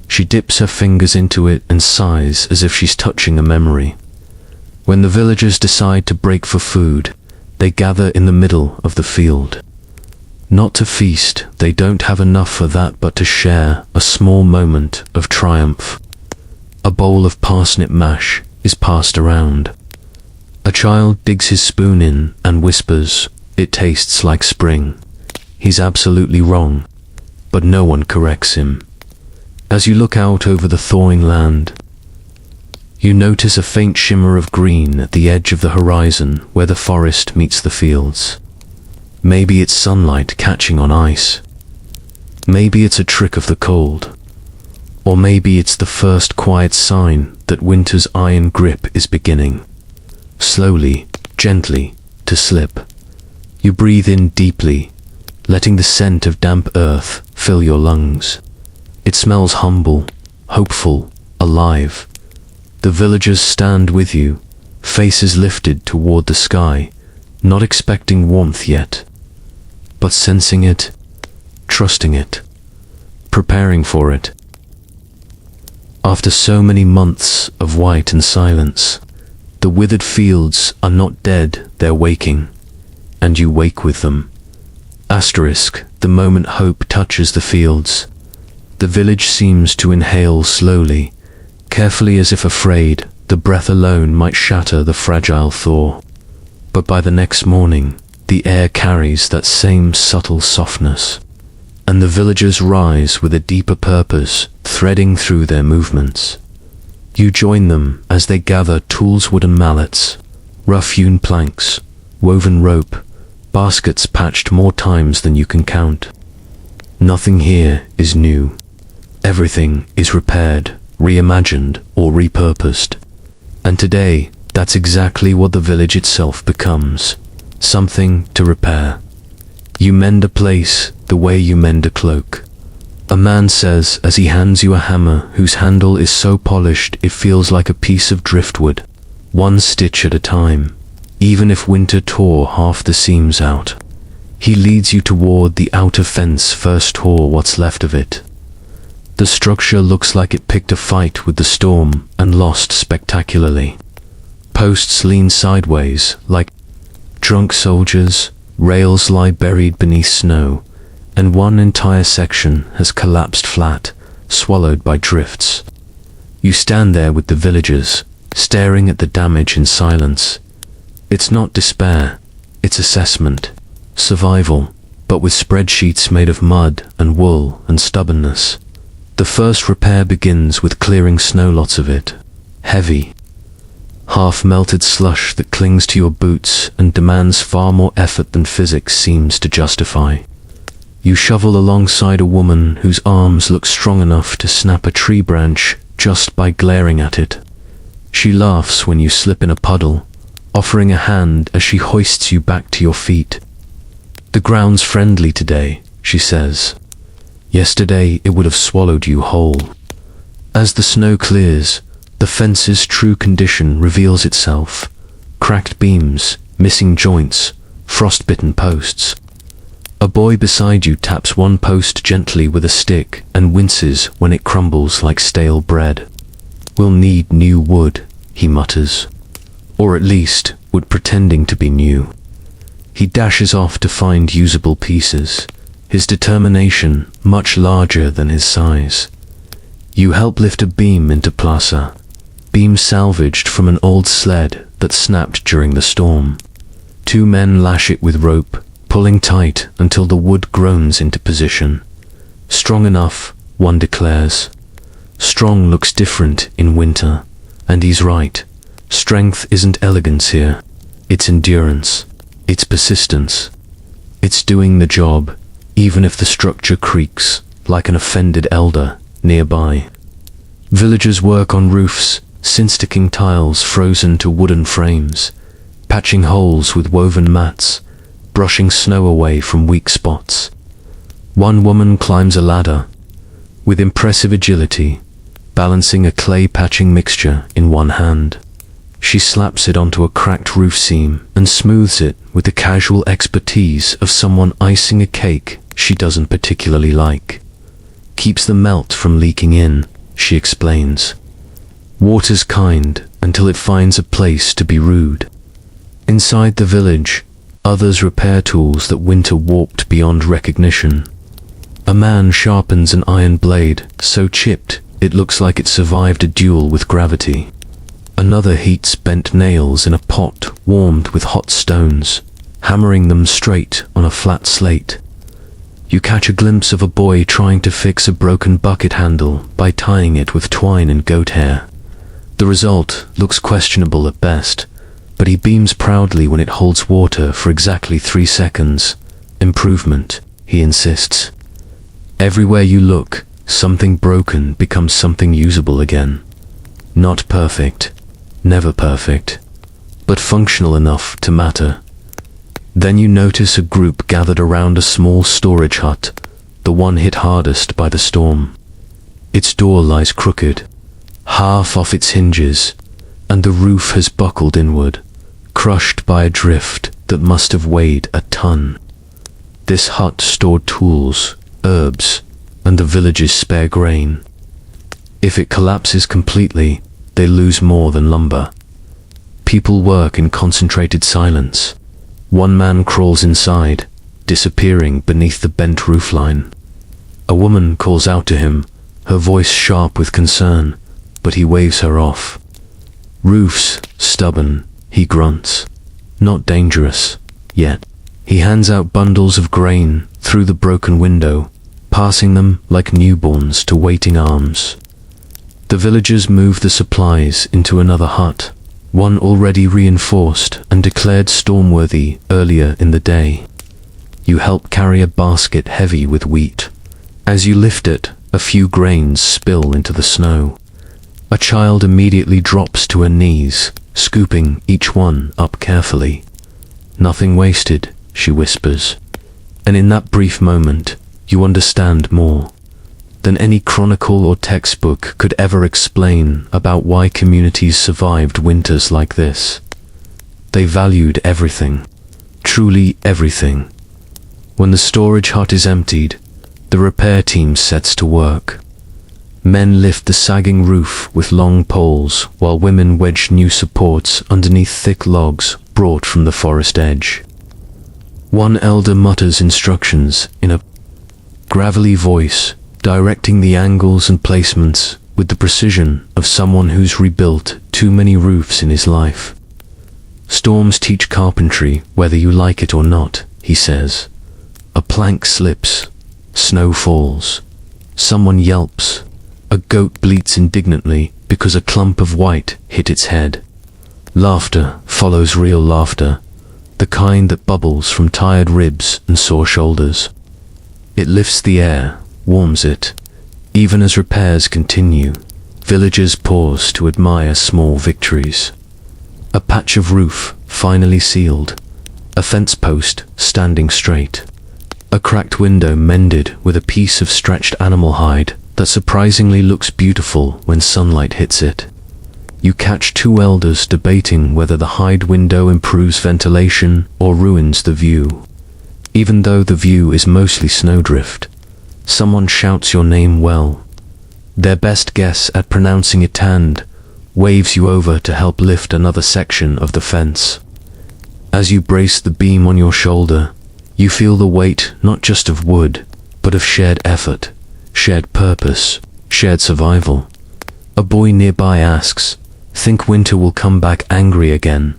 Speaker 1: She dips her fingers into it and sighs as if she's touching a memory. When the villagers decide to break for food, they gather in the middle of the field. Not to feast, they don't have enough for that, but to share a small moment of triumph. A bowl of parsnip mash is passed around. A child digs his spoon in and whispers, "It tastes like spring." He's absolutely wrong, but no one corrects him. As you look out over the thawing land, you notice a faint shimmer of green at the edge of the horizon where the forest meets the fields. Maybe it's sunlight catching on ice. Maybe it's a trick of the cold. Or maybe it's the first quiet sign that winter's iron grip is beginning. Slowly, gently, to slip. You breathe in deeply, letting the scent of damp earth fill your lungs. It smells humble, hopeful, alive. The villagers stand with you, faces lifted toward the sky, not expecting warmth yet, but sensing it, trusting it, preparing for it. After so many months of white and silence, the withered fields are not dead, they're waking, and you wake with them. Asterisk, the moment hope touches the fields, the village seems to inhale slowly, carefully as if afraid the breath alone might shatter the fragile thaw. But by the next morning, the air carries that same subtle softness, and the villagers rise with a deeper purpose threading through their movements. You join them as they gather tools, wooden mallets, rough-hewn planks, woven rope, baskets patched more times than you can count. Nothing here is new. Everything is repaired, reimagined, or repurposed. And today, that's exactly what the village itself becomes. Something to repair. You mend a place the way you mend a cloak. A man says as he hands you a hammer whose handle is so polished it feels like a piece of driftwood, one stitch at a time, even if winter tore half the seams out. He leads you toward the outer fence first tore what's left of it. The structure looks like it picked a fight with the storm and lost spectacularly. Posts lean sideways like drunk soldiers, rails lie buried beneath snow, and one entire section has collapsed flat, swallowed by drifts. You stand there with the villagers, staring at the damage in silence. It's not despair, it's assessment, survival, but with spreadsheets made of mud and wool and stubbornness. The first repair begins with clearing snow, lots of it, heavy, half-melted slush that clings to your boots and demands far more effort than physics seems to justify. You shovel alongside a woman whose arms look strong enough to snap a tree branch just by glaring at it. She laughs when you slip in a puddle, offering a hand as she hoists you back to your feet. "The ground's friendly today," she says. "Yesterday it would have swallowed you whole." As the snow clears, the fence's true condition reveals itself. Cracked beams, missing joints, frostbitten posts. A boy beside you taps one post gently with a stick and winces when it crumbles like stale bread. "We'll need new wood," he mutters. Or at least, wood pretending to be new. He dashes off to find usable pieces, his determination much larger than his size. You help lift a beam into plaza, beam salvaged from an old sled that snapped during the storm. Two men lash it with rope, pulling tight until the wood groans into position. "Strong enough," one declares. Strong looks different in winter, and he's right. Strength isn't elegance here. It's endurance. It's persistence. It's doing the job, even if the structure creaks, like an offended elder nearby. Villagers work on roofs, sin-sticking tiles frozen to wooden frames, patching holes with woven mats, brushing snow away from weak spots. One woman climbs a ladder, with impressive agility, balancing a clay patching mixture in one hand. She slaps it onto a cracked roof seam and smooths it with the casual expertise of someone icing a cake she doesn't particularly like. "Keeps the melt from leaking in," she explains. "Water's kind until it finds a place to be rude." Inside the village, others repair tools that winter warped beyond recognition. A man sharpens an iron blade so chipped it looks like it survived a duel with gravity. Another heats bent nails in a pot warmed with hot stones, hammering them straight on a flat slate. You catch a glimpse of a boy trying to fix a broken bucket handle by tying it with twine and goat hair. The result looks questionable at best, but he beams proudly when it holds water for exactly 3 seconds. "Improvement," he insists. Everywhere you look, something broken becomes something usable again. Not perfect, never perfect, but functional enough to matter. Then you notice a group gathered around a small storage hut, the one hit hardest by the storm. Its door lies crooked, half off its hinges, and the roof has buckled inward, crushed by a drift that must have weighed a ton. This hut stored tools, herbs, and the village's spare grain. If it collapses completely, they lose more than lumber. People work in concentrated silence. One man crawls inside, disappearing beneath the bent roofline. A woman calls out to him, her voice sharp with concern, but he waves her off. Roofs, stubborn, he grunts. Not dangerous, yet. He hands out bundles of grain through the broken window, passing them like newborns to waiting arms. The villagers move the supplies into another hut, one already reinforced and declared stormworthy earlier in the day. You help carry a basket heavy with wheat. As you lift it, a few grains spill into the snow. A child immediately drops to her knees, scooping each one up carefully. "Nothing wasted," she whispers. And in that brief moment, you understand more than any chronicle or textbook could ever explain about why communities survived winters like this. They valued everything, truly everything. When the storage hut is emptied, the repair team sets to work. Men lift the sagging roof with long poles, while women wedge new supports underneath thick logs brought from the forest edge. One elder mutters instructions in a gravelly voice, directing the angles and placements with the precision of someone who's rebuilt too many roofs in his life. "Storms teach carpentry, whether you like it or not," he says. A plank slips, snow falls, someone yelps, a goat bleats indignantly because a clump of white hit its head. Laughter follows real laughter, the kind that bubbles from tired ribs and sore shoulders. It lifts the air, warms it. Even as repairs continue, villagers pause to admire small victories. A patch of roof finally sealed, a fence post standing straight, a cracked window mended with a piece of stretched animal hide that surprisingly looks beautiful when sunlight hits it. You catch two elders debating whether the hide window improves ventilation or ruins the view. Even though the view is mostly snowdrift, someone shouts your name well. Their best guess at pronouncing it and waves you over to help lift another section of the fence. As you brace the beam on your shoulder, you feel the weight not just of wood, but of shared effort, shared purpose, shared survival. A boy nearby asks, "Think winter will come back angry again?"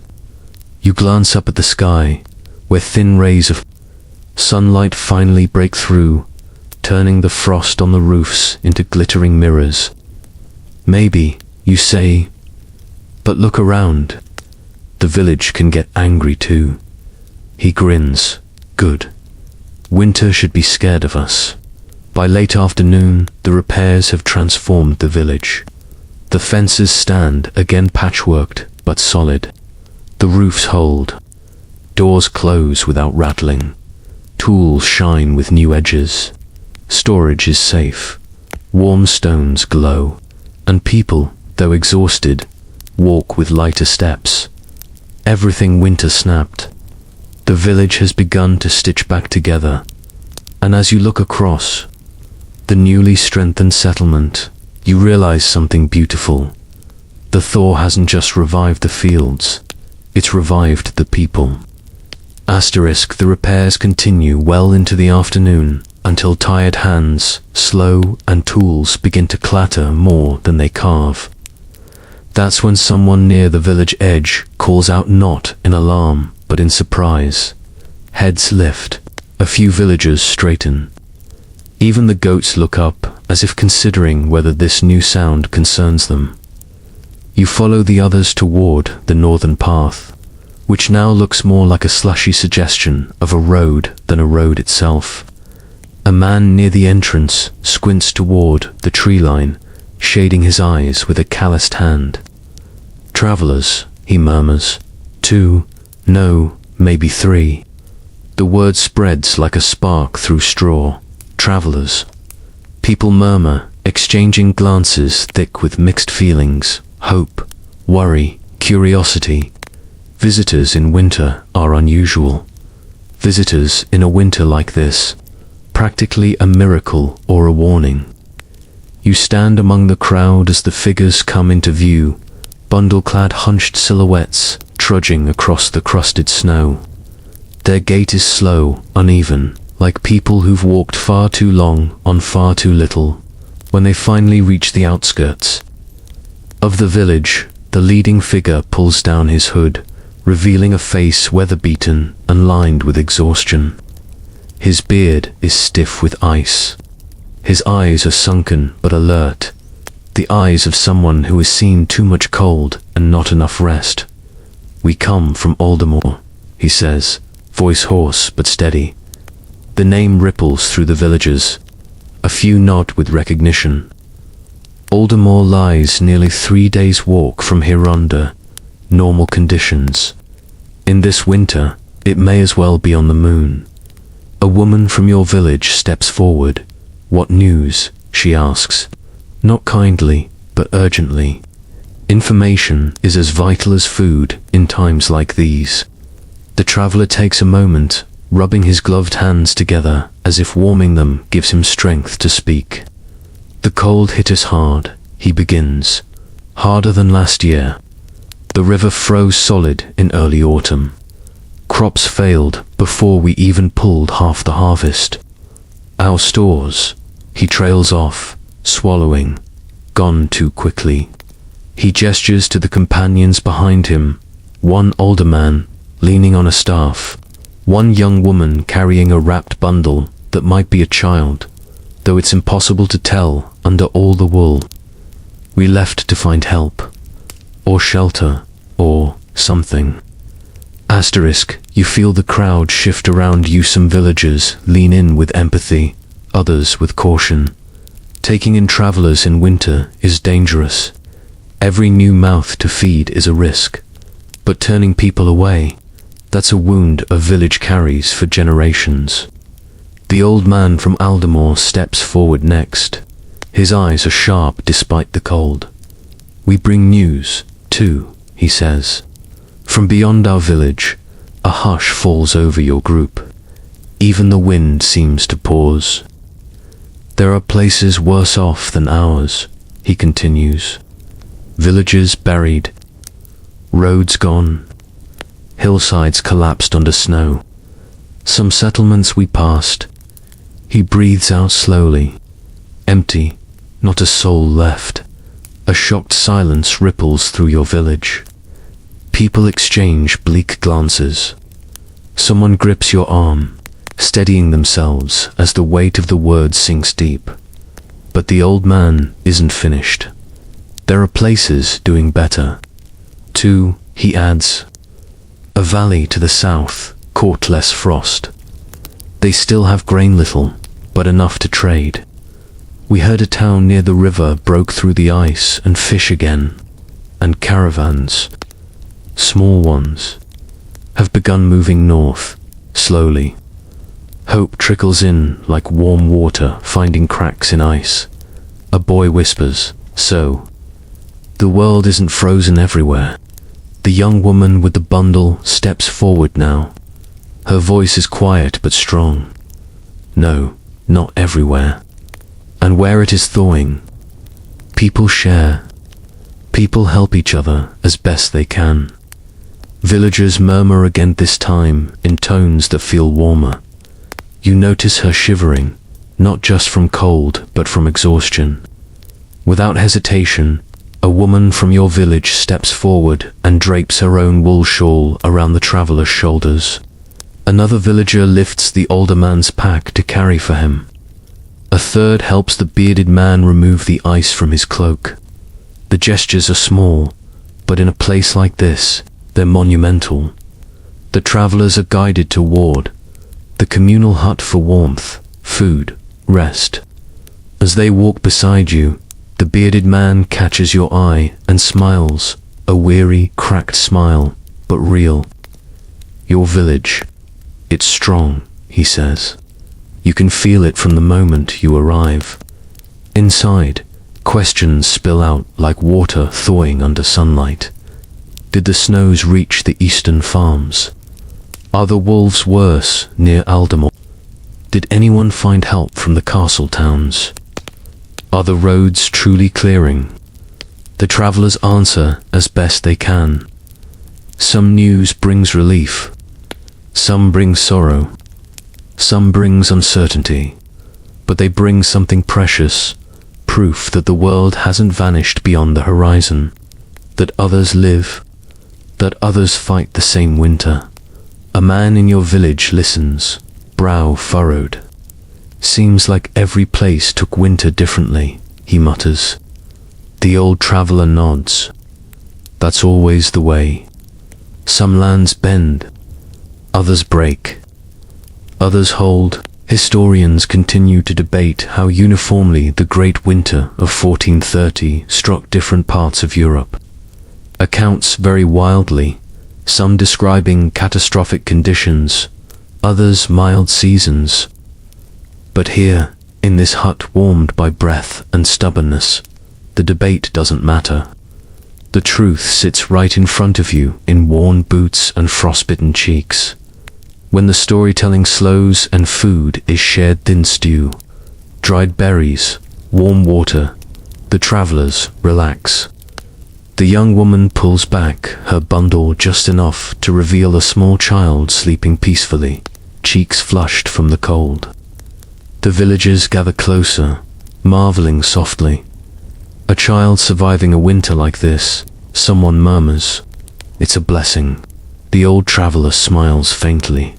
Speaker 1: You glance up at the sky, where thin rays of sunlight finally break through, turning the frost on the roofs into glittering mirrors. "Maybe," you say, "but look around. The village can get angry too." He grins. "Good. Winter should be scared of us." By late afternoon, the repairs have transformed the village. The fences stand, again patchworked, but solid. The roofs hold. Doors close without rattling. Tools shine with new edges. Storage is safe. Warm stones glow. And people, though exhausted, walk with lighter steps. Everything winter snapped. The village has begun to stitch back together. And as you look across the newly strengthened settlement, you realize something beautiful. The thaw hasn't just revived the fields, it's revived the people. Asterisk, the repairs continue well into the afternoon, until tired hands, slow, and tools begin to clatter more than they carve. That's when someone near the village edge calls out, not in alarm, but in surprise. Heads lift. A few villagers straighten. Even the goats look up, as if considering whether this new sound concerns them. You follow the others toward the northern path, which now looks more like a slushy suggestion of a road than a road itself. A man near the entrance squints toward the tree line, shading his eyes with a calloused hand. "Travelers," he murmurs. 2, no, maybe 3. The word spreads like a spark through straw. Travelers. People murmur, exchanging glances thick with mixed feelings, hope, worry, curiosity. Visitors in winter are unusual. Visitors in a winter like this, practically a miracle or a warning. You stand among the crowd as the figures come into view, bundle-clad hunched silhouettes trudging across the crusted snow. Their gait is slow, uneven, like people who've walked far too long on far too little. When they finally reach the outskirts of the village, the leading figure pulls down his hood, revealing a face weather-beaten and lined with exhaustion. His beard is stiff with ice. His eyes are sunken but alert, the eyes of someone who has seen too much cold and not enough rest. "We come from Aldermore," he says, voice hoarse but steady. The name ripples through the villagers. A few nod with recognition. Aldermore lies nearly 3 days' walk from here under normal conditions. In this winter, it may as well be on the moon. A woman from your village steps forward. "What news?" she asks. Not kindly, but urgently. Information is as vital as food in times like these. The traveler takes a moment, rubbing his gloved hands together as if warming them gives him strength to speak. "The cold hit us hard," he begins. "Harder than last year. The river froze solid in early autumn. Crops failed before we even pulled half the harvest. Our stores," he trails off, swallowing, "gone too quickly." He gestures to the companions behind him, one older man leaning on a staff, one young woman carrying a wrapped bundle that might be a child, though it's impossible to tell under all the wool. "We left to find help, or shelter, or something." Asterisk, you feel the crowd shift around you. Some villagers lean in with empathy, others with caution. Taking in travelers in winter is dangerous. Every new mouth to feed is a risk. But turning people away, that's a wound a village carries for generations. The old man from Aldermore steps forward next. His eyes are sharp despite the cold. "We bring news, too," he says. From beyond our village, a hush falls over your group. Even the wind seems to pause. "There are places worse off than ours," he continues. "Villages buried, roads gone, hillsides collapsed under snow. Some settlements we passed." He breathes out slowly. "Empty, not a soul left." A shocked silence ripples through your village. People exchange bleak glances. Someone grips your arm, steadying themselves as the weight of the words sinks deep. But the old man isn't finished. "There are places doing better, too," he adds. "A valley to the south caught less frost. They still have grain, little, but enough to trade. We heard a town near the river broke through the ice and fish again, and caravans, small ones, have begun moving north, slowly. Hope trickles in like warm water finding cracks in ice." A boy whispers, "So, the world isn't frozen everywhere." The young woman with the bundle steps forward now. Her voice is quiet but strong. "No, not everywhere. And where it is thawing, people share. People help each other as best they can." Villagers murmur again, this time in tones that feel warmer. You notice her shivering, not just from cold but from exhaustion. Without hesitation, a woman from your village steps forward and drapes her own wool shawl around the traveler's shoulders. Another villager lifts the older man's pack to carry for him. A third helps the bearded man remove the ice from his cloak. The gestures are small, but in a place like this, they're monumental. The travelers are guided toward the communal hut for warmth, food, rest. As they walk beside you, the bearded man catches your eye and smiles, a weary, cracked smile, but real. Your village. It's strong, he says. You can feel it from the moment you arrive. Inside, questions spill out like water thawing under sunlight. Did the snows reach the eastern farms? Are the wolves worse near Aldemore? Did anyone find help from the castle towns? Are the roads truly clearing? The travelers answer as best they can. Some news brings relief. Some brings sorrow. Some brings uncertainty. But they bring something precious, proof that the world hasn't vanished beyond the horizon, that others live, that others fight the same winter. A man in your village listens, brow furrowed. Seems like every place took winter differently, he mutters. The old traveler nods. That's always the way. Some lands bend, others break, others hold. Historians continue to debate how uniformly the Great Winter of 1430 struck different parts of Europe. Accounts vary wildly, some describing catastrophic conditions, others mild seasons. But here, in this hut warmed by breath and stubbornness, the debate doesn't matter. The truth sits right in front of you in worn boots and frostbitten cheeks. When the storytelling slows and food is shared thin stew, dried berries, warm water, the travelers relax. The young woman pulls back her bundle just enough to reveal a small child sleeping peacefully, cheeks flushed from the cold. The villagers gather closer, marveling softly. A child surviving a winter like this, someone murmurs. It's a blessing. The old traveler smiles faintly.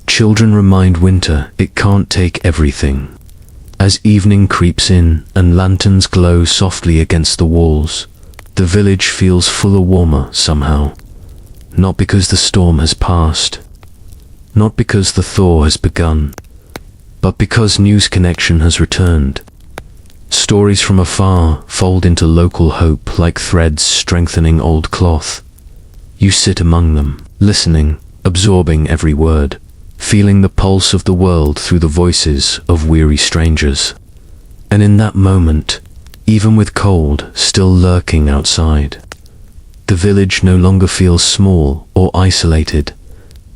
Speaker 1: Children remind winter it can't take everything. As evening creeps in and lanterns glow softly against the walls, the village feels fuller warmer somehow. Not because the storm has passed, not because the thaw has begun, but because news connection has returned. Stories from afar fold into local hope like threads strengthening old cloth. You sit among them, listening, absorbing every word, feeling the pulse of the world through the voices of weary strangers. And in that moment, even with cold still lurking outside, the village no longer feels small or isolated.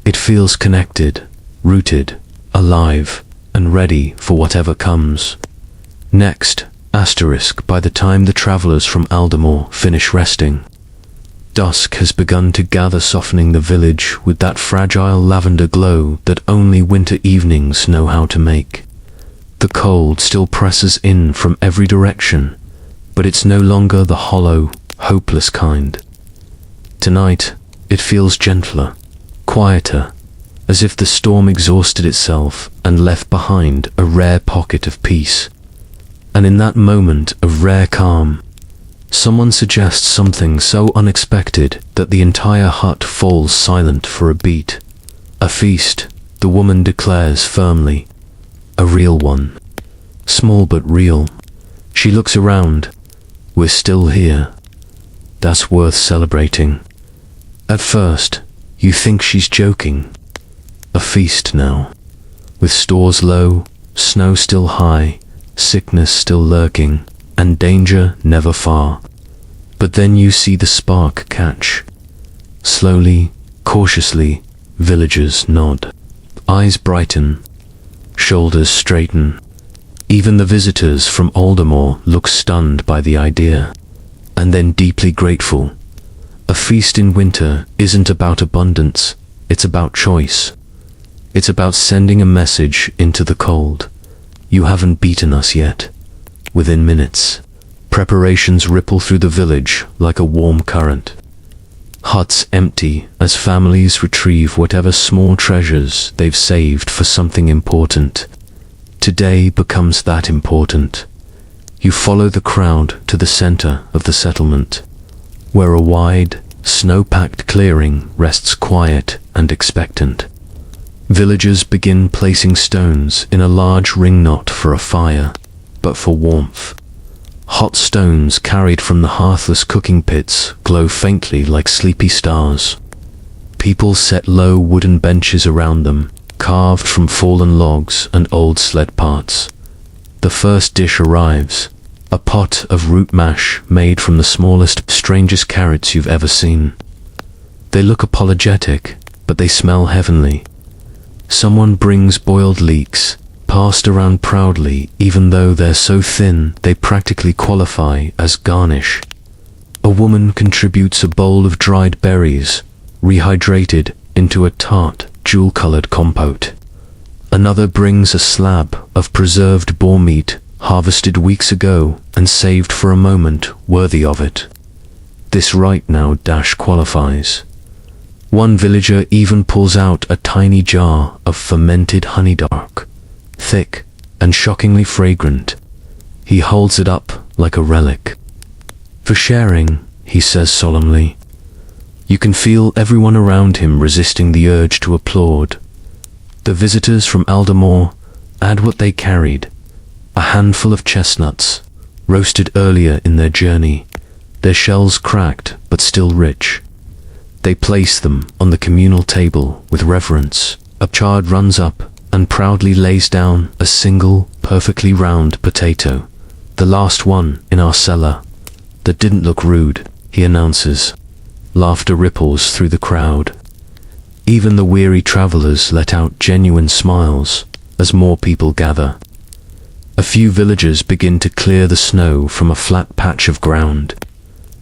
Speaker 1: It feels connected, rooted, alive, and ready for whatever comes. Next, by the time the travelers from Aldemore finish resting, dusk has begun to gather, softening the village with that fragile lavender glow that only winter evenings know how to make. The cold still presses in from every direction, but it's no longer the hollow, hopeless kind. Tonight, it feels gentler, quieter, as if the storm exhausted itself and left behind a rare pocket of peace. And in that moment of rare calm, someone suggests something so unexpected that the entire hut falls silent for a beat. A feast, the woman declares firmly. A real one. Small but real. She looks around. We're still here. That's worth celebrating. At first, you think she's joking. A feast now. With stores low, snow still high, sickness still lurking, and danger never far. But then you see the spark catch. Slowly, cautiously, villagers nod. Eyes brighten, shoulders straighten. Even the visitors from Aldemore look stunned by the idea, and then deeply grateful. A feast in winter isn't about abundance, it's about choice. It's about sending a message into the cold. You haven't beaten us yet. Within minutes, preparations ripple through the village like a warm current. Huts empty as families retrieve whatever small treasures they've saved for something important. Today becomes that important. You follow the crowd to the center of the settlement, where a wide, snow-packed clearing rests quiet and expectant. Villagers begin placing stones in a large ring, not for a fire, but for warmth. Hot stones carried from the hearthless cooking pits glow faintly like sleepy stars. People set low wooden benches around them, carved from fallen logs and old sled parts. The first dish arrives, a pot of root mash made from the smallest, strangest carrots you've ever seen. They look apologetic, but they smell heavenly. Someone brings boiled leeks, passed around proudly even though they're so thin they practically qualify as garnish. A woman contributes a bowl of dried berries, rehydrated into a tart, jewel-colored compote. Another brings a slab of preserved boar meat, harvested weeks ago and saved for a moment worthy of it. This right now qualifies. One villager even pulls out a tiny jar of fermented honey, dark, thick, and shockingly fragrant. He holds it up like a relic. For sharing, he says solemnly. You can feel everyone around him resisting the urge to applaud. The visitors from Aldermore add what they carried, a handful of chestnuts, roasted earlier in their journey, their shells cracked but still rich. They place them on the communal table with reverence. A child runs up and proudly lays down a single, perfectly round potato, the last one in our cellar. That didn't look rude, he announces. Laughter ripples through the crowd. Even the weary travelers let out genuine smiles as more people gather. A few villagers begin to clear the snow from a flat patch of ground.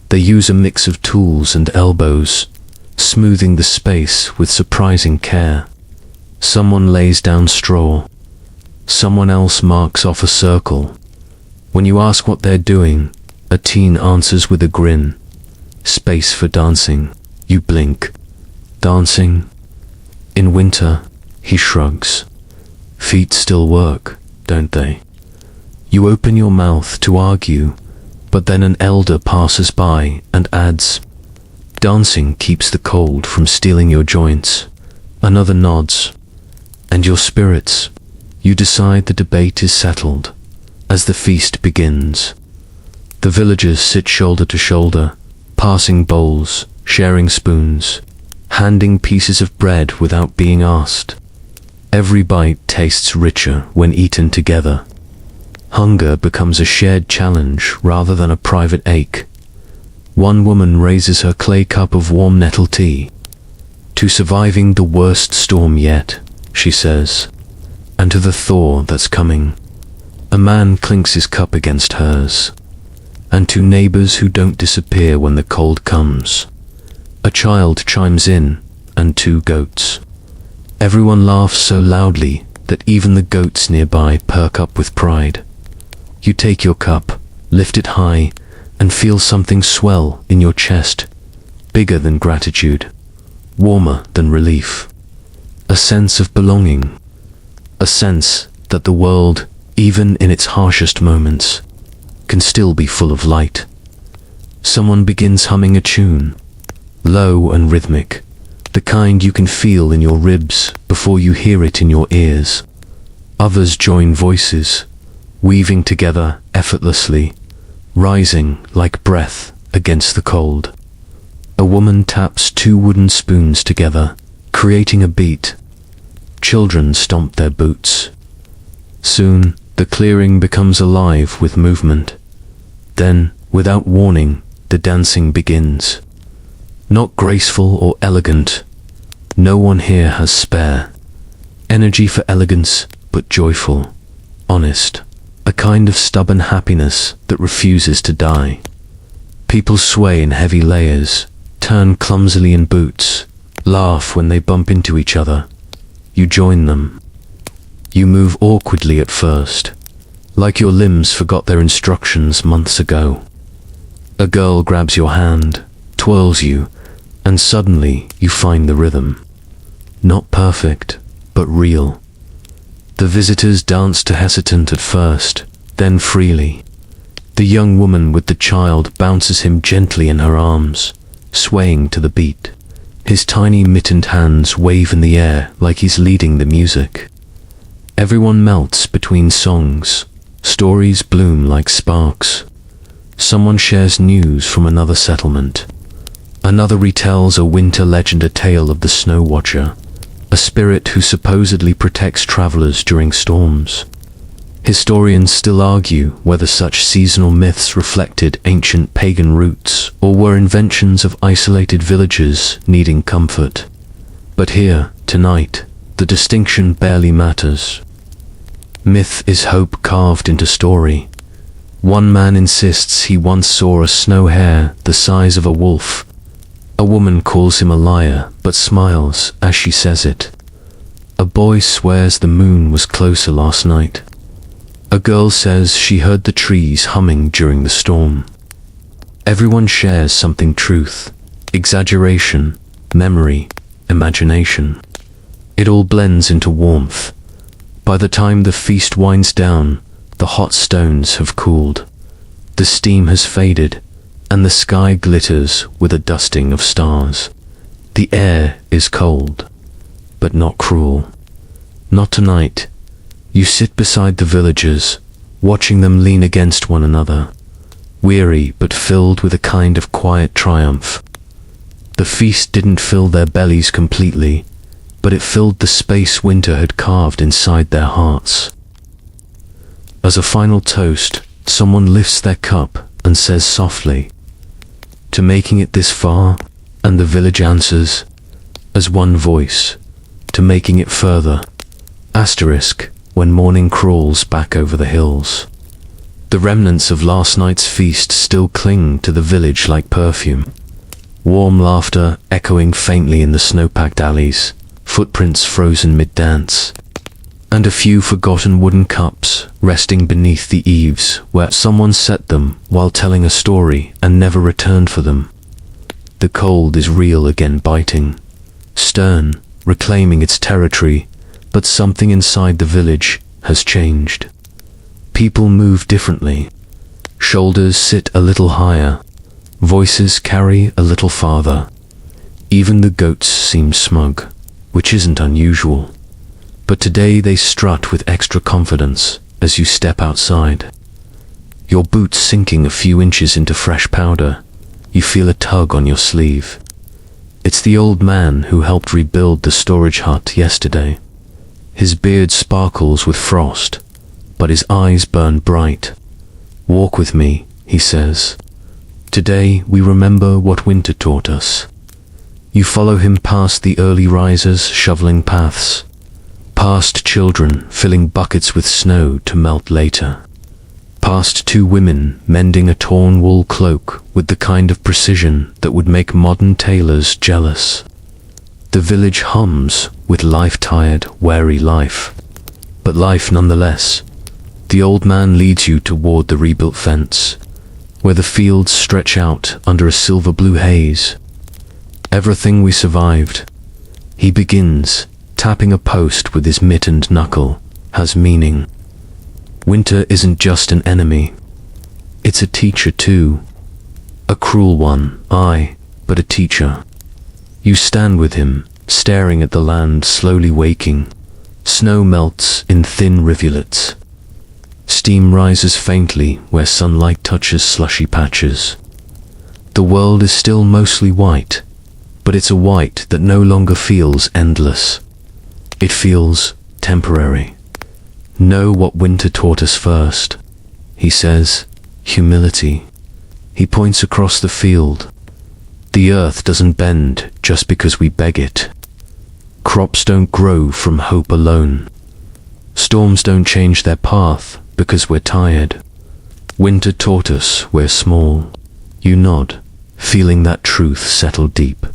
Speaker 1: They use a mix of tools and elbows, smoothing the space with surprising care. Someone lays down straw. Someone else marks off a circle. When you ask what they're doing, a teen answers with a grin. Space for dancing. You blink. Dancing? In winter, he shrugs. Feet still work, don't they? You open your mouth to argue, but then an elder passes by and adds, dancing keeps the cold from stealing your joints. Another nods. And your spirits? You decide the debate is settled. As the feast begins, the villagers sit shoulder to shoulder, passing bowls, sharing spoons, handing pieces of bread without being asked. Every bite tastes richer when eaten together. Hunger becomes a shared challenge rather than a private ache. One woman raises her clay cup of warm nettle tea. To surviving the worst storm yet, she says, and to the thaw that's coming. A man clinks his cup against hers. And to neighbors who don't disappear when the cold comes. A child chimes in, and 2 goats. Everyone laughs so loudly that even the goats nearby perk up with pride. You take your cup, lift it high, and feel something swell in your chest, bigger than gratitude, warmer than relief. A sense of belonging. A sense that the world, even in its harshest moments, can still be full of light. Someone begins humming a tune, low and rhythmic, the kind you can feel in your ribs before you hear it in your ears. Others join voices, weaving together effortlessly, rising like breath against the cold. A woman taps 2 wooden spoons together, creating a beat. Children stomp their boots. Soon, the clearing becomes alive with movement. Then, without warning, the dancing begins. Not graceful or elegant. No one here has spare energy for elegance, but joyful, honest, a kind of stubborn happiness that refuses to die. People sway in heavy layers, turn clumsily in boots, laugh when they bump into each other. You join them. You move awkwardly at first, like your limbs forgot their instructions months ago. A girl grabs your hand, twirls you, and suddenly you find the rhythm. Not perfect, but real. The visitors dance to hesitant at first, then freely. The young woman with the child bounces him gently in her arms, swaying to the beat. His tiny mittened hands wave in the air like he's leading the music. Everyone melts between songs. Stories bloom like sparks. Someone shares news from another settlement. Another retells a winter legend, a tale of the Snow Watcher, a spirit who supposedly protects travelers during storms. Historians still argue whether such seasonal myths reflected ancient pagan roots or were inventions of isolated villagers needing comfort. But here, tonight, the distinction barely matters. Myth is hope carved into story. One man insists he once saw a snow hare the size of a wolf. A woman calls him a liar, but smiles as she says it. A boy swears the moon was closer last night. A girl says she heard the trees humming during the storm. Everyone shares something: truth, exaggeration, memory, imagination. It all blends into warmth. By the time the feast winds down, the hot stones have cooled. The steam has faded, and the sky glitters with a dusting of stars. The air is cold, but not cruel. Not tonight. You sit beside the villagers, watching them lean against one another, weary but filled with a kind of quiet triumph. The feast didn't fill their bellies completely, but it filled the space winter had carved inside their hearts. As a final toast, someone lifts their cup and says softly, "To making it this far," and the village answers, as one voice, "To making it further." Asterisk. When morning crawls back over the hills. The remnants of last night's feast still cling to the village like perfume. Warm laughter echoing faintly in the snow-packed alleys, footprints frozen mid-dance, and a few forgotten wooden cups resting beneath the eaves where someone set them while telling a story and never returned for them. The cold is real again, biting, stern, reclaiming its territory. But something inside the village has changed. People move differently. Shoulders sit a little higher. Voices carry a little farther. Even the goats seem smug, which isn't unusual. But today they strut with extra confidence as you step outside. Your boots sinking a few inches into fresh powder. You feel a tug on your sleeve. It's the old man who helped rebuild the storage hut yesterday. His beard sparkles with frost, but his eyes burn bright. "Walk with me," he says. "Today we remember what winter taught us." You follow him past the early risers shoveling paths, past children filling buckets with snow to melt later, past two women mending a torn wool cloak with the kind of precision that would make modern tailors jealous. The village hums with life-tired, weary life, but life nonetheless. The old man leads you toward the rebuilt fence, where the fields stretch out under a silver-blue haze. "Everything we survived," he begins, tapping a post with his mittened knuckle, "has meaning. Winter isn't just an enemy. It's a teacher too. A cruel one, aye, but a teacher." You stand with him, staring at the land slowly waking. Snow melts in thin rivulets. Steam rises faintly where sunlight touches slushy patches. The world is still mostly white, but it's a white that no longer feels endless. It feels temporary. "Know what winter taught us first," he says. "Humility." He points across the field. "The earth doesn't bend just because we beg it. Crops don't grow from hope alone. Storms don't change their path because we're tired. Winter taught us we're small." You nod, feeling that truth settle deep.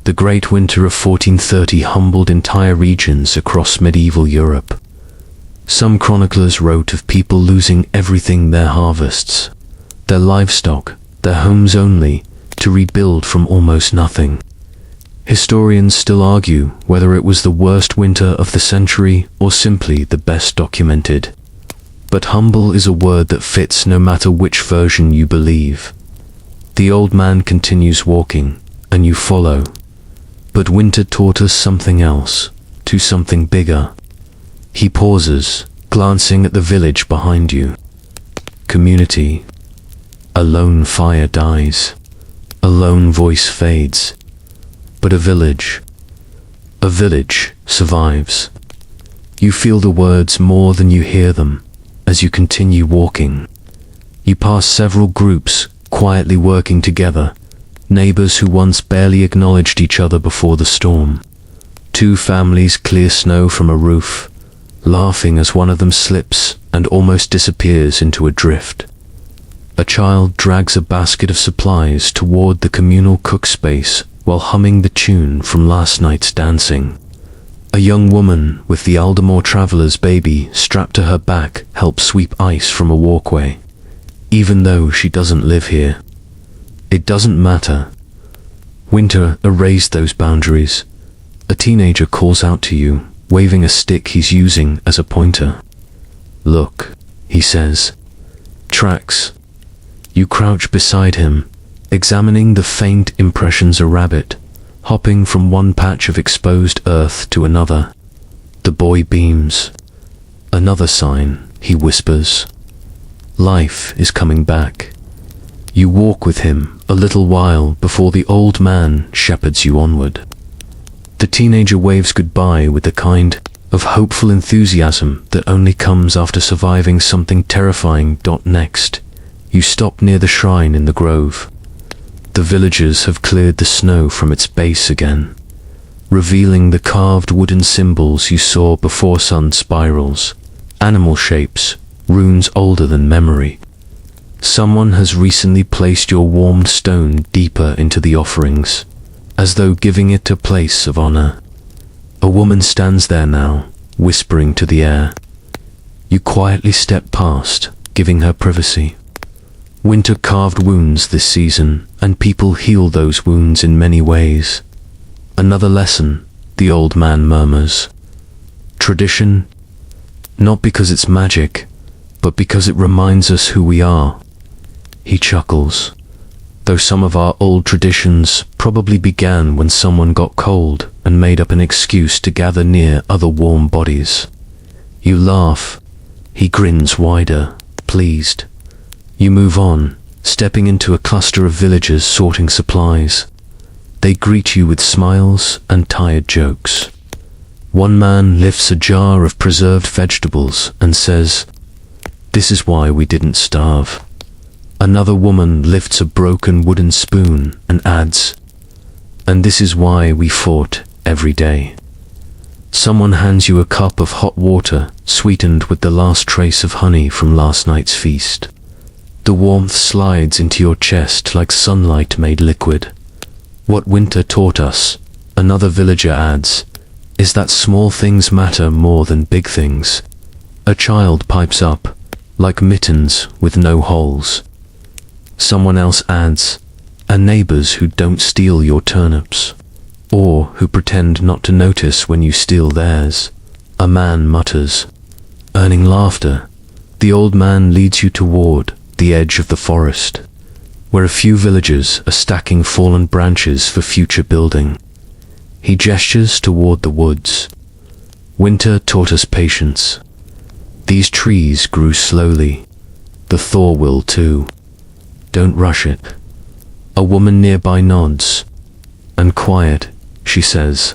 Speaker 1: The Great Winter of 1430 humbled entire regions across medieval Europe. Some chroniclers wrote of people losing everything: their harvests, their livestock, their homes only, to rebuild from almost nothing. Historians still argue whether it was the worst winter of the century or simply the best documented. But humble is a word that fits no matter which version you believe. The old man continues walking, and you follow. But winter taught us something else, to something bigger. He pauses, glancing at the village behind you. Community. A lone fire dies. A lone voice fades, but a village survives. You feel the words more than you hear them as you continue walking. You pass several groups quietly working together, neighbors who once barely acknowledged each other before the storm. Two families clear snow from a roof, laughing as one of them slips and almost disappears into a drift. A child drags a basket of supplies toward the communal cook space while humming the tune from last night's dancing. A young woman with the Aldermore traveler's baby strapped to her back helps sweep ice from a walkway. Even though she doesn't live here, it doesn't matter. Winter erased those boundaries. A teenager calls out to you, waving a stick he's using as a pointer. "Look," he says. "Tracks." You crouch beside him, examining the faint impressions a rabbit, hopping from one patch of exposed earth to another. The boy beams. "Another sign," he whispers. "Life is coming back." You walk with him a little while before the old man shepherds you onward. The teenager waves goodbye with the kind of hopeful enthusiasm that only comes after surviving something terrifying. Next, you stop near the shrine in the grove. The villagers have cleared the snow from its base again, revealing the carved wooden symbols you saw before sun spirals, animal shapes, runes older than memory. Someone has recently placed your warmed stone deeper into the offerings, as though giving it a place of honor. A woman stands there now, whispering to the air. You quietly step past, giving her privacy. Winter carved wounds this season, and people heal those wounds in many ways. "Another lesson," the old man murmurs. "Tradition, not because it's magic, but because it reminds us who we are." He chuckles. Though some of our old traditions probably began when someone got cold and made up an excuse to gather near other warm bodies. You laugh. He grins wider, pleased. You move on, stepping into a cluster of villagers sorting supplies. They greet you with smiles and tired jokes. One man lifts a jar of preserved vegetables and says, "This is why we didn't starve." Another woman lifts a broken wooden spoon and adds, "And this is why we fought every day." Someone hands you a cup of hot water sweetened with the last trace of honey from last night's feast. The warmth slides into your chest like sunlight made liquid. "What winter taught us," another villager adds, "is that small things matter more than big things." A child pipes up, "like mittens with no holes." Someone else adds, "and neighbors who don't steal your turnips, or who pretend not to notice when you steal theirs." A man mutters. Earning laughter, the old man leads you toward the edge of the forest, where a few villagers are stacking fallen branches for future building. He gestures toward the woods. "Winter taught us patience. These trees grew slowly. The thaw will too. Don't rush it." A woman nearby nods. "And quiet," she says.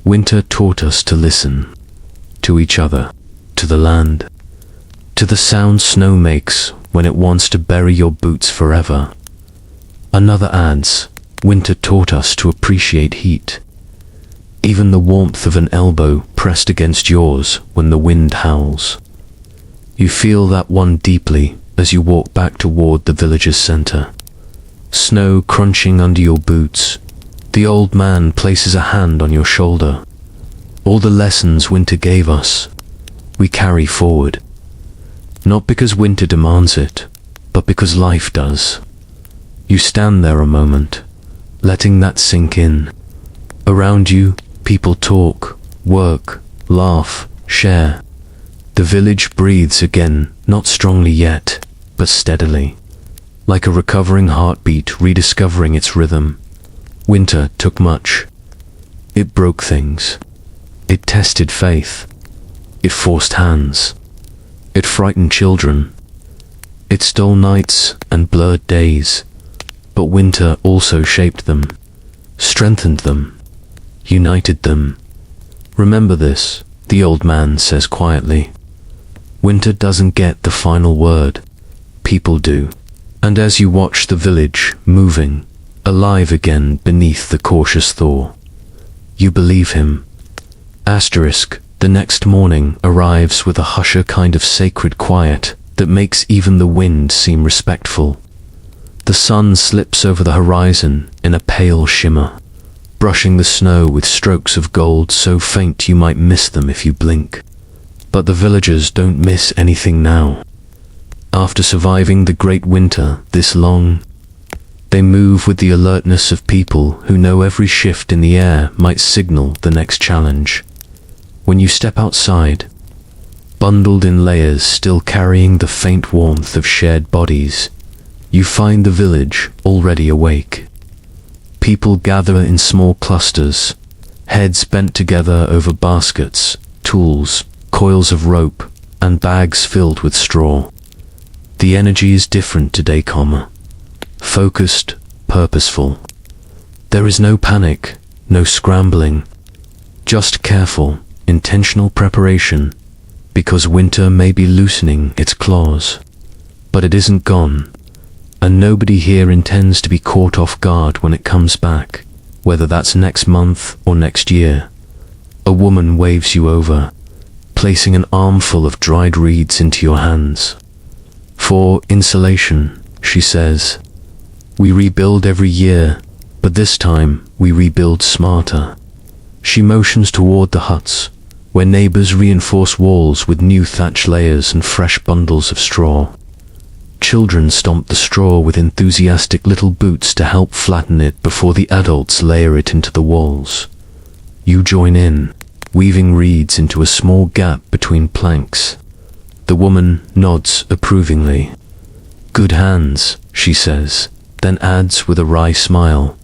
Speaker 1: "Winter taught us to listen. To each other. To the land. To the sound snow makes when it wants to bury your boots forever." Another adds, "Winter taught us to appreciate heat. Even the warmth of an elbow pressed against yours when the wind howls." You feel that one deeply as you walk back toward the village's center. Snow crunching under your boots, the old man places a hand on your shoulder. "All the lessons winter gave us, we carry forward. Not because winter demands it, but because life does." You stand there a moment, letting that sink in. Around you, people talk, work, laugh, share. The village breathes again, not strongly yet, but steadily, like a recovering heartbeat rediscovering its rhythm. Winter took much. It broke things. It tested faith. It forced hands. It frightened children. It stole nights and blurred days. But winter also shaped them, strengthened them, united them. Remember this, the old man says quietly. Winter doesn't get the final word. People do. And as you watch the village moving, alive again beneath the cautious thaw, you believe him. Asterisk, the next morning arrives with a husher kind of sacred quiet that makes even the wind seem respectful. The sun slips over the horizon in a pale shimmer, brushing the snow with strokes of gold so faint you might miss them if you blink. But the villagers don't miss anything now. After surviving the great winter this long, they move with the alertness of people who know every shift in the air might signal the next challenge. When you step outside, bundled in layers still carrying the faint warmth of shared bodies, you find the village already awake. People gather in small clusters, heads bent together over baskets, tools, coils of rope, and bags filled with straw. The energy is different today, focused, purposeful. There is no panic, no scrambling, just careful, intentional preparation, because winter may be loosening its claws, but it isn't gone, and nobody here intends to be caught off guard when it comes back, whether that's next month or next year. A woman waves you over, placing an armful of dried reeds into your hands. For insulation, she says. We rebuild every year, but this time we rebuild smarter. She motions toward the huts, where neighbors reinforce walls with new thatch layers and fresh bundles of straw. Children stomp the straw with enthusiastic little boots to help flatten it before the adults layer it into the walls. You join in, weaving reeds into a small gap between planks. The woman nods approvingly. Good hands, she says, then adds with a wry smile,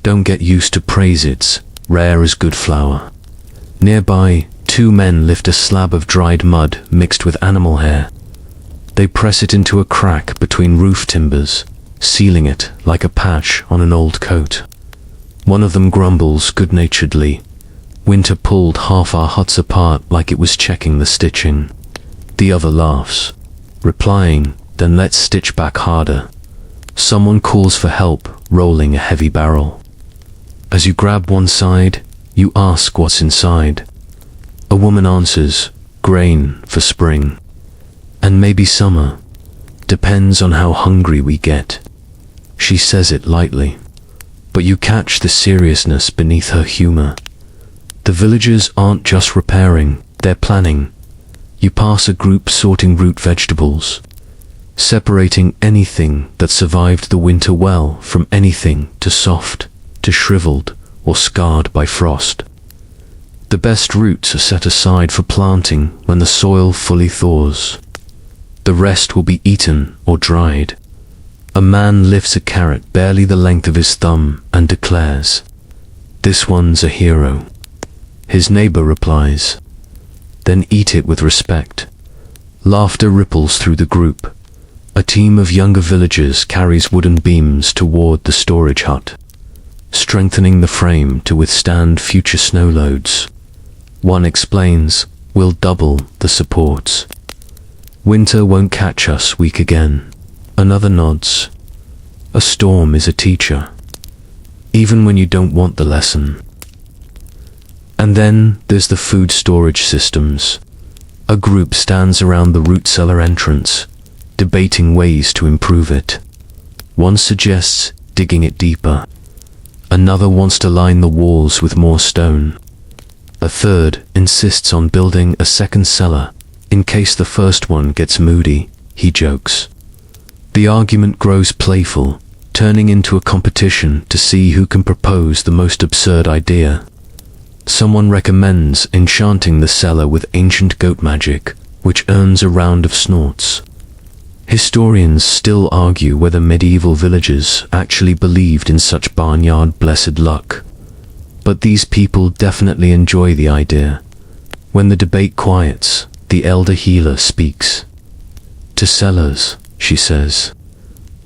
Speaker 1: don't get used to praise, it's rare as good flour. Nearby, two men lift a slab of dried mud mixed with animal hair. They press it into a crack between roof timbers, sealing it like a patch on an old coat. One of them grumbles good-naturedly, winter pulled half our huts apart like it was checking the stitching. The other laughs, replying, then let's stitch back harder. Someone calls for help, rolling a heavy barrel. As you grab one side, you ask what's inside. A woman answers, grain for spring. And maybe summer. Depends on how hungry we get. She says it lightly, but you catch the seriousness beneath her humor. The villagers aren't just repairing, they're planning. You pass a group sorting root vegetables, separating anything that survived the winter well from anything too soft, too shriveled, or scarred by frost. The best roots are set aside for planting when the soil fully thaws. The rest will be eaten or dried. A man lifts a carrot barely the length of his thumb and declares, "This one's a hero." His neighbor replies, "Then eat it with respect." Laughter ripples through the group. A team of younger villagers carries wooden beams toward the storage hut, strengthening the frame to withstand future snow loads. One explains, "We'll double the supports. Winter won't catch us weak again." Another nods. A storm is a teacher, even when you don't want the lesson. And then there's the food storage systems. A group stands around the root cellar entrance, debating ways to improve it. One suggests digging it deeper. Another wants to line the walls with more stone. A third insists on building a second cellar in case the first one gets moody, he jokes. The argument grows playful, turning into a competition to see who can propose the most absurd idea. Someone recommends enchanting the cellar with ancient goat magic, which earns a round of snorts. Historians still argue whether medieval villagers actually believed in such barnyard blessed luck. But these people definitely enjoy the idea. When the debate quiets, the elder healer speaks. "To cellars," she says.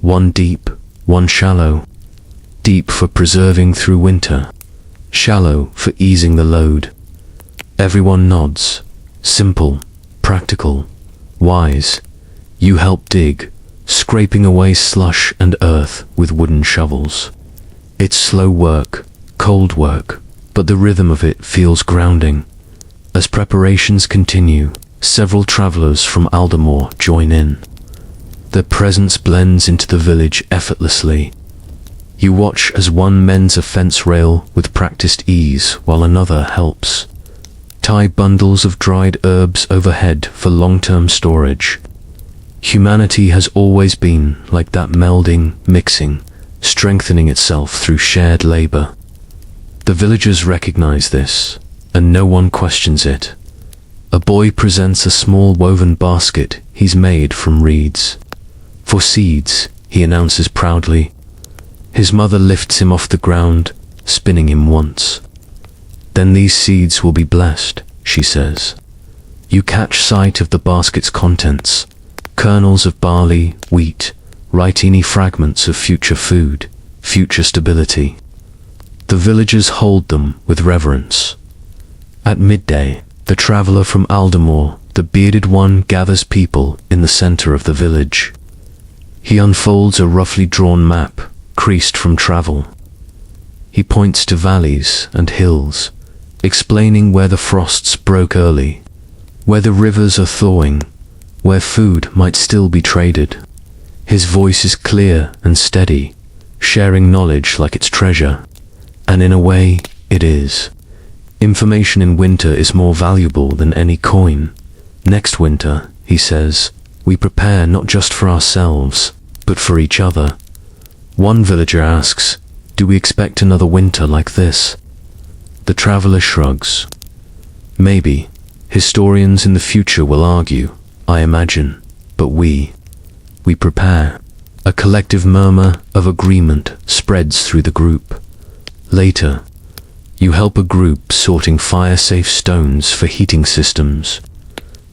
Speaker 1: "One deep, one shallow, deep for preserving through winter, shallow for easing the load. Everyone nods. Simple, practical, wise. You help dig, scraping away slush and earth with wooden shovels. It's slow work, cold work, but the rhythm of it feels grounding. As preparations continue, several travelers from Aldermore join in. Their presence blends into the village effortlessly. You watch as one mends a fence rail with practiced ease while another helps tie bundles of dried herbs overhead for long-term storage. Humanity has always been like that, melding, mixing, strengthening itself through shared labor. The villagers recognize this, and no one questions it. A boy presents a small woven basket he's made from reeds. For seeds, he announces proudly. His mother lifts him off the ground, spinning him once. Then these seeds will be blessed, she says. You catch sight of the basket's contents: kernels of barley, wheat, tiny fragments of future food, future stability. The villagers hold them with reverence. At midday, the traveler from Aldermore, the bearded one, gathers people in the center of the village. He unfolds a roughly drawn map, creased from travel. He points to valleys and hills, explaining where the frosts broke early, where the rivers are thawing, where food might still be traded. His voice is clear and steady, sharing knowledge like it's treasure. And in a way, it is. Information in winter is more valuable than any coin. Next winter, he says, we prepare not just for ourselves, but for each other. One villager asks, do we expect another winter like this? The traveler shrugs. Maybe. Historians in the future will argue, I imagine, but we prepare. A collective murmur of agreement spreads through the group. Later, you help a group sorting fire-safe stones for heating systems,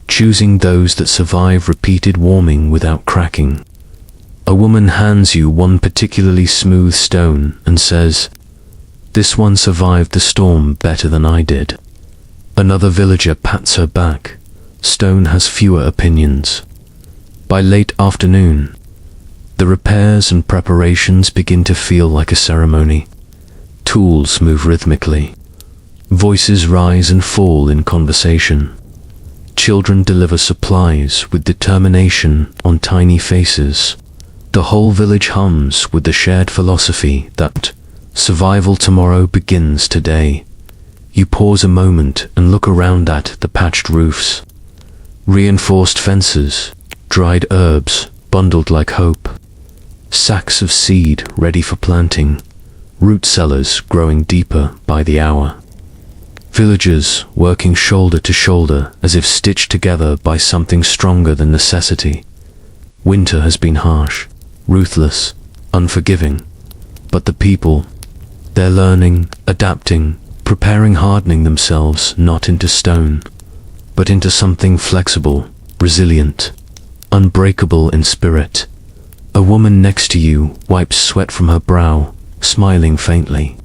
Speaker 1: choosing those that survive repeated warming without cracking. A woman hands you one particularly smooth stone and says, this one survived the storm better than I did. Another villager pats her back. Stone has fewer opinions. By late afternoon, the repairs and preparations begin to feel like a ceremony. Tools move rhythmically. Voices rise and fall in conversation. Children deliver supplies with determination on tiny faces. The whole village hums with the shared philosophy that survival tomorrow begins today. You pause a moment and look around at the patched roofs. Reinforced fences, dried herbs bundled like hope, sacks of seed ready for planting, root cellars growing deeper by the hour. Villagers working shoulder to shoulder as if stitched together by something stronger than necessity. Winter has been harsh, ruthless, unforgiving, but the people, they're learning, adapting, preparing, hardening themselves not into stone, but into something flexible, resilient, unbreakable in spirit. A woman next to you wipes sweat from her brow, smiling faintly.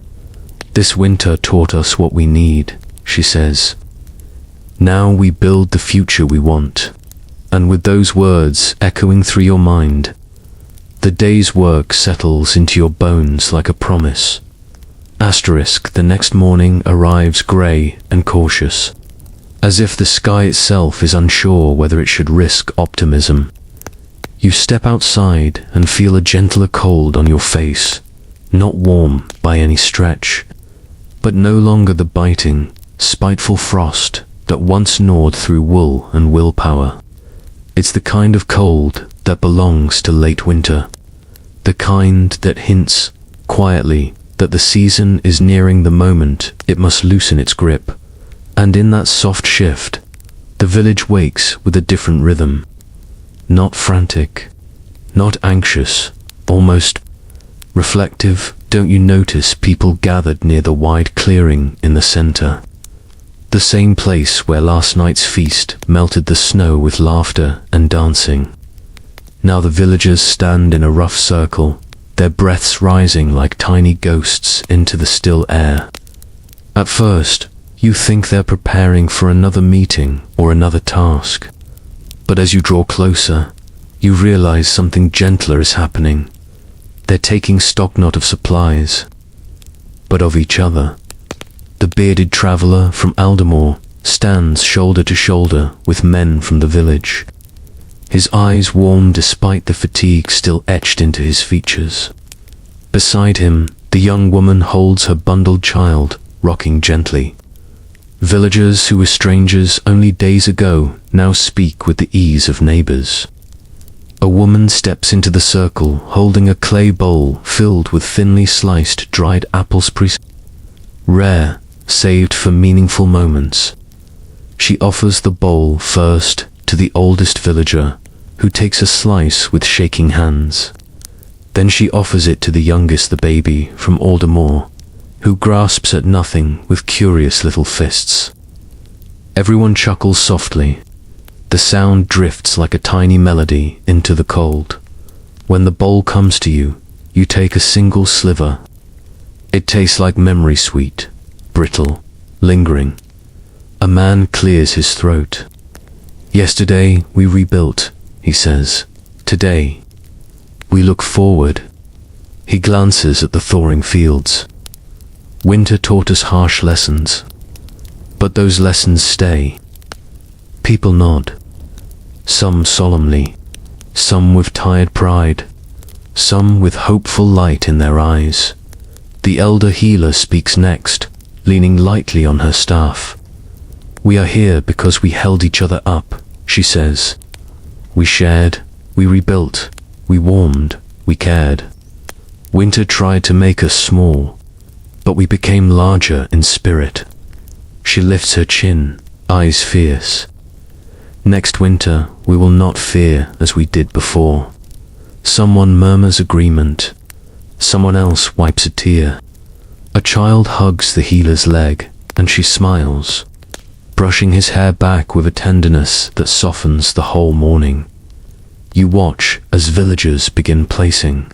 Speaker 1: This winter taught us what we need, she says. Now we build the future we want. And with those words echoing through your mind, the day's work settles into your bones like a promise. Asterisk, the next morning arrives grey and cautious, as if the sky itself is unsure whether it should risk optimism. You step outside and feel a gentler cold on your face, not warm by any stretch, but no longer the biting, spiteful frost that once gnawed through wool and willpower. It's the kind of cold that belongs to late winter, the kind that hints, quietly, that the season is nearing the moment it must loosen its grip. And in that soft shift, the village wakes with a different rhythm. Not frantic, not anxious, almost reflective. Don't you notice people gathered near the wide clearing in the center? The same place where last night's feast melted the snow with laughter and dancing. Now the villagers stand in a rough circle, their breaths rising like tiny ghosts into the still air. At first, you think they're preparing for another meeting or another task. But as you draw closer, you realize something gentler is happening. They're taking stock not of supplies, but of each other. The bearded traveler from Aldermore stands shoulder to shoulder with men from the village. His eyes warm despite the fatigue still etched into his features. Beside him, the young woman holds her bundled child, rocking gently. Villagers who were strangers only days ago now speak with the ease of neighbors. A woman steps into the circle holding a clay bowl filled with thinly sliced dried apples, rare, saved for meaningful moments. She offers the bowl first to the oldest villager, who takes a slice with shaking hands. Then she offers it to the youngest, the baby from Aldermore, who grasps at nothing with curious little fists. Everyone chuckles softly. The sound drifts like a tiny melody into the cold. When the bowl comes to you, you take a single sliver. It tastes like memory, sweet, brittle, lingering. A man clears his throat. Yesterday we rebuilt, he says. Today, we look forward. He glances at the thawing fields. Winter taught us harsh lessons, but those lessons stay. People nod, some solemnly, some with tired pride, some with hopeful light in their eyes. The elder healer speaks next, leaning lightly on her staff. We are here because we held each other up, she says. We shared, we rebuilt, we warmed, we cared. Winter tried to make us small, but we became larger in spirit. She lifts her chin, eyes fierce. Next winter, we will not fear as we did before. Someone murmurs agreement. Someone else wipes a tear. A child hugs the healer's leg, and she smiles, brushing his hair back with a tenderness that softens the whole morning. You watch as villagers begin placing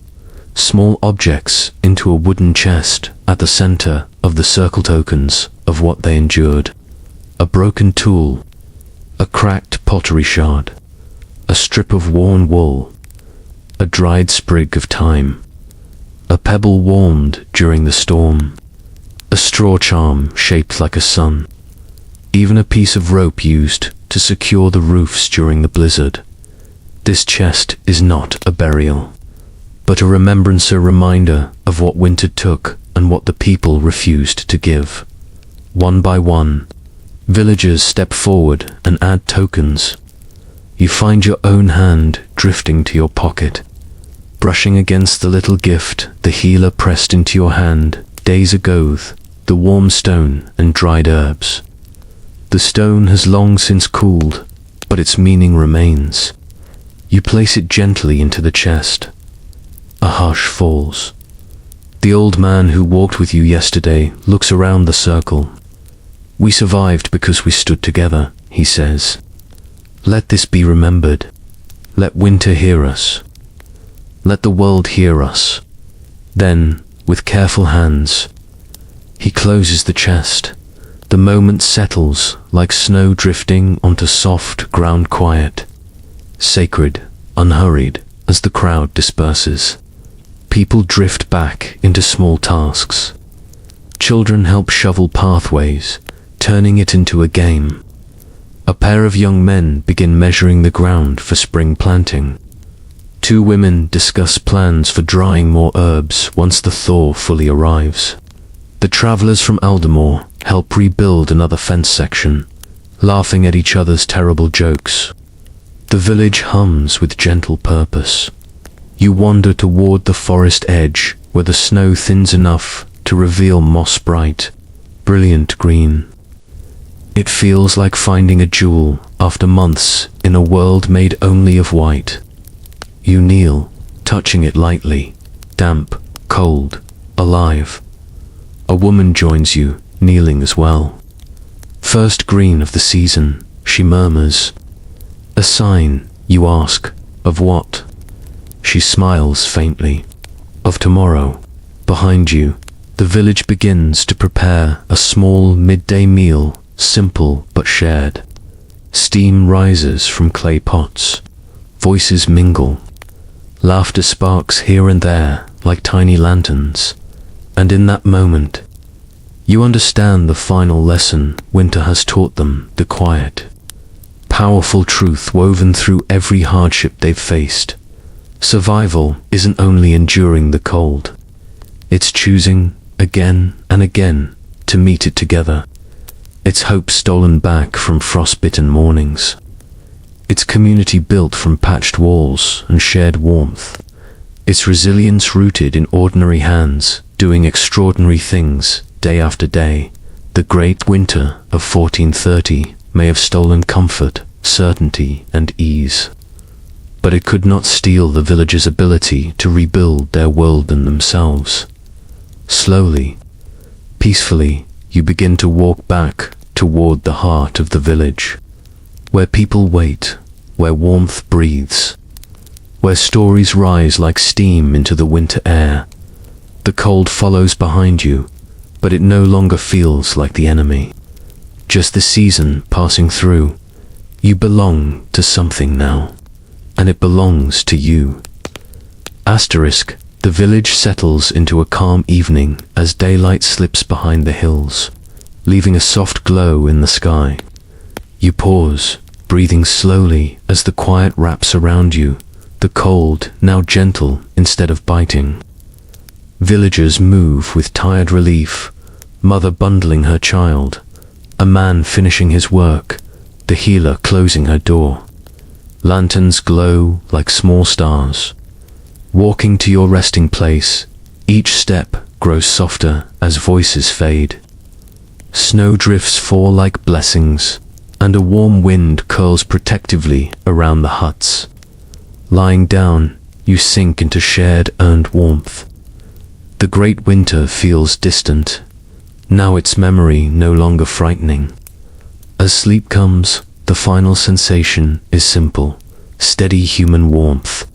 Speaker 1: small objects into a wooden chest at the center of the circle, tokens of what they endured. A broken tool, a cracked pottery shard, a strip of worn wool, a dried sprig of thyme, a pebble warmed during the storm, a straw charm shaped like a sun, even a piece of rope used to secure the roofs during the blizzard. This chest is not a burial, but a remembrance, a reminder of what winter took and what the people refused to give. One by one, villagers step forward and add tokens. You find your own hand drifting to your pocket, brushing against the little gift the healer pressed into your hand days ago, the warm stone and dried herbs. The stone has long since cooled, but its meaning remains. You place it gently into the chest. A hush falls. The old man who walked with you yesterday looks around the circle. We survived because we stood together, he says. Let this be remembered. Let winter hear us. Let the world hear us. Then, with careful hands, he closes the chest. The moment settles like snow drifting onto soft ground, quiet, sacred, unhurried. As the crowd disperses, people drift back into small tasks. Children help shovel pathways, turning it into a game. A pair of young men begin measuring the ground for spring planting. Two women discuss plans for drying more herbs once the thaw fully arrives. The travelers from Aldermore help rebuild another fence section, laughing at each other's terrible jokes. The village hums with gentle purpose. You wander toward the forest edge where the snow thins enough to reveal moss bright, brilliant green. It feels like finding a jewel after months in a world made only of white. You kneel, touching it lightly, damp, cold, alive. A woman joins you, kneeling as well. First green of the season, she murmurs. A sign, you ask, of what? She smiles faintly. of tomorrow. Behind you, the village begins to prepare a small midday meal, simple but shared. Steam rises from clay pots. Voices mingle. Laughter sparks here and there like tiny lanterns. And in that moment, you understand the final lesson winter has taught them, the quiet, powerful truth woven through every hardship they've faced. Survival isn't only enduring the cold. It's choosing, again and again, to meet it together. It's hope stolen back from frostbitten mornings. It's community built from patched walls and shared warmth. It's resilience rooted in ordinary hands, doing extraordinary things, day after day. The great winter of 1430 may have stolen comfort, certainty, and ease. But it could not steal the villagers' ability to rebuild their world and themselves. Slowly, peacefully, you begin to walk back toward the heart of the village, where people wait, where warmth breathes, where stories rise like steam into the winter air. The cold follows behind you, but it no longer feels like the enemy. Just the season passing through. You belong to something now, and it belongs to you. Asterisk. The village settles into a calm evening as daylight slips behind the hills, leaving a soft glow in the sky. You pause, breathing slowly as the quiet wraps around you, the cold now gentle instead of biting. Villagers move with tired relief, mother bundling her child, a man finishing his work, the healer closing her door. Lanterns glow like small stars. Walking to your resting place, each step grows softer as voices fade. Snow drifts fall like blessings, and a warm wind curls protectively around the huts. Lying down, you sink into shared earned warmth. The great winter feels distant, now its memory no longer frightening. As sleep comes, the final sensation is simple, steady human warmth.